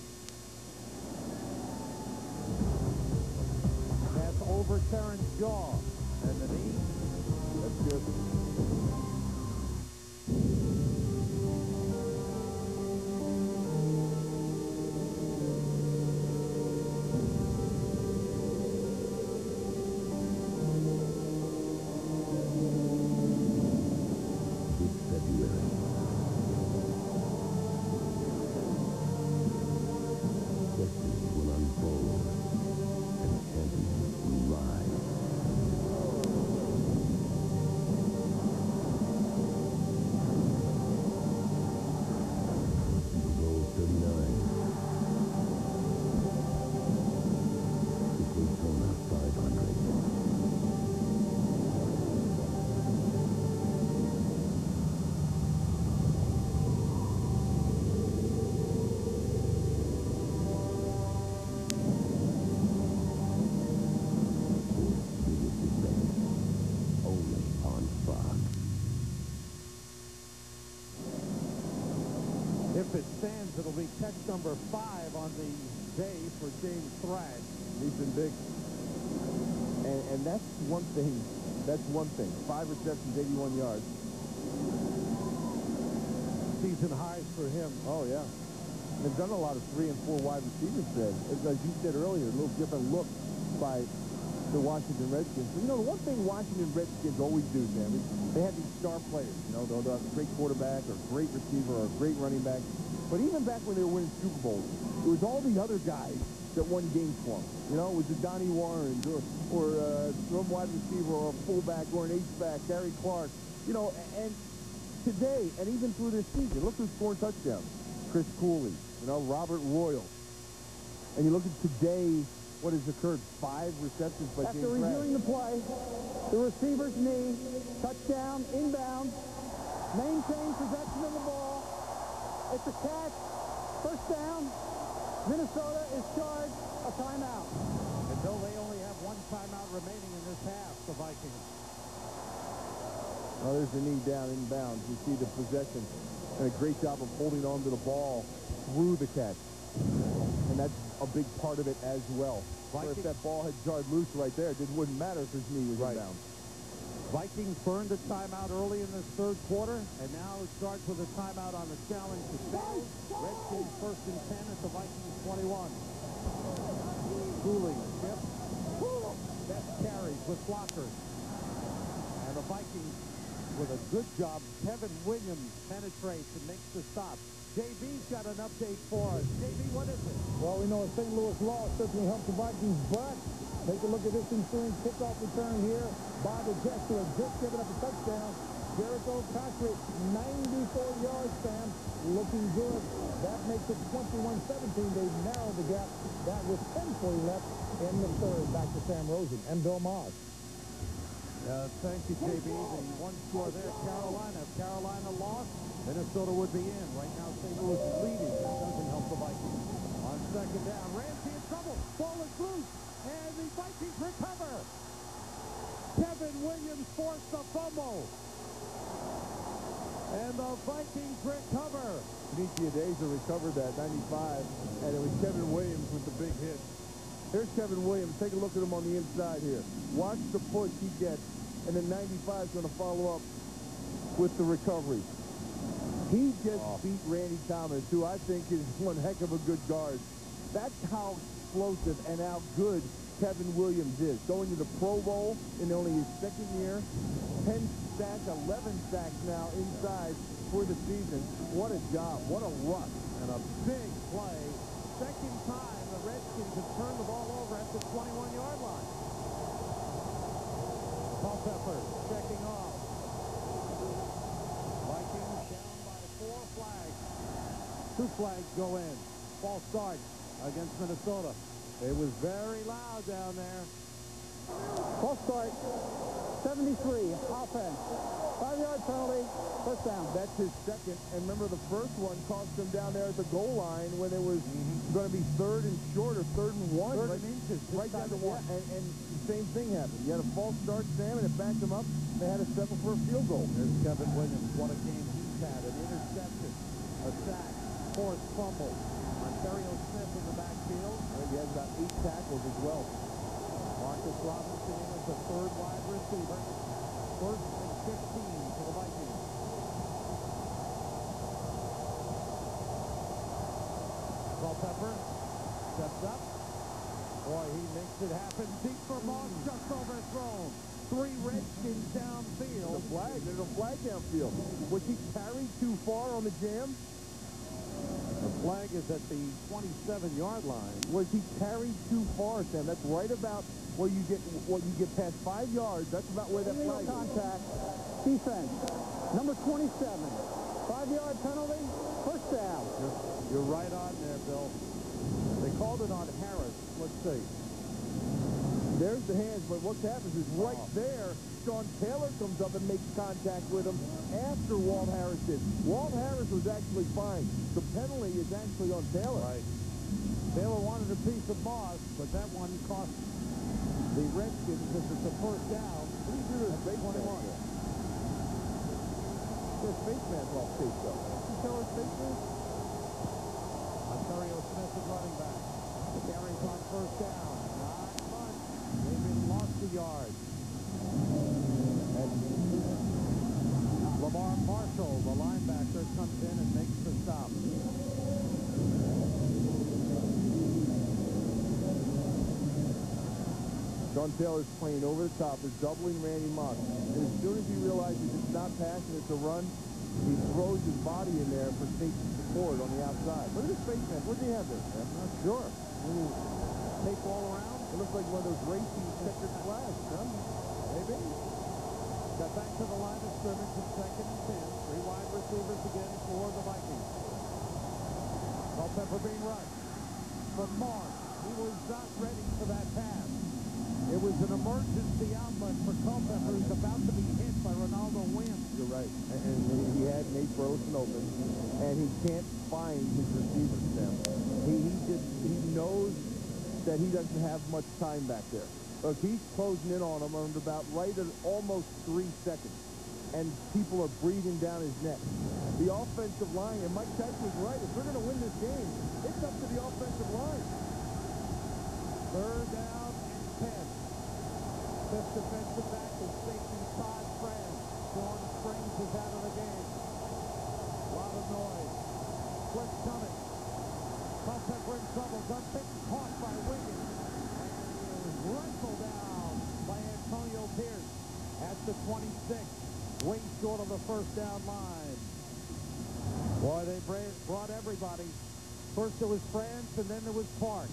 That's over Terrence Shaw. And the knee. That's good. If it stands, it'll be catch number 5 on the day for James Thrash. He's been big. And that's one thing. That's one thing. 5 receptions, 81 yards. Season highs for him. Oh, yeah. They've done a lot of 3 and 4 wide receivers today. As you said earlier, a little different look by the Washington Redskins. But, you know, the one thing Washington Redskins always do, Sam, is they have these star players. You know, they'll have a great quarterback or a great receiver or a great running back. But even back when they were winning Super Bowls, it was all the other guys that won games for them. You know, it was the Donnie Warrens or some wide receiver or a fullback or an H-back, Gary Clark. You know, and today, and even through this season, look who's scoring touchdowns. Chris Cooley, you know, Robert Royal. And you look at today, what has occurred? 5 receptions by James Thrash. After reviewing the play, the receiver's knee, touchdown, inbound, maintain possession of the ball. It's a catch, first down. Minnesota is charged a timeout. And though they only have 1 timeout remaining in this half, the Vikings. Oh, there's the knee down inbounds. You see the possession and a great job of holding on to the ball through the catch. And that's a big part of it as well. Where if that ball had jarred loose right there, it wouldn't matter if his knee was inbounds. Vikings burned a timeout early in this 3rd quarter, and now it starts with a timeout on the challenge to fail. Redskins 1st and 10 at the Vikings 21. Cooley, chip. Best carries with blockers. And the Vikings with a good job. Kevin Williams penetrates and makes the stop. JB's got an update for us. JB, what is it? Well, we know a St. Louis loss certainly helped the Vikings, but take a look at this ensuing kickoff return here by the Jets, who have just given up a touchdown. Jericho Patrick, 94 yards, Sam, looking good. That makes it 21-17. They've narrowed the gap. That with 10:40 left in the 3rd. Back to Sam Rosen and Bill Maher. Thank you, JB. The 1 score there, Carolina. If Carolina lost, Minnesota would be in. Right now, St. Louis is leading. That doesn't help the Vikings. On 2nd down, Ramsey in trouble. Ball is loose, and the Vikings recover. Kevin Williams Williams forced the fumble. And the Vikings recover. Benicio Adeza recovered that 95, and it was Kevin Williams with the big hit. Here's Kevin Williams. Take a look at him on the inside here. Watch the push he gets, and then 95 is going to follow up with the recovery. He just beat Randy Thomas, who I think is one heck of a good guard. That's how explosive and how good Kevin Williams is. Going to the Pro Bowl in only his second year, 10 sacks, 11 sacks now inside for the season. What a job. What a rush. And a big play. Second time the Redskins have turned the ball over at the 21-yard line. Culpepper checking off. Vikings down by 4 flags. 2 flags go in. False start against Minnesota. It was very loud down there. False start. 73, offense. 5-yard penalty, first down. That's his second. And remember, the first one cost him down there at the goal line when it was going to be 3rd and short or 3rd and 1. Third and inches. Right down to 1. And the same thing happened. You had a false start, Sam, and it backed him up. They had to settle for a field goal. There's Kevin Williams. What a game he's had. An interception, a sack, forced fumble. Ontario Smith in the backfield. He has about 8 tackles as well. Marcus Robinson in as the 3rd wide receiver. 1st and 15 for the Vikings. Culpepper steps up. Boy, he makes it happen. Deep for Moss, just overthrown. 3 Redskins downfield. There's a flag downfield. Was he carried too far on the jam? The flag is at the 27-yard line. Was he carried too far, Sam? That's right about where you get past 5 yards. That's about where that flag is. Contact. Defense. Number 27. 5-yard penalty. First down. You're right on there, Bill. They called it on Harris. Let's see. There's the hands, but what happens is right there, Sean Taylor comes up and makes contact with him after Walt Harris did. Walt Harris was actually fine. The penalty is actually on Taylor. Right. Taylor wanted a piece of Moss, but that one cost the Redskins because it's a first down. What do you do to the face 21? Their face man's off tape, though. You tell his face man? Ontario Smith is running back. The carries on first down. Not much. They've lost the yard. And Lamar Marshall, the linebacker, comes in and makes the stop. Sean Taylor's playing over the top, is doubling Randy Moss. And as soon as he realizes it's not passing, it's a run, he throws his body in there for safety support on the outside. Look at his face, man. What does he have there? I'm not sure. Tape all around. It looks like one of those racing checkered flags, huh? Maybe. Got back to the line of scrimmage at 2nd and 10. 3 wide receivers again for the Vikings. Culpepper being rushed. But Moss, he was not ready for that pass. It was an emergency outlet for Culpepper, who's about to be hit by Ronaldo Williams. You're right. And he had Nate Burleson open, and he can't find his receivers, Sam. He knows that he doesn't have much time back there. Look, he's closing in on him about right at almost 3 seconds, and people are breathing down his neck. The offensive line, and Mike Tyson was right, if we're going to win this game, it's up to the offensive line. 3rd down and 10. 5th defensive back is safety Todd Friend. Sean Springs is out of the game. A lot of noise. Blitz coming. Culpepper in trouble. Got bitten, caught by Wiggins. And is rifled down by Antonio Pierce at the 26. Way short of the first down line. Boy, they brought everybody. First it was France, and then there was Park.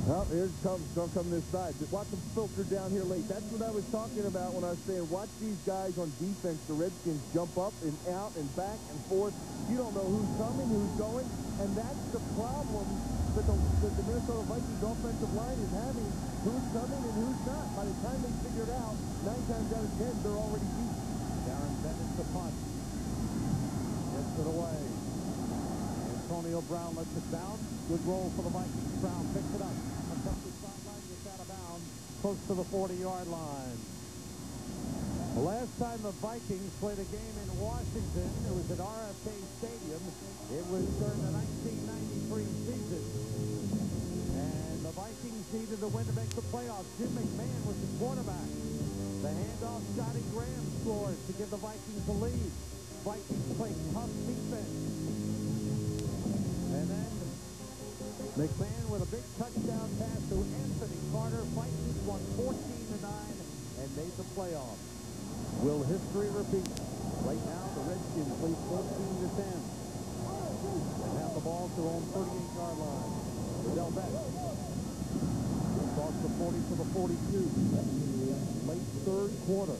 Well, here it comes. Don't come this side. Just watch them filter down here late. That's what I was talking about when I was saying watch these guys on defense. The Redskins jump up and out and back and forth. You don't know who's coming, who's going, and that's the problem that the Minnesota Vikings offensive line is having. Who's coming and who's not. By the time they figure it out, 9 times out of 10, they're already beat. Darren Bennett the punt. Gets it away. Antonio Brown lets it bounce. Good roll for the Vikings. Brown picks it up. Comes up the sideline, gets out of bounds. Close to the 40-yard line. The last time the Vikings played a game in Washington, it was at RFK Stadium. It was during the 1993 season. And the Vikings needed a win to make the playoffs. Jim McMahon was the quarterback. The handoff, Scotty Graham scores to give the Vikings the lead. Vikings played tough defense. And then McMahon with a big touchdown pass to Anthony Carter. Vikings won 14-9 and made the playoffs. Will history repeat? Right now, the Redskins lead 14-10. And have the ball to their own 38-yard line. Del Beck across the 40 to the 42. Late third quarter.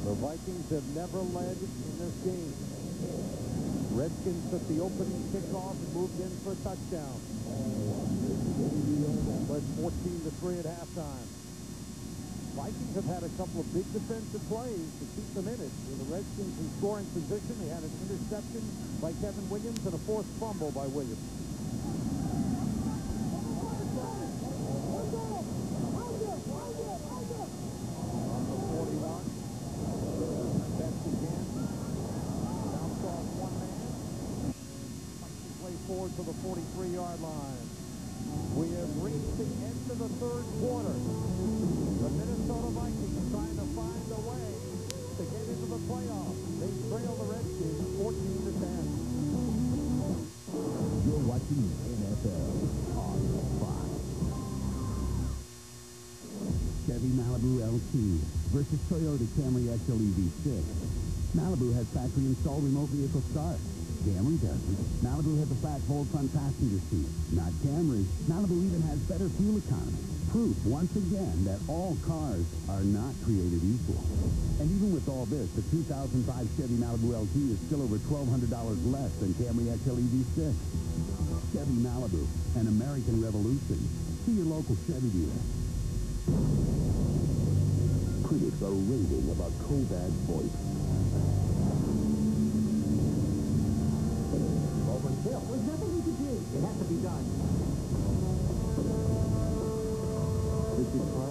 The Vikings have never led in this game. Redskins took the opening kickoff and moved in for a touchdown. Led 14-3 at halftime. Vikings have had a couple of big defensive plays to keep them in it. With the Redskins in scoring position, they had an interception by Kevin Williams and a forced fumble by Williams. On the 41. Best again. Bounce off one man. Vikings play forward to the 43-yard line. We have reached the end of the third quarter. The Minnesota Vikings trying to find a way to get into the playoffs. They trail the Redskins 14-10. You're watching NFL on Fox. Chevy Malibu LT versus Toyota Camry XLE V6. Malibu has factory-installed remote vehicle start. Camry doesn't. Malibu has a flat fold front passenger seat. Not Camry. Malibu even has better fuel economy. Proof, once again, that all cars are not created equal. And even with all this, the 2005 Chevy Malibu LT is still over $1,200 less than Camry XLE V6. Chevy Malibu, an American revolution. See your local Chevy dealer. Critics are raving about Kovac's voice. Overkill. There's nothing you can do. It has to be done. Did you try?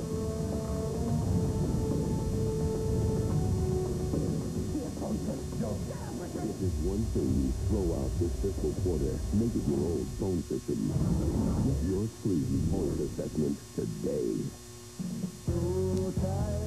If there's one thing you throw out this fiscal quarter, make it your old phone system. Get your free phone assessment today.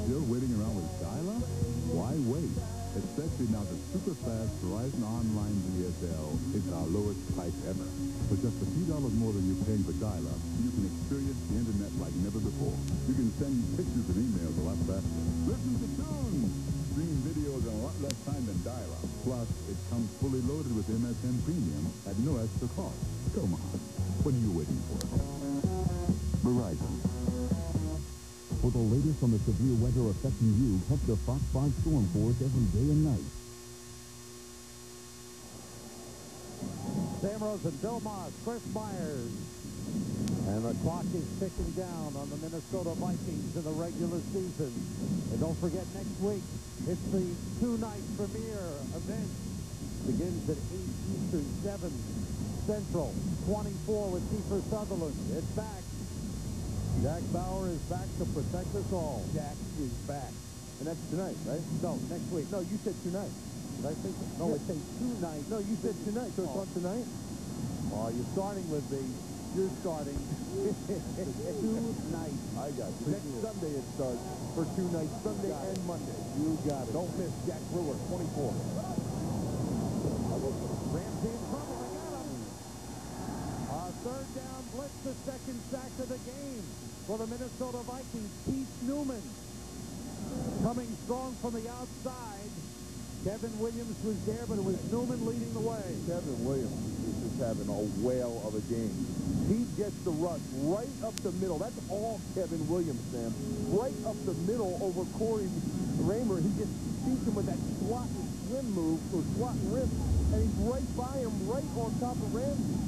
Still waiting around with dial-up? Why wait? Especially now that super-fast Verizon Online DSL is our lowest price ever. For just a few dollars more than you're paying for dial-up, you can experience the internet like never before. You can send pictures and emails a lot faster. Listen to tunes! Stream videos in a lot less time than dial-up. Plus, it comes fully loaded with MSN Premium at no extra cost. Come on. What are you waiting for? Verizon. For the latest on the severe weather affecting you, head to Fox 5 Storm Force every day and night. Sam Rosen, Bill Moss, Chris Myers. And the clock is ticking down on the Minnesota Vikings in the regular season. And don't forget, next week, it's the two-night premiere event. Begins at 8 Eastern, 7 Central, 24 with Kiefer Sutherland. It's back. Jack Bauer is back to protect us all. Jack is back. And that's tonight, right? No, next week. No, you said tonight. Did I think? No, Yeah. it's a two-night. No, you said tonight, so it's on tonight? Oh, you're starting with the... You're starting. Two-night. I got you. Next Sunday it starts for 2 nights, Sunday and Monday. You got it. Don't miss Jack Brewer, 24. Ramsey in trouble. They got him. Third down blitz, the second sack of the game for the Minnesota Vikings. Keith Newman coming strong from the outside. Kevin Williams was there, but it was Newman leading the way. Kevin Williams is just having a whale of a game. He gets the rush right up the middle. That's all Kevin Williams, Sam. Right up the middle over Corey Raymer. He just beats him with that squat and swim move, or squat and rip, and he's right by him, right on top of Ramsey.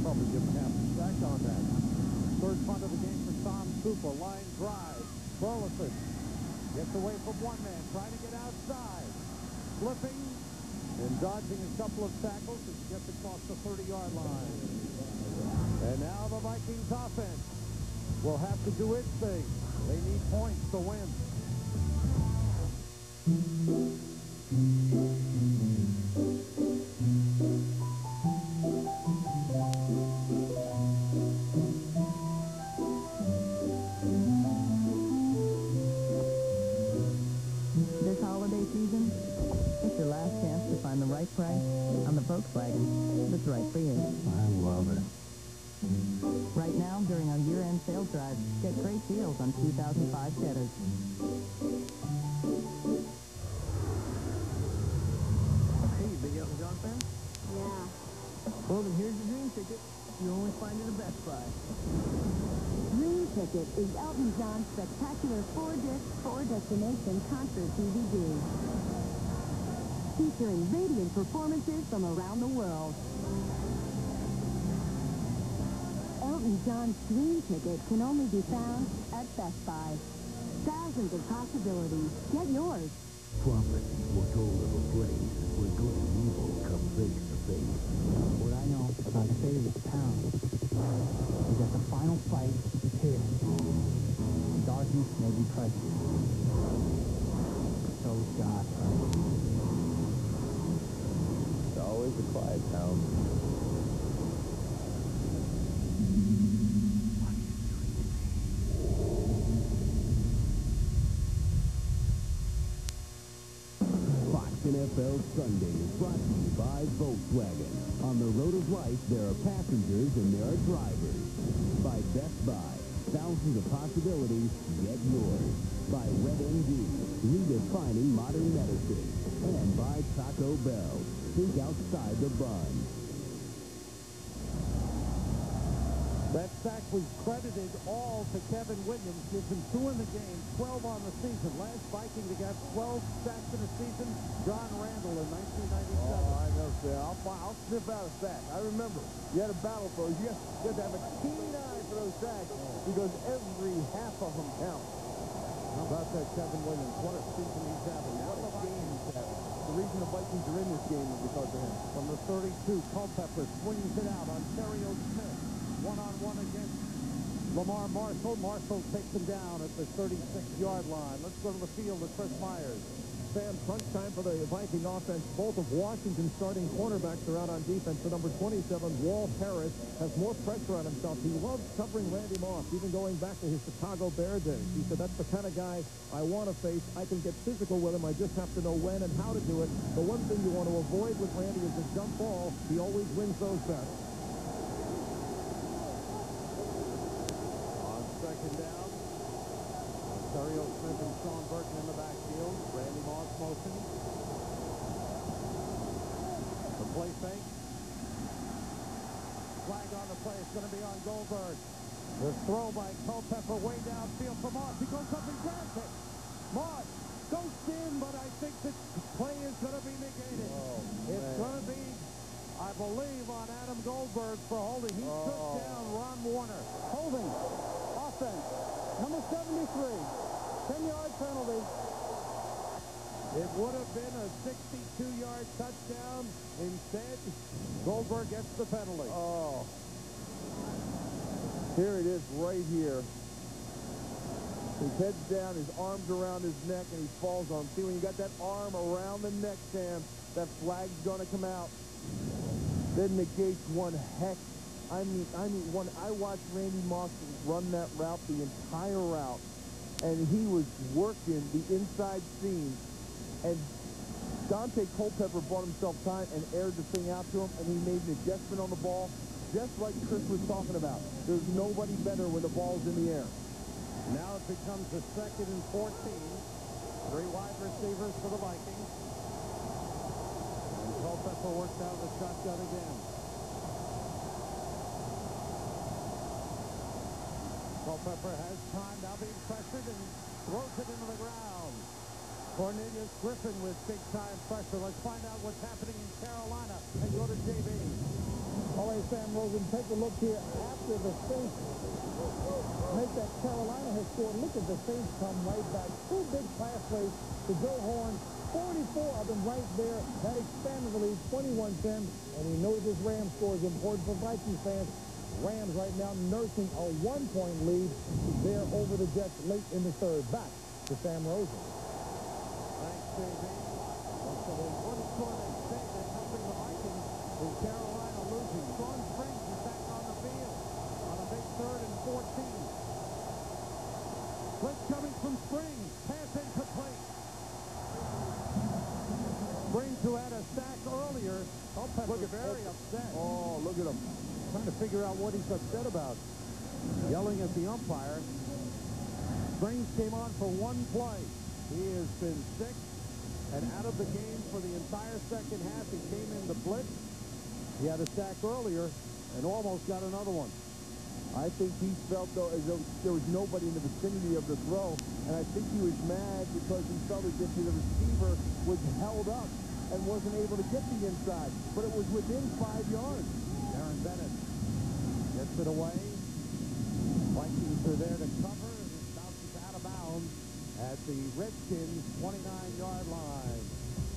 Probably give him half a sack on that. Third punt of the game for Tom Cooper. Line drive. Burleson gets away from one man, trying to get outside. Flipping and dodging a couple of tackles as he gets across the 30-yard line. And now the Vikings offense will have to do its thing. They need points to win. This holiday season, it's your last chance to find the right price on the Volkswagen that's right for you. I love it. Right now, during our year-end sales drive, get great deals on 2005 Cheddars. Hey, big Elton John fan? Yeah. Well, then here's your dream ticket. You only find it at Best Buy. Dream Ticket is Elton John's spectacular 4-disc, 4-destination concert DVD. Featuring radiant performances from around the world. Elton John's Dream Ticket can only be found at Best Buy. Thousands of possibilities. Get yours. Prophets foretold of a place where good and evil come face to face. What I know about the fate of this town is that the final fight is here. Darkness may be present. So is God. It's always a quiet town. Fox NFL Sunday is brought to you by Volkswagen. On the road of life, there are passengers and there are drivers. By Best Buy, thousands of possibilities, get yours. By WebMD, redefining modern medicine. And by Taco Bell, think outside the bun. That sack was credited all to Kevin Williams. Gives him 2 in the game, 12 on the season. Last Viking to get 12 sacks in a season, John Randall in 1997. Oh, I know, Sam. I'll sniff out a sack. I remember. You had a battle for those. You had to have a keen eye for those sacks because every half of them counts. How about that Kevin Williams? What a season he's having. What a game he's having. The reason the Vikings are in this game is because of him. From the 32, Culpepper swings it out on Terrio Smith. One-on-one against Lamar Marshall. Marshall takes him down at the 36-yard line. Let's go to the field with Chris Myers. Sam, crunch time for the Viking offense. Both of Washington's starting cornerbacks are out on defense. The number 27, Walt Harris, has more pressure on himself. He loves covering Randy Moss, even going back to his Chicago Bear days. He said, that's the kind of guy I want to face. I can get physical with him. I just have to know when and how to do it. The one thing you want to avoid with Randy is the jump ball. He always wins those bets. On second down, Terrio Smith and Sean Burton in the backfield. Randy Moss motion. The play fake. Flag on the play. It's going to be on Goldberg. The throw by Culpepper way downfield for Moss. He goes up and grabs it. Moss goes in, but I think the play is going to be negated. It's going to be, I believe, on Adam Goldberg for holding. He took down Ron Warner. Holding. Offense. Number 73. 10-yard penalty. It would have been a 62-yard touchdown. Instead, Goldberg gets the penalty. Oh. Here it is right here. His head's down, his arm's around his neck, and he falls on him. See, when you got that arm around the neck, Sam, that flag's going to come out. That negates one heck. I mean, I watched Randy Moss run that route, the entire route, and he was working the inside seam. And Dante Culpepper bought himself time and aired the thing out to him, and he made an adjustment on the ball, just like Chris was talking about. There's nobody better when the ball's in the air. Now it becomes a 2nd and 14. 3 wide receivers for the Vikings. And Culpepper works out of the shotgun again. Culpepper has time, now being pressured, and throws it into the ground. Cornelius Griffin with big-time pressure. Let's find out what's happening in Carolina and go to JB. All right, Sam Rosen, take a look here. After the Saints make that Carolina has scored, look at the Saints come right back. 2 big pass plays to Joe Horn. 44 of them right there. That expanded the lead, 21-10. And we know this Rams score is important for Vikings fans. Rams right now nursing a 1-point lead there over the Jets late in the 3rd. Back to Sam Rosen. Thanks, JB. So the one score they say that's helping the Vikings is Carolina losing. Sean Springs is back on the field on a big 3rd and 14. Blitz coming from Springs. Pass incomplete. Springs, who had a sack earlier. Culpepper very upset. Oh, look at him. Trying to figure out what he's upset about. Yelling at the umpire. Springs came on for one play. He has been sick and out of the game for the entire second half. He came in the blitz. He had a sack earlier and almost got another one. I think he felt, though, as though there was nobody in the vicinity of the throw, and I think he was mad because he felt as if the receiver was held up and wasn't able to get the inside, but it was within 5 yards. Darren Bennett gets it away. Vikings are there to cover, and it bounces out of bounds at the Redskins 29-yard line.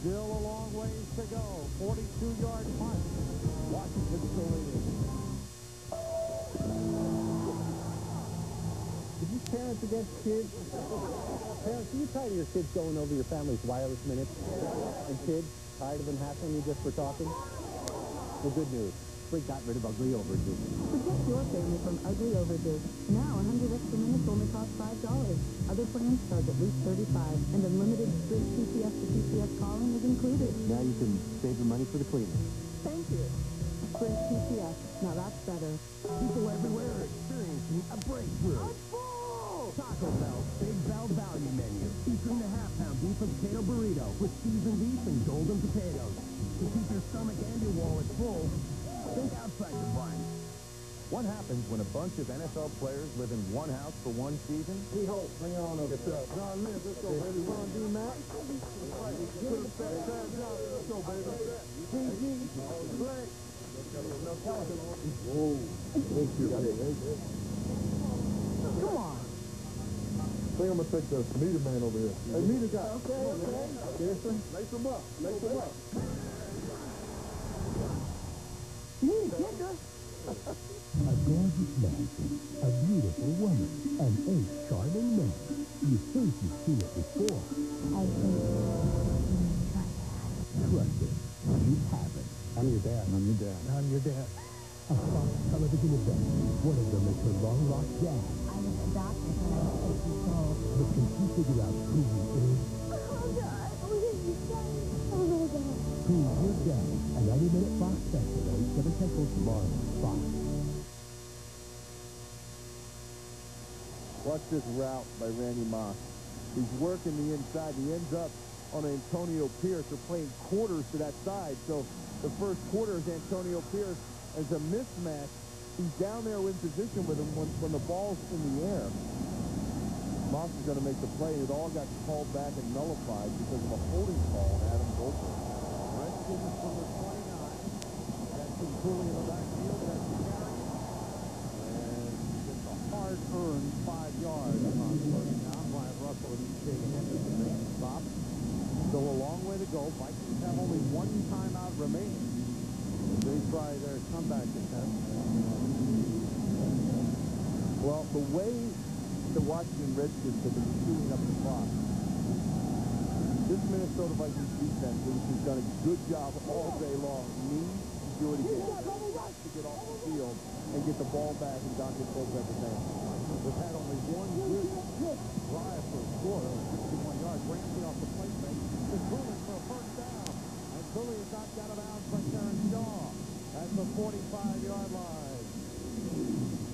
Still a long ways to go. 42-yard punt. Washington still leading. Is this parents against kids? Parents, are you tired of your kids going over your family's wireless minutes? And kids, tired of them hassling you just for talking? Well, good news. Sprint got rid of ugly overages. Protect your family from ugly overages. Now, 100 extra minutes only cost $5. Other plans start at least $35, and unlimited Sprint PCS to PCS calling is included. Now you can save the money for the cleaning. Thank you. Sprint PCS. Now that's better. People everywhere are experiencing a breakthrough. Taco Bell Big Bell Value Menu, featuring the half-pound beef and potato burrito with seasoned beef and golden potatoes. To keep your stomach and your wallet full, think outside the bun. What happens when a bunch of NFL players live in one house for one season? T-Hope, bring it on over there. John Lynch, let's go, baby. Ron D. Mack. Put a fat Chad Johnson, let's go, baby. PG, Blake. Whoa. Come on. I think I'm going to take the meter man over here. Hey, meter guy. Okay. Seriously? Lace him up. Lace him up. You need a kicker. A gorgeous mansion, a beautiful woman, and a charming man. You think you've seen it before. I think you try that. Trust it. You haven't. I'm your dad. I'm your dad. I'm your dad. A Fox television event. One of them is her long lost dad. I was adopted when I was 8 years old. But can she figure out who he is? Oh, God. What did you say? Oh, my God. Who's your dad? A 90-minute Fox special at 8, 7 Central tomorrow. Fox. Watch this route by Randy Moss. He's working the inside. He ends up on Antonio Pierce. They're playing quarters to that side. So the first quarter is Antonio Pierce as a mismatch. He's down there in position with him when the ball's in the air. Moss is going to make the play. It all got called back and nullified because of a holding call on Adam Goldberg. Redskins from the 29. Jackson Cooley in the backfield. That's the carry. And it's a hard-earned 5 yards on first down. Brian Russell and Shane Henderson make the stop. Still a long way to go. Vikings have only one timeout remaining. They try their comeback attempt. Well, the way the Washington Redskins have been chewing up the clock, this Minnesota Vikings defense, which has done a good job all day long, needs to do it again. To get off the field and get the ball back in Dante Culpepper's hands. We've had only one good drive for a score. 61 yards. Ramsey off the plate fake. It's Cooley for a first down. And Cooley is knocked out of bounds by Karen Shaw at the 45-yard line.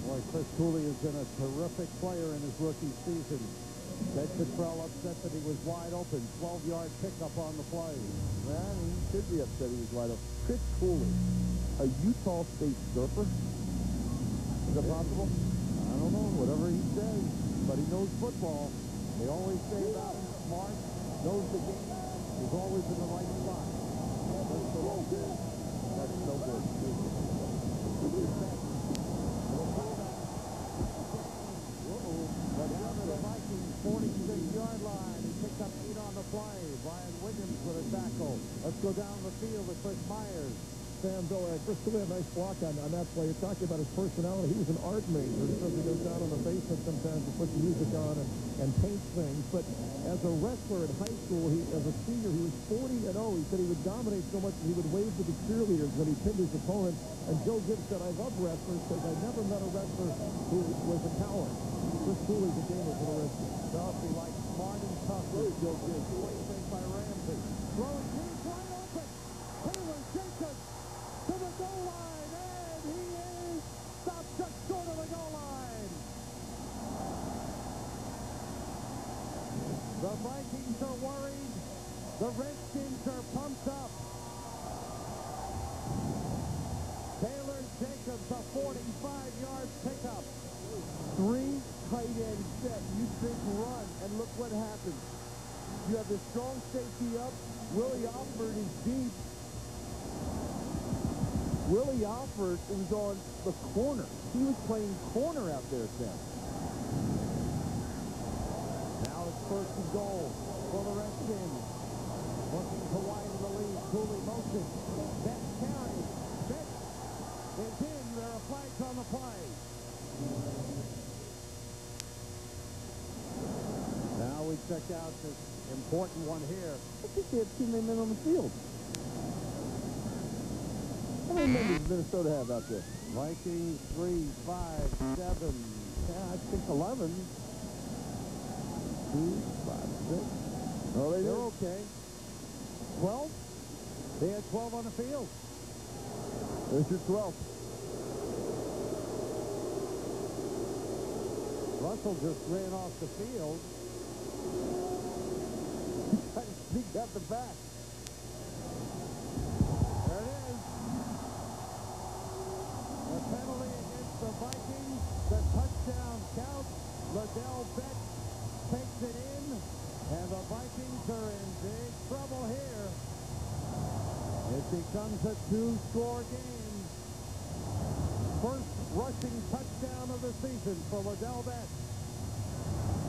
Boy, Chris Cooley has been a terrific player in his rookie season. Ted Cottrell upset that he was wide open. 12-yard pickup on the play. Man, he should be upset he was wide open. Chris Cooley, a Utah State surfer? Is that possible? I don't know, whatever he says, but he knows football. They always say about him, smart, knows the game, is always in the right spot. That's so good. But down to the Vikings 46-yard line. He picked up 8 on the play. Brian Williams with a tackle. Let's go down the field with Chris Myers. Sam Bill. First, really a nice block on that play. You're talking about his personality. He was an art major. He says he goes down in the basement sometimes to put music on and paints things. But as a wrestler in high school, as a senior, he was 40-0. He said he would dominate so much that he would wave to the cheerleaders when he pinned his opponent. And Joe Gibbs said, I love wrestlers because I never met a wrestler who was a coward. Chris Cooley's a gamer for the Redskins. He likes smart and tough with Joe Gibbs. Play fake by Ramsey. Throwing deep, wide open. Taylor Jacobs to the goal line, and he is stopped just short of the goal line. The Vikings are worried. The Redskins are pumped up. Taylor Jacobs, a 45-yard pickup. 3 tight end set. You think run, and look what happens. You have the strong safety up. Willie Alford is deep. Willie Alford was on the corner. He was playing corner out there, Sam. Now it's first and goal for the Redskins. Looking to widen the lead. Cooley motion. Betts carry. Betts is in. There are flags on the play. Now we check out this important one here. I think they have too many men on the field. How many men does Minnesota have out there? Vikings 3, 5, 7. Yeah, I think 11. 2, 5, 6. Oh, they're okay. 12? They had 12 on the field. There's your 12. Russell just ran off the field. Trying to sneak out the back. There it is. The penalty against the Vikings. The touchdown count. Liddell Betts takes it in. And the Vikings are in big trouble here. It becomes a 2-score game. First rushing touchdown of the season for Liddell Betts.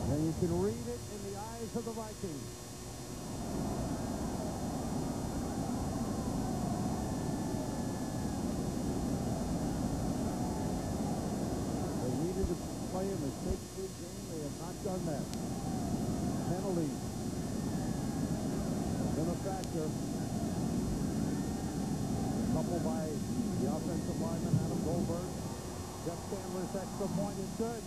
And you can read it in the eyes of the Vikings. They needed to play a mistake-free game. They have not done that. Penalties have been a factor. A couple by the offensive lineman, Adam Goldberg. Jeff Chandler's extra point is good.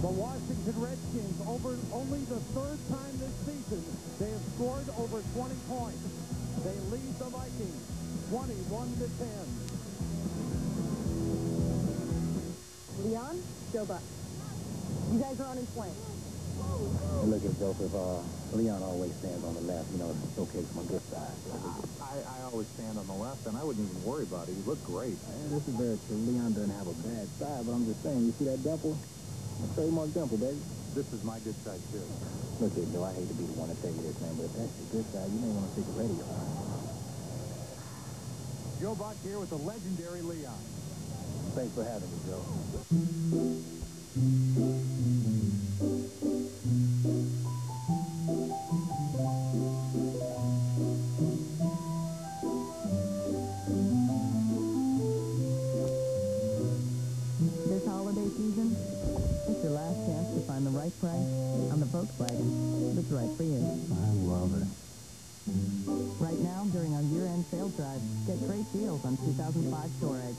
The Washington Redskins, only the 3rd time this season, they have scored over 20 points. They lead the Vikings 21-10. Leon, Joe Buck. You guys are on in flank. Hey, look at Joseph. Leon always stands on the left. You know, it's okay for my good side. I always stand on the left, and I wouldn't even worry about it. You look great. This is very true. Leon doesn't have a bad side, but I'm just saying, you see that dimple? A trademark dimple, baby. This is my good side, too. Look at Joe, I hate to be the one to tell you this, man, but if that's your good side, you may want to take the radio on. Joe Buck here with the legendary Leon. Thanks for having me, Joe. This holiday season, it's your last chance to find the right price on the Volkswagen that's right for you. I love it. Right now, during our year-end sale drive, get great deals on 2005 Touareg.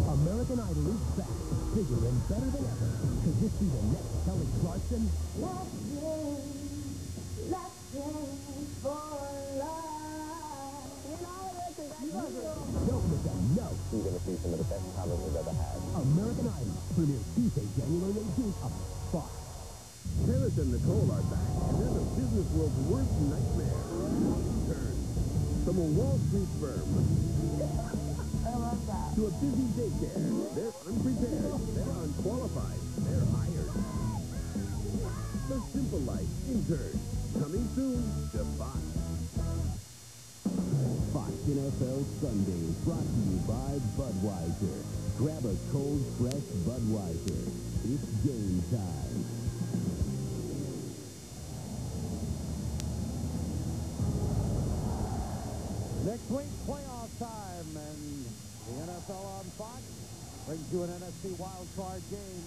American Idol is back, bigger and better than ever. Could this be the next Kelly Clarkson? Let's dance for love. Don't miss out, no. You're going to see some of the best talent we've ever had. American Idol premieres Tuesday, January 18th on Fox. Paris and Nicole are back, and they're the business world's worst nightmare. Turn from a Wall Street firm I love that. to a busy daycare. They're unprepared, they're unqualified, they're hired. The Simple Life Intern, coming soon to Fox. Fox NFL Sundays, brought to you by Budweiser. Grab a cold, fresh Budweiser. It's game time. Next week, playoff time, and the NFL on Fox brings you an NFC wildcard game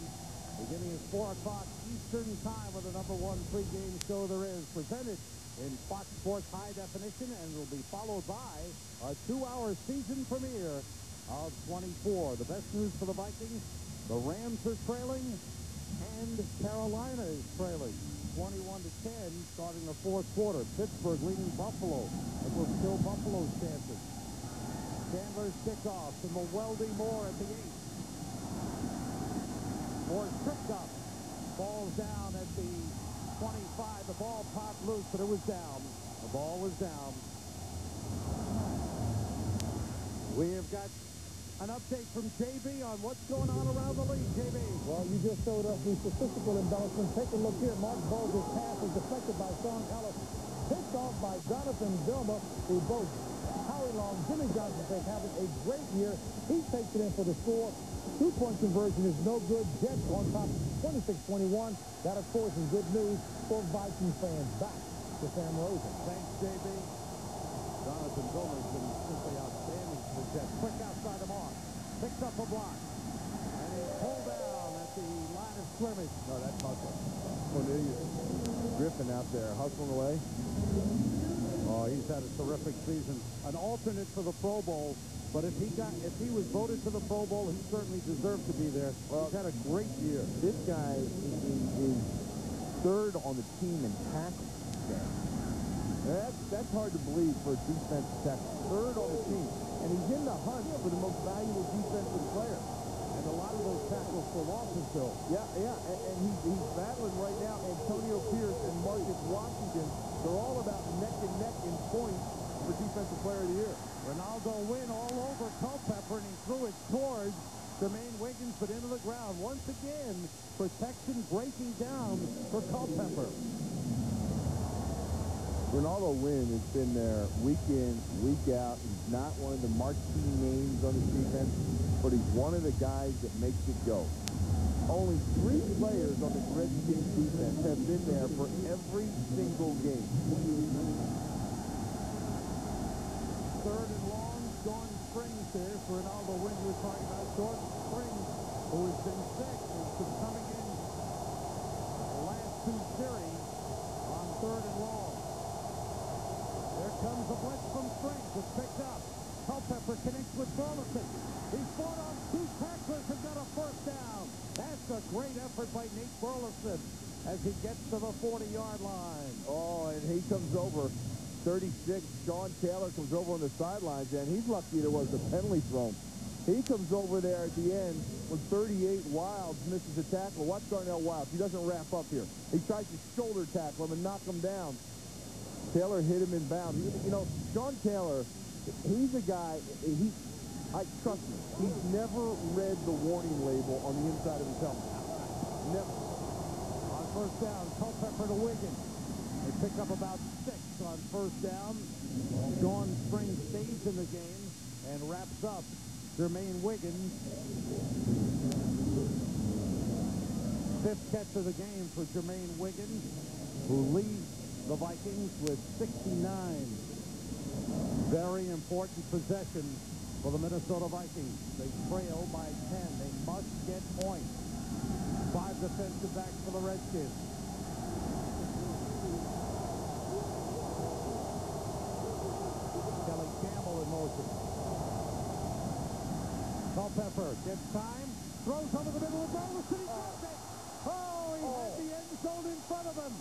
beginning at 4 o'clock Eastern time with the #1 pregame show there is, presented in Fox Sports High Definition, and will be followed by a 2-hour season premiere of 24. The best news for the Vikings, the Rams are trailing, and Carolina is trailing 21-10 starting the fourth quarter. Pittsburgh leading Buffalo. It will still Buffalo's chances. Chandler's kickoff to Weldy Moore at the 8. Moore tripped up. Ball's down at the 25. The ball popped loose, but it was down. The ball was down. We have got an update from JB on what's going on around the league. JB. Well, you just showed us the statistical embellishment. Take a look here. Mark Bogue's pass is deflected by Sean Ellis. Picked off by Jonathan Vilma, who both Howie Long, Jimmy Johnson think having a great year. He takes it in for the score. 2-point conversion is no good. Jets on top 26-21. That, of course, is good news for Viking fans. Back to Sam Rosen. Thanks, JB. Jonathan Vilma has been simply outstanding for the Jets. Quick outside the mark. Picks up a block. And he's pulled down at the line of scrimmage. No, that's hustling. Cornelius Griffin out there hustling away. Oh, he's had a terrific season. An alternate for the Pro Bowl. But if he was voted to the Pro Bowl, he certainly deserved to be there. Well, he's had a great year. This guy is third on the team in tackles. That's hard to believe for a defensive tackle. Third on the team. And he's in the hunt for the most valuable defensive player. And a lot of those tackles for losses, Bill. Yeah. And he's battling right now. Antonio Pierce and Marcus Washington, they're all about neck and neck in points for Defensive Player of the Year. Ronaldo win all over Culpepper, and he threw it towards Jermaine Wiggins, but into the ground. Once again, protection breaking down for Culpepper. Ronaldo Wynn has been there week in, week out. He's not one of the marquee names on his defense, but he's one of the guys that makes it go. Only 3 players on the Redskins defense have been there for every single game. Third and long, Jordan Springs there for Ronaldo Wynn. You were talking about Jordan Springs, who has been sick, has been coming in the last 2 series on third and long. There comes a blitz from Springs. It's picked up. Culpepper connects with Burleson. He's fought on 2 tacklers and got a first down. That's a great effort by Nate Burleson as he gets to the 40-yard line. Oh, and he comes over. 36, Sean Taylor comes over on the sidelines, and he's lucky there was a penalty thrown. He comes over there at the end when 38 Wilds misses a tackle. Watch Darnell Wilds. He doesn't wrap up here. He tries to shoulder tackle him and knock him down. Taylor hit him in bounds. You know, Sean Taylor, he's a guy, I trust him. He's never read the warning label on the inside of his helmet. Never. On first down, Culpepper to Wiggins. They pick up about 6 on first down. Sean Springs stays in the game and wraps up Jermaine Wiggins. 5th catch of the game for Jermaine Wiggins, who leads the Vikings with 69. Very important possession for the Minnesota Vikings. They trail by 10. They must get points. 5 defensive backs for the Redskins. Kelly Campbell in motion. Culpepper gets time, throws over the middle of Burleson. He drops it. Oh, he had the end zone in front of him.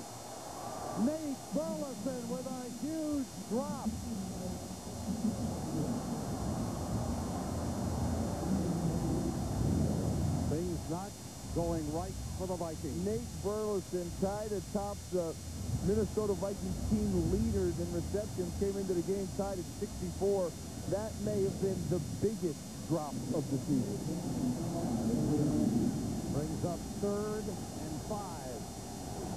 Nate Burleson with a huge drop. Things not going right for the Vikings. Nate Burleson tied atop the Minnesota Vikings team leaders in receptions, came into the game tied at 64. That may have been the biggest drop of the season. Brings up 3rd and 5.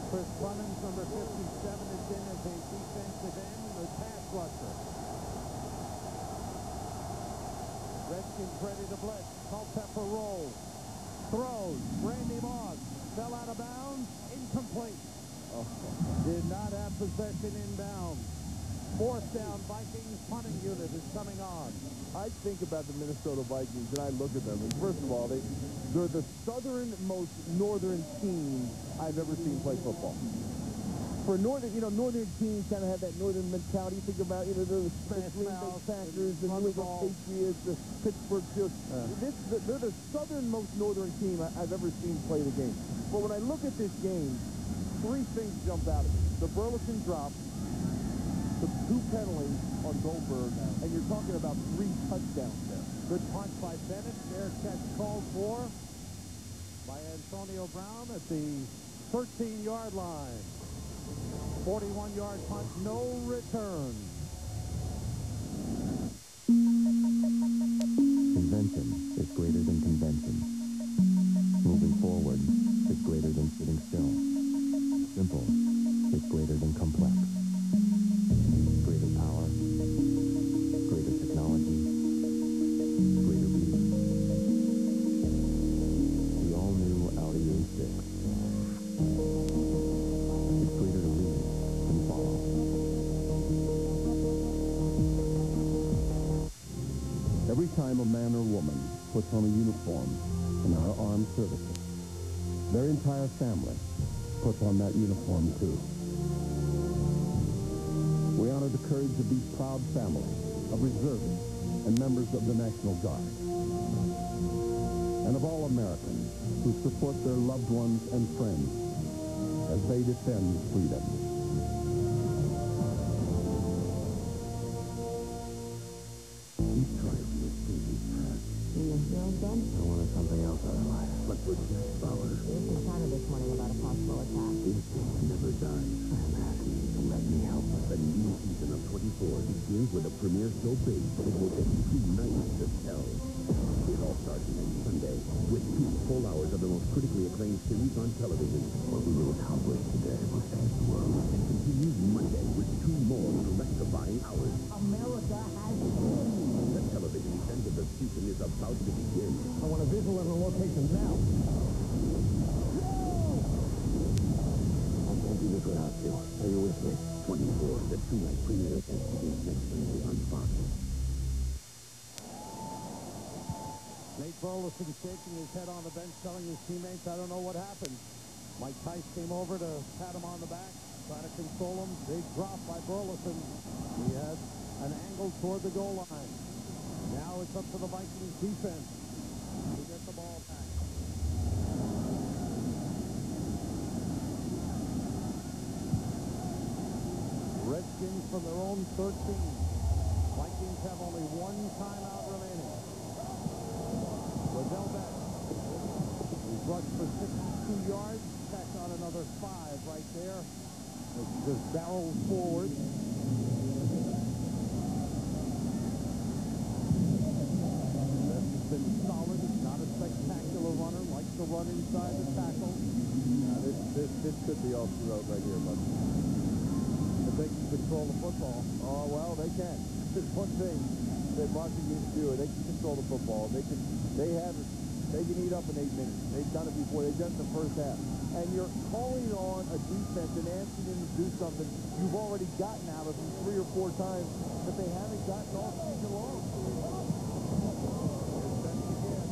Chris Clemens, number 57, is in as a defensive end, the pass rusher. Redskins ready to blitz. Culpepper rolls. Throws. Randy Moss fell out of bounds. Incomplete. Did not have possession inbound. Fourth down, Vikings punting unit is coming on. I think about the Minnesota Vikings, and I look at them, and first of all, they're the southernmost northern team I've ever seen play football. For northern teams kind of have that northern mentality. You think about, the Green Bay Packers, the New England Patriots, the Pittsburgh Steelers. They're the southernmost northern team I've ever seen play the game. But when I look at this game, three things jump out at me. The Burleson drop, the two penalties on Goldberg, and you're talking about 3 touchdowns there. Good punt by Bennett. Fair catch called for by Antonio Brown at the 13-yard line. 41-yard punt, no return. Invention is greater than convention. Moving forward is greater than sitting still. Simple is greater than complex. Greater power, greater technology, greater beauty. The all-new Audi A6. It's greater to lead than follow. Every time a man or woman puts on a uniform in our armed services, their entire family puts on that uniform too. We honor the courage of these proud families of reservists and members of the National Guard, and of all Americans who support their loved ones and friends as they defend freedom. He's trying to escape his past. You feel good? I wanted something else out of life. But with Jack Bauer, Bruce was shouted this morning about a possible attack. instinct never dies. I'm asking you to let me help. The new season of 24 begins with a premiere so big it will take 2 nights to tell. It all starts next Sunday with 2 full hours of the most critically acclaimed series on television. What we will accomplish today will change the world. And continues Monday with 2 more electrifying hours. America has won. The television end of the season is about to begin. I want a visual of the location now. I can't do this without you. Are you with me? 24, the 2-night premiere begins next Sunday on Fox. Nate Burleson shaking his head on the bench, telling his teammates, I don't know what happened. Mike Tice came over to pat him on the back, try to console him. Big drop by Burleson. He had an angle toward the goal line. Now it's up to the Vikings defense to get the ball back. Redskins from their own 13. Vikings have only 1 timeout remaining. Liddell Beck. He's rushed for 62 yards. Tacked on another 5 right there. It just barrels forward. Beck has been solid. He's not a spectacular runner. Likes to run inside the tackle. This could be off the road right here, but If they can control the football. Oh, well, they can. There's one thing that Washington can do. They can control the football. They can eat up in 8 minutes. They've done it before. They've done it in the first half. And you're calling on a defense and asking them to do something you've already gotten out of them 3 or 4 times that they haven't gotten all season long. Here's Bench again.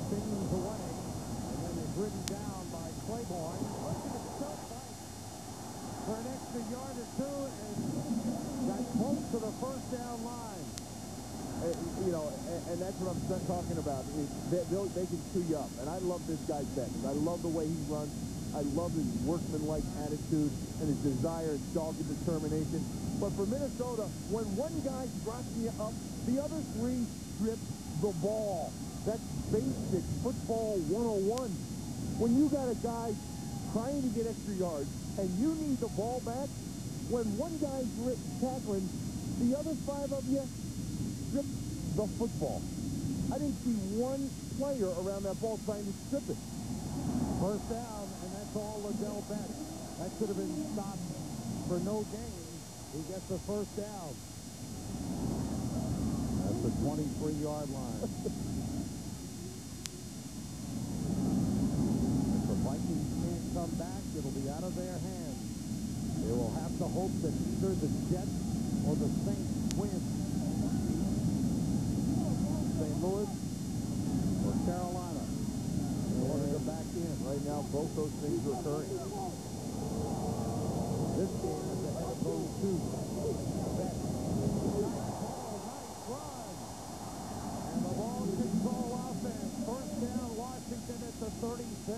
Spins away. And then they're ridden down by Claiborne. Look at himself fight for an extra yard or 2 and got close to the first down line. And that's what I'm talking about. They can chew you up. And I love this guy, Beck. I love the way he runs. I love his workmanlike attitude and his desire and dogged determination. But for Minnesota, when one guy drops you up, the other 3 strip the ball. That's basic football 101. When you got a guy trying to get extra yards and you need the ball back, when one guy's tackling, the other 5 of you strip the football. I didn't see one player around that ball trying to strip it. First down, and that's all Liddell Beck. That could have been stopped for no gain. He gets the first down. That's the 23-yard line. If the Vikings can't come back, it'll be out of their hands. They will have to hope that either the Jets or the Saints win? St. Louis or Carolina in order to back in? Right now, both those things are occurring. This game is ahead of those two. Nice run. And the ball control offense. First down, Washington at the 36.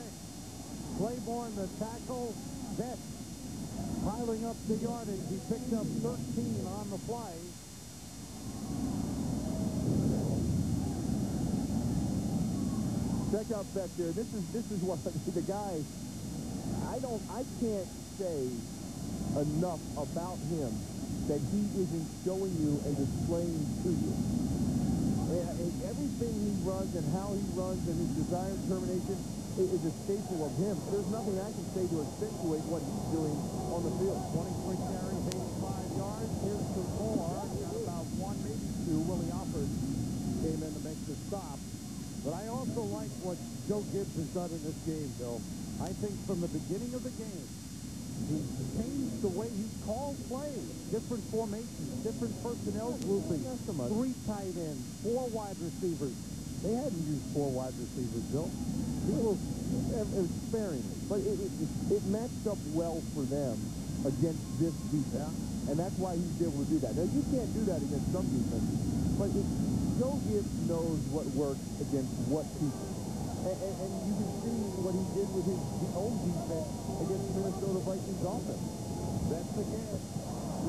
Claiborne, the tackle. Betts piling up the yardage. He picked up 13 on the play. Check out Beck there. This is what the guy. I can't say enough about him that he isn't showing you and displaying to you. And everything he runs and how he runs and his desire and determination is a staple of him. There's nothing I can say to accentuate what he's doing on the field. 23 carries, 85 yards. Here's the more. Got about one, maybe two. Willie Alford came in to make the stop. But I also like what Joe Gibbs has done in this game, Bill. I think from the beginning of the game, he's changed the way he calls plays. Different formations, different personnel groupings. 3 tight ends, 4 wide receivers. They hadn't used 4 wide receivers, Bill. It was sparingly, but it matched up well for them against this defense. Yeah. And that's why he's able to do that. Now, you can't do that against some defenses, but Joe Gibbs knows what works against what people. And you can see what he did with his own defense against Minnesota Vikings offense. That's again.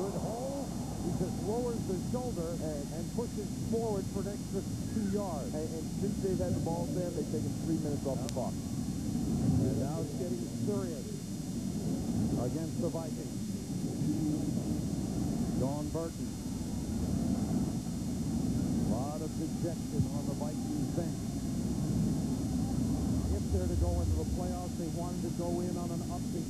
Good hole. He just lowers the shoulder and pushes forward for an extra 2 yards. And since they've had the ball, Sam, they've taken 3 minutes off the clock. And now it's getting serious against the Vikings. John Burton. A lot of dejection on the Vikings bench. If they're to go into the playoffs, they wanted to go in on an upbeat.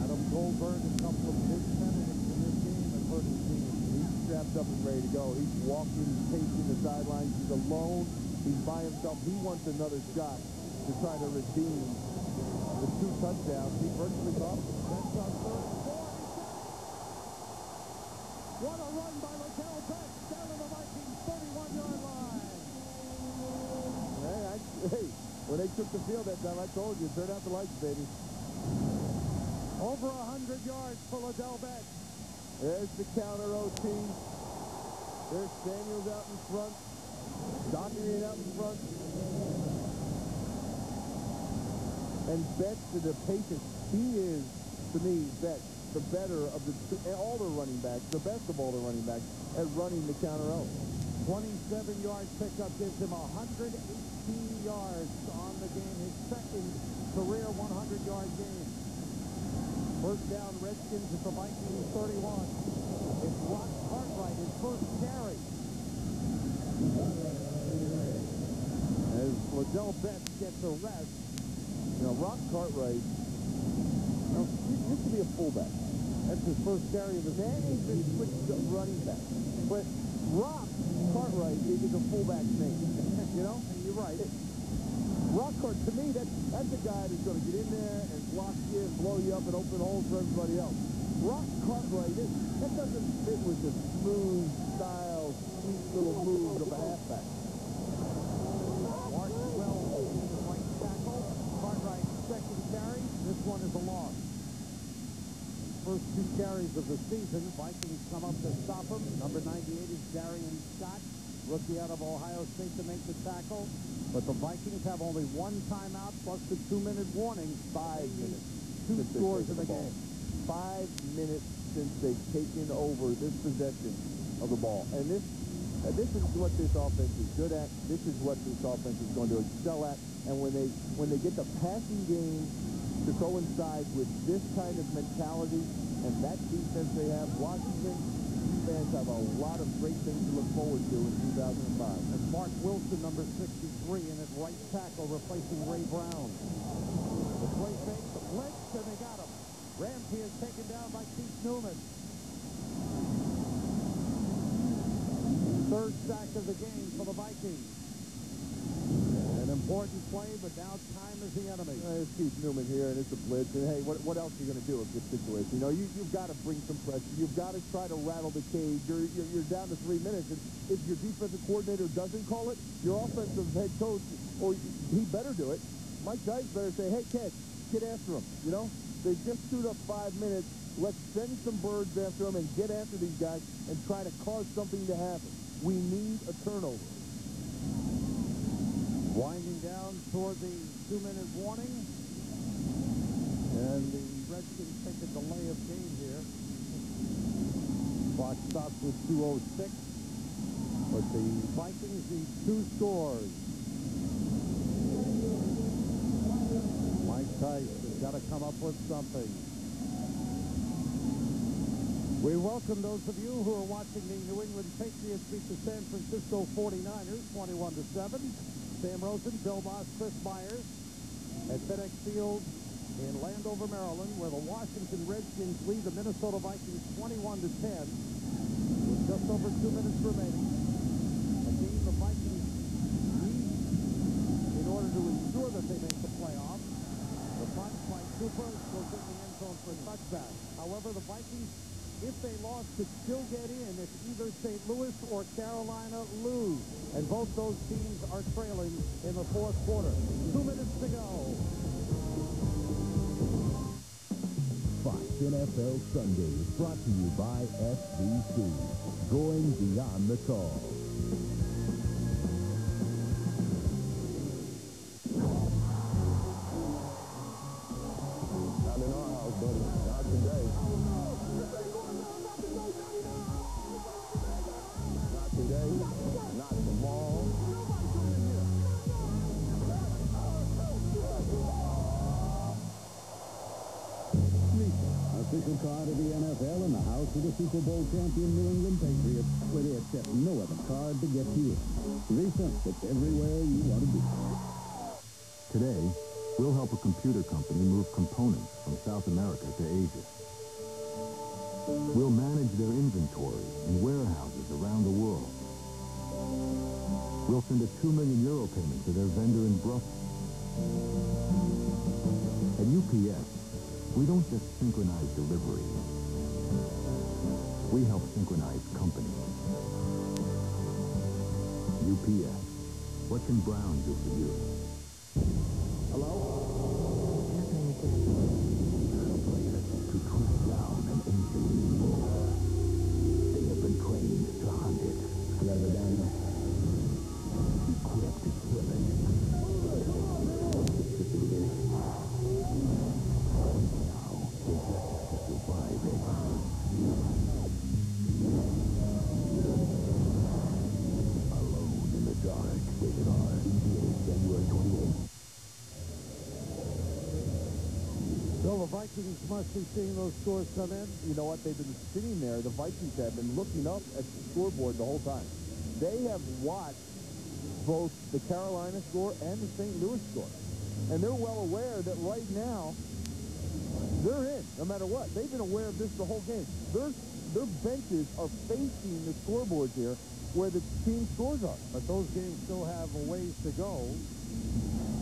Adam Goldberg, a couple of big penalties in this game, has hurt his team. He's strapped up and ready to go. He's walking, he's pacing the sidelines. He's alone. He's by himself. He wants another shot to try to redeem the 2 touchdowns he virtually caught. That's on 3rd and 4. What a run by Liddell Betts down to the Vikings 31-yard line. Hey, when they took the field that time, I told you, turn out the lights, baby. Over 100 yards for Liddell Betts. There's the counter OT. There's Samuels out in front. Doherty out in front. And Betts to the patience. He is, to me, Betts, the better of all the running backs, the best of all the running backs at running the counter out. 27-yard pickup gives him 118 yards on the game, his second career 100-yard game. First down, Redskins at the Vikings 31. It's Rock Cartwright, his first carry. As Liddell Betts gets a rest. You know, Rock Cartwright, he used to be a fullback. That's his first carry of the season. He's been switched to running back. But Rock Cartwright is a fullback's name. You know? You're right. Rock Cartwright, to me, that's a guy that's going to get in there and block you and blow you up and open holes for everybody else. Rock Cartwright, that doesn't fit with the smooth style, sweet little moves of a halfback. Martin Wells is the right tackle. Cartwright's second carry. This one is a loss. First 2 carries of the season. Vikings come up to stop him. Number 98 is Darian Scott, rookie out of Ohio State, to make the tackle. But the Vikings have only 1 timeout plus the 2-minute warning. 5 minutes. 2 scores in the game. 5 minutes since they've taken over this possession of the ball. And this is what this offense is good at. This is what this offense is going to excel at. And when they get the passing game to coincide with this kind of mentality and that defense they have, Washington fans have a lot of great things to look forward to in 2005. And Mark Wilson, number 63, in at right tackle, replacing Ray Brown. The play fake, the blitz, and they got him. Ramsey is taken down by Keith Newman. 3rd sack of the game for the Vikings. And important play, but now time is the enemy. It's Keith Newman here, and it's a blitz. And, hey, what else are you going to do in this situation? You know, you've got to bring some pressure. You've got to try to rattle the cage. You're down to 3 minutes, and if your defensive coordinator doesn't call it, your offensive head coach, or he better do it. Mike Dice better say, hey, Ted, get after him. You know, they just stood up 5 minutes. Let's send some birds after them and get after these guys and try to cause something to happen. We need a turnover. Winding down toward the 2-minute warning. And the Redskins take a delay of game here. Clock stops with 2:06. But the Vikings need 2 scores. Mike Tice has got to come up with something. We welcome those of you who are watching the New England Patriots beat the San Francisco 49ers 21-7. Sam Rosen, Bill Moss, Chris Myers at FedEx Field in Landover, Maryland, where the Washington Redskins lead the Minnesota Vikings 21-10 with just over 2 minutes remaining. A game the Vikings need in order to ensure that they make the playoffs. The punt by Cooper goes in the end zone for a touchback. However, the Vikings, if they lost, could still get in if either St. Louis or Carolina lose. And both those teams are trailing in the fourth quarter. 2 minutes to go. Fox NFL Sunday is brought to you by SVC. Going beyond the call. Not in our house, buddy. Not today. Not today. Not tomorrow. Official card of the NFL in the house of the Super Bowl champion New England Patriots, where they accept no other card to get you in. Visa, it's everywhere you want to be. Today, we'll help a computer company move components from South America to Asia. We'll manage their inventory in warehouses around the world. We'll send a €2 million payment to their vendor in Brussels. At UPS, we don't just synchronize delivery. We help synchronize companies. UPS. What can Brown do for you? Hello? To track down an ancient evil. They have been trained to hunt it. Rather than equipped to kill it. It's just the beginning. Now, they have to survive it. Alone in the dark. Rated R. January 28th. So the Vikings must be seeing those scores come in. You know what? They've been sitting there. The Vikings have been looking up at the scoreboard the whole time. They have watched both the Carolina score and the St. Louis score. And they're well aware that right now, they're in, no matter what. They've been aware of this the whole game. Their benches are facing the scoreboards here where the team scores are. But those games still have a ways to go.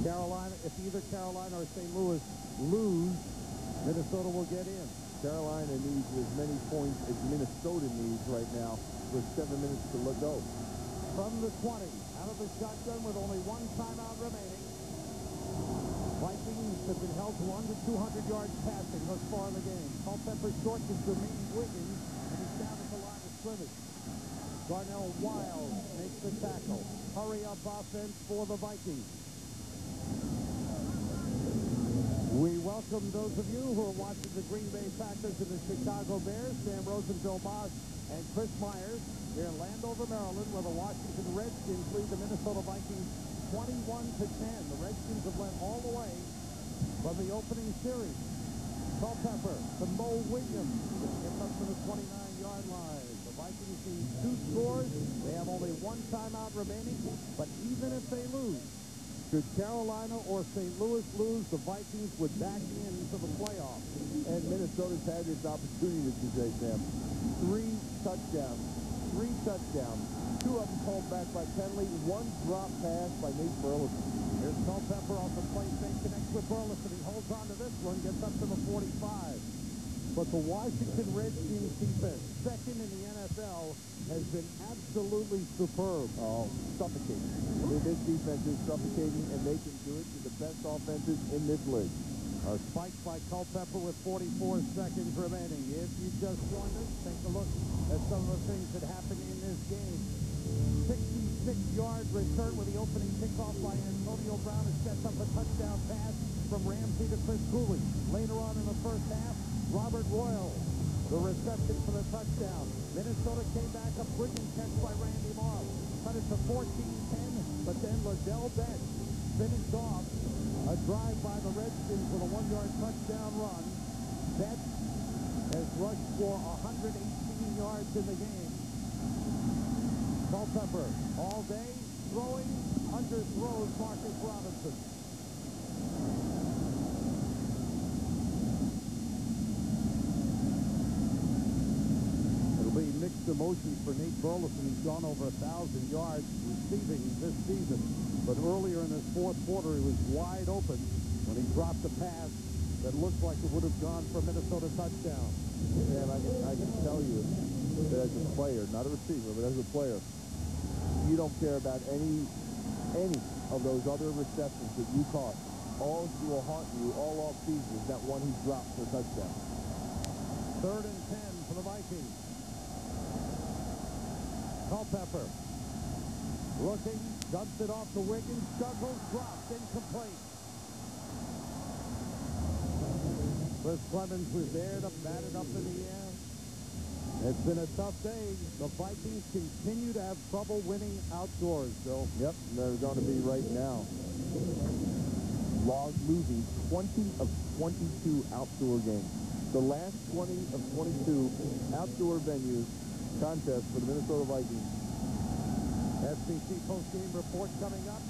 Carolina, if either Carolina or St. Louis lose, Minnesota will get in. Carolina needs as many points as Minnesota needs right now with 7 minutes to go. From the 20, out of the shotgun with only 1 timeout remaining. Vikings have been held to under 200 yards passing thus far in the game. Culpepper short to Jermaine Wiggins, and he's down at the line of scrimmage. Darnell Wild makes the tackle. Hurry-up offense for the Vikings. We welcome those of you who are watching the Green Bay Packers and the Chicago Bears. Sam Rosen, Bill Moss, and Chris Myers here in Landover, Maryland, where the Washington Redskins lead the Minnesota Vikings 21-10. The Redskins have led all the way from the opening series. Culpepper to Mo Williams. Gets up to the 29-yard line. The Vikings need 2 scores. They have only 1 timeout remaining. But even if they lose, should Carolina or St. Louis lose, the Vikings would back into the playoffs. And Minnesota's had this opportunity today, Sam. 3 touchdowns. 2 of them called back by penalty. 1 drop pass by Nate Burleson. Here's Culpepper off the play fake, connects with Burleson. He holds on to this one, gets up to the 45. But the Washington Redskins defense, second in the NFL, has been absolutely superb. Oh, suffocating. This defense is suffocating, and they can do it to the best offenses in this league. A spike by Culpepper with 44 seconds remaining. If you just joined us, take a look at some of the things that happened in this game. 66-yard return with the opening kickoff by Antonio Brown, who sets up a touchdown pass from Ramsey to Chris Cooley. Later on in the first half, Robert Royal, the reception for the touchdown. Minnesota came back, a brilliant catch by Randy Moss. Cut it to 14-10, but then Liddell Betts finished off a drive by the Redskins with a 1-yard touchdown run. Betts has rushed for 118 yards in the game. Culpepper all day throwing, underthrows Marcus Robinson. It'll be mixed emotions for Nate Burleson. He's gone over 1,000 yards receiving this season. But earlier in this fourth quarter, he was wide open when he dropped a pass that looked like it would have gone for a Minnesota touchdown. And I can tell you that as a player, not a receiver, but as a player, you don't care about any of those other receptions that you caught. All that will haunt you all off season is that one he dropped for a touchdown. 3rd and 10 for the Vikings. Culpepper looking, dumps it off to Wiggins, juggles, drops, incomplete. Chris Clemens was there to bat it up in the air. It's been a tough day. The Vikings continue to have trouble winning outdoors, Bill. Yep, they're going to be right now. Losing 20 of 22 outdoor games. The last 20 of 22 outdoor venues contests for the Minnesota Vikings. SBC post-game report coming up.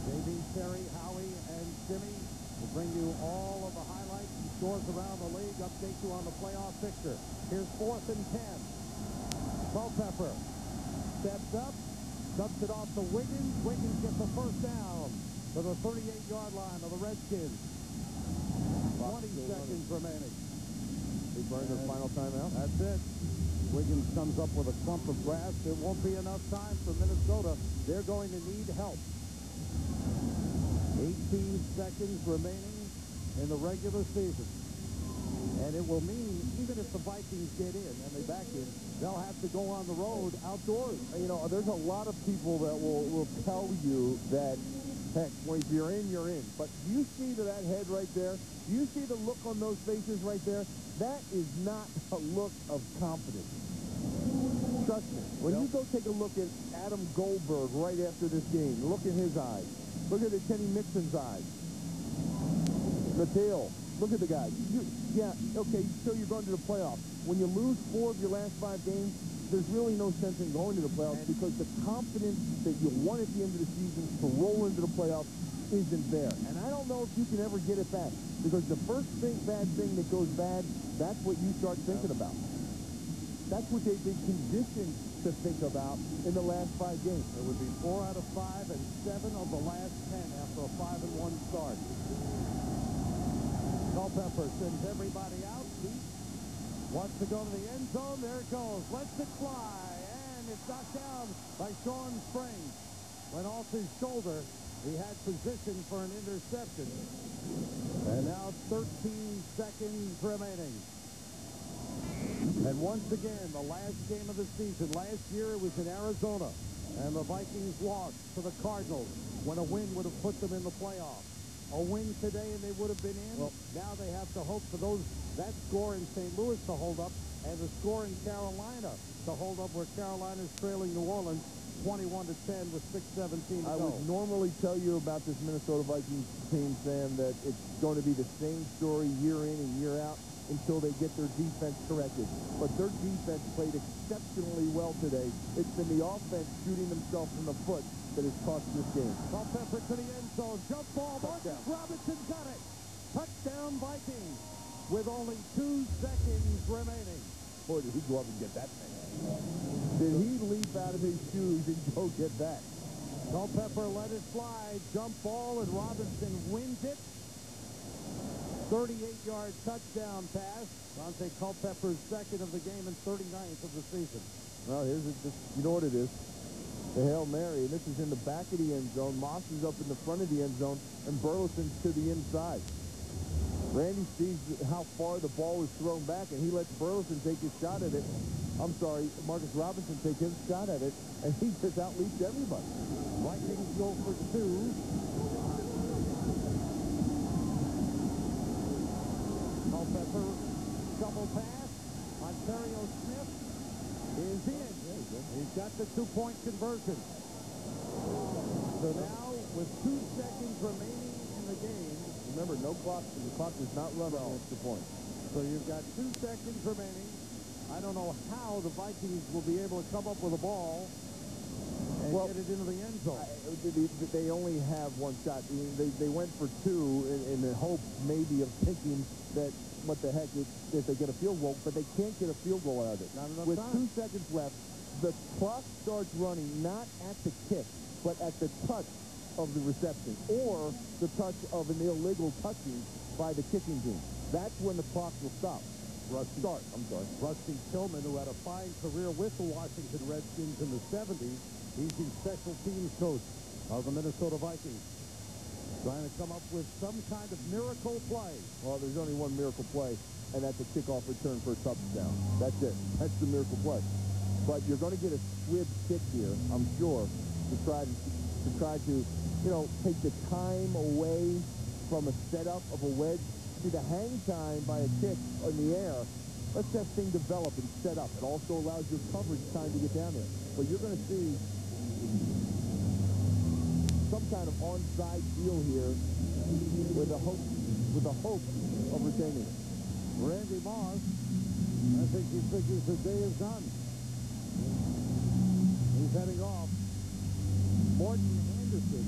J.B. Terry, Howie, and Jimmy will bring you all of the highlights and scores around the league, update you on the playoff picture. Here's 4th and 10. Culpepper steps up, dumps it off to Wiggins. Wiggins gets the first down to the 38-yard line of the Redskins. 20 seconds remaining. They burn their final timeout. That's it. Wiggins comes up with a clump of grass. It won't be enough time for Minnesota. They're going to need help. 18 seconds remaining in the regular season. And it will mean, even if the Vikings get in and they back in, they'll have to go on the road outdoors. You know, there's a lot of people that will tell you that, heck, when you're in, you're in. But do you see that head right there? Do you see the look on those faces right there? That is not a look of confidence. Trust me. When you go take a look at Adam Goldberg right after this game, look at his eyes. Look at Kenny Mixon's eyes. Mateo, look at the guy. Yeah, okay, so you're going to the playoffs. When you lose 4 of your last 5 games, there's really no sense in going to the playoffs because the confidence that you won at the end of the season to roll into the playoffs isn't there. And I don't know if you can ever get it back because the first bad thing that goes bad, that's what you start thinking about. That's what they've been conditioned to think about in the last 5 games. It would be 4 out of 5 and 7 of the last 10 after a 5-1 start. Culpepper sends everybody out. Deep. Wants to go to the end zone. There it goes. Lets it fly. And it's knocked down by Sean Springs. Went off his shoulder. He had position for an interception. And now 13 seconds remaining. And once again, the last game of the season. Last year it was in Arizona. And the Vikings lost to the Cardinals when a win would have put them in the playoffs. A win today and they would have been in. Well, now they have to hope for that score in St. Louis to hold up and the score in Carolina to hold up where Carolina's trailing New Orleans 21-10 with 6:17 to go. I would normally tell you about this Minnesota Vikings team, Sam, that it's going to be the same story year in and year out until they get their defense corrected. But their defense played exceptionally well today. It's been the offense shooting themselves in the foot that has cost this game. Culpepper to the end zone. Jump ball. Marcus Robinson got it. Touchdown Vikings with only 2 seconds remaining. Boy, did he go up and get that thing. Did he leap out of his shoes and go get that? Culpepper let it fly, jump ball, and Robinson wins it. 38-yard touchdown pass. Dante Culpepper's second of the game and 39th of the season. Well, here's you know what it is. The Hail Mary, and this is in the back of the end zone. Moss is up in the front of the end zone, and Burleson's to the inside. Randy sees how far the ball is thrown back, and he lets Burleson take his shot at it. I'm sorry, Marcus Robinson take his shot at it, and he just outleaps everybody. Vikings go for 2. Culpepper, double pass. Ontario Smith is in. He's got the 2-point conversion. So now, with 2 seconds remaining in the game. Remember, no clock. The clock does not run on extra point. So you've got 2 seconds remaining. I don't know how the Vikings will be able to come up with a ball and get it into the end zone. They only have one shot. They went for 2 in the hope maybe of thinking that what the heck if they get a field goal, but they can't get a field goal out of it. Not enough With time. 2 seconds left, the clock starts running not at the kick, but at the touch of the reception or the touch of an illegal touching by the kicking team. That's when the clock will stop. Rusty Tillman, who had a fine career with the Washington Redskins in the 70s, he's the special teams coach of the Minnesota Vikings. Trying to come up with some kind of miracle play. Well, there's only one miracle play, and that's a kickoff return for a touchdown. That's it. That's the miracle play. But you're going to get a squib kick here, I'm sure, to try to, take the time away from a setup of a wedge. See, the hang time by a kick in the air, lets that thing develop and set up. It also allows your coverage time to get down there. But you're going to see some kind of onside deal here with a hope of retaining it. Randy Moss, I think he figures the day is done. He's heading off. Morton Anderson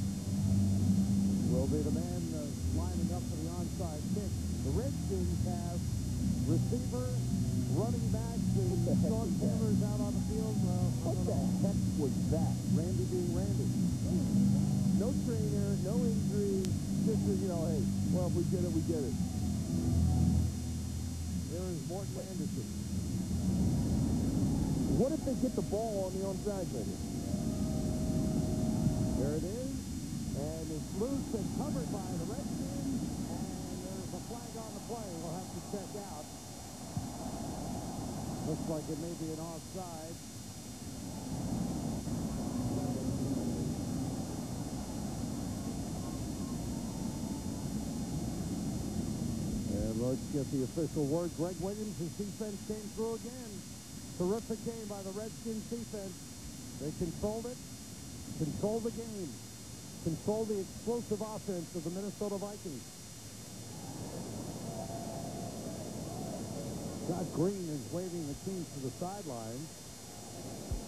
will be the man lining up for the onside kick. The Redskins have receiver, running backs, and short corners out on the field. What the heck was that? Randy being Randy. No trainer, no injury, just, hey, well, if we get it, we get it. There is Morton Anderson. What if they get the ball on the onside, maybe? There it is. And it's loose and covered by the Redskins. And there's a flag on the play. We'll have to check out. Looks like it may be an offside. And let's get the official word. Greg Williams' defense came through again. Terrific game by the Redskins defense. They controlled it, controlled the game, controlled the explosive offense of the Minnesota Vikings. Scott Green is waving the team to the sidelines.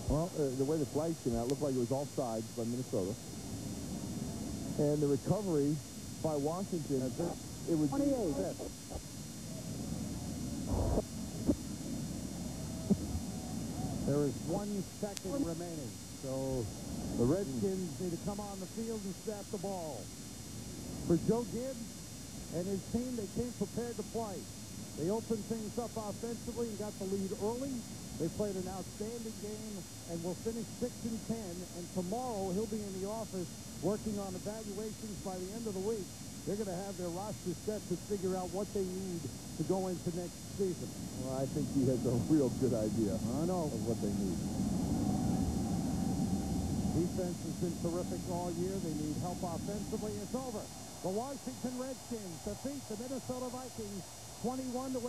Well, the way the flags came out, looked like it was offsides by Minnesota. And the recovery by Washington, it was 28. There is 1 second remaining. So the Redskins need to come on the field and snap the ball. For Joe Gibbs and his team, they came prepared to play. They opened things up offensively and got the lead early. They played an outstanding game and will finish 6-10. And tomorrow he'll be in the office working on evaluations by the end of the week. They're going to have their roster set to figure out what they need to go into next season. Well, I think he has a real good idea of what they need. Defense has been terrific all year. They need help offensively. It's over. The Washington Redskins defeat the Minnesota Vikings 21-18.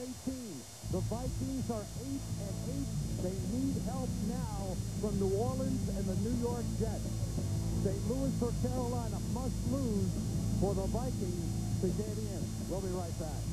The Vikings are 8-8. They need help now from New Orleans and the New York Jets. St. Louis or Carolina must lose for the Vikings to get in. We'll be right back.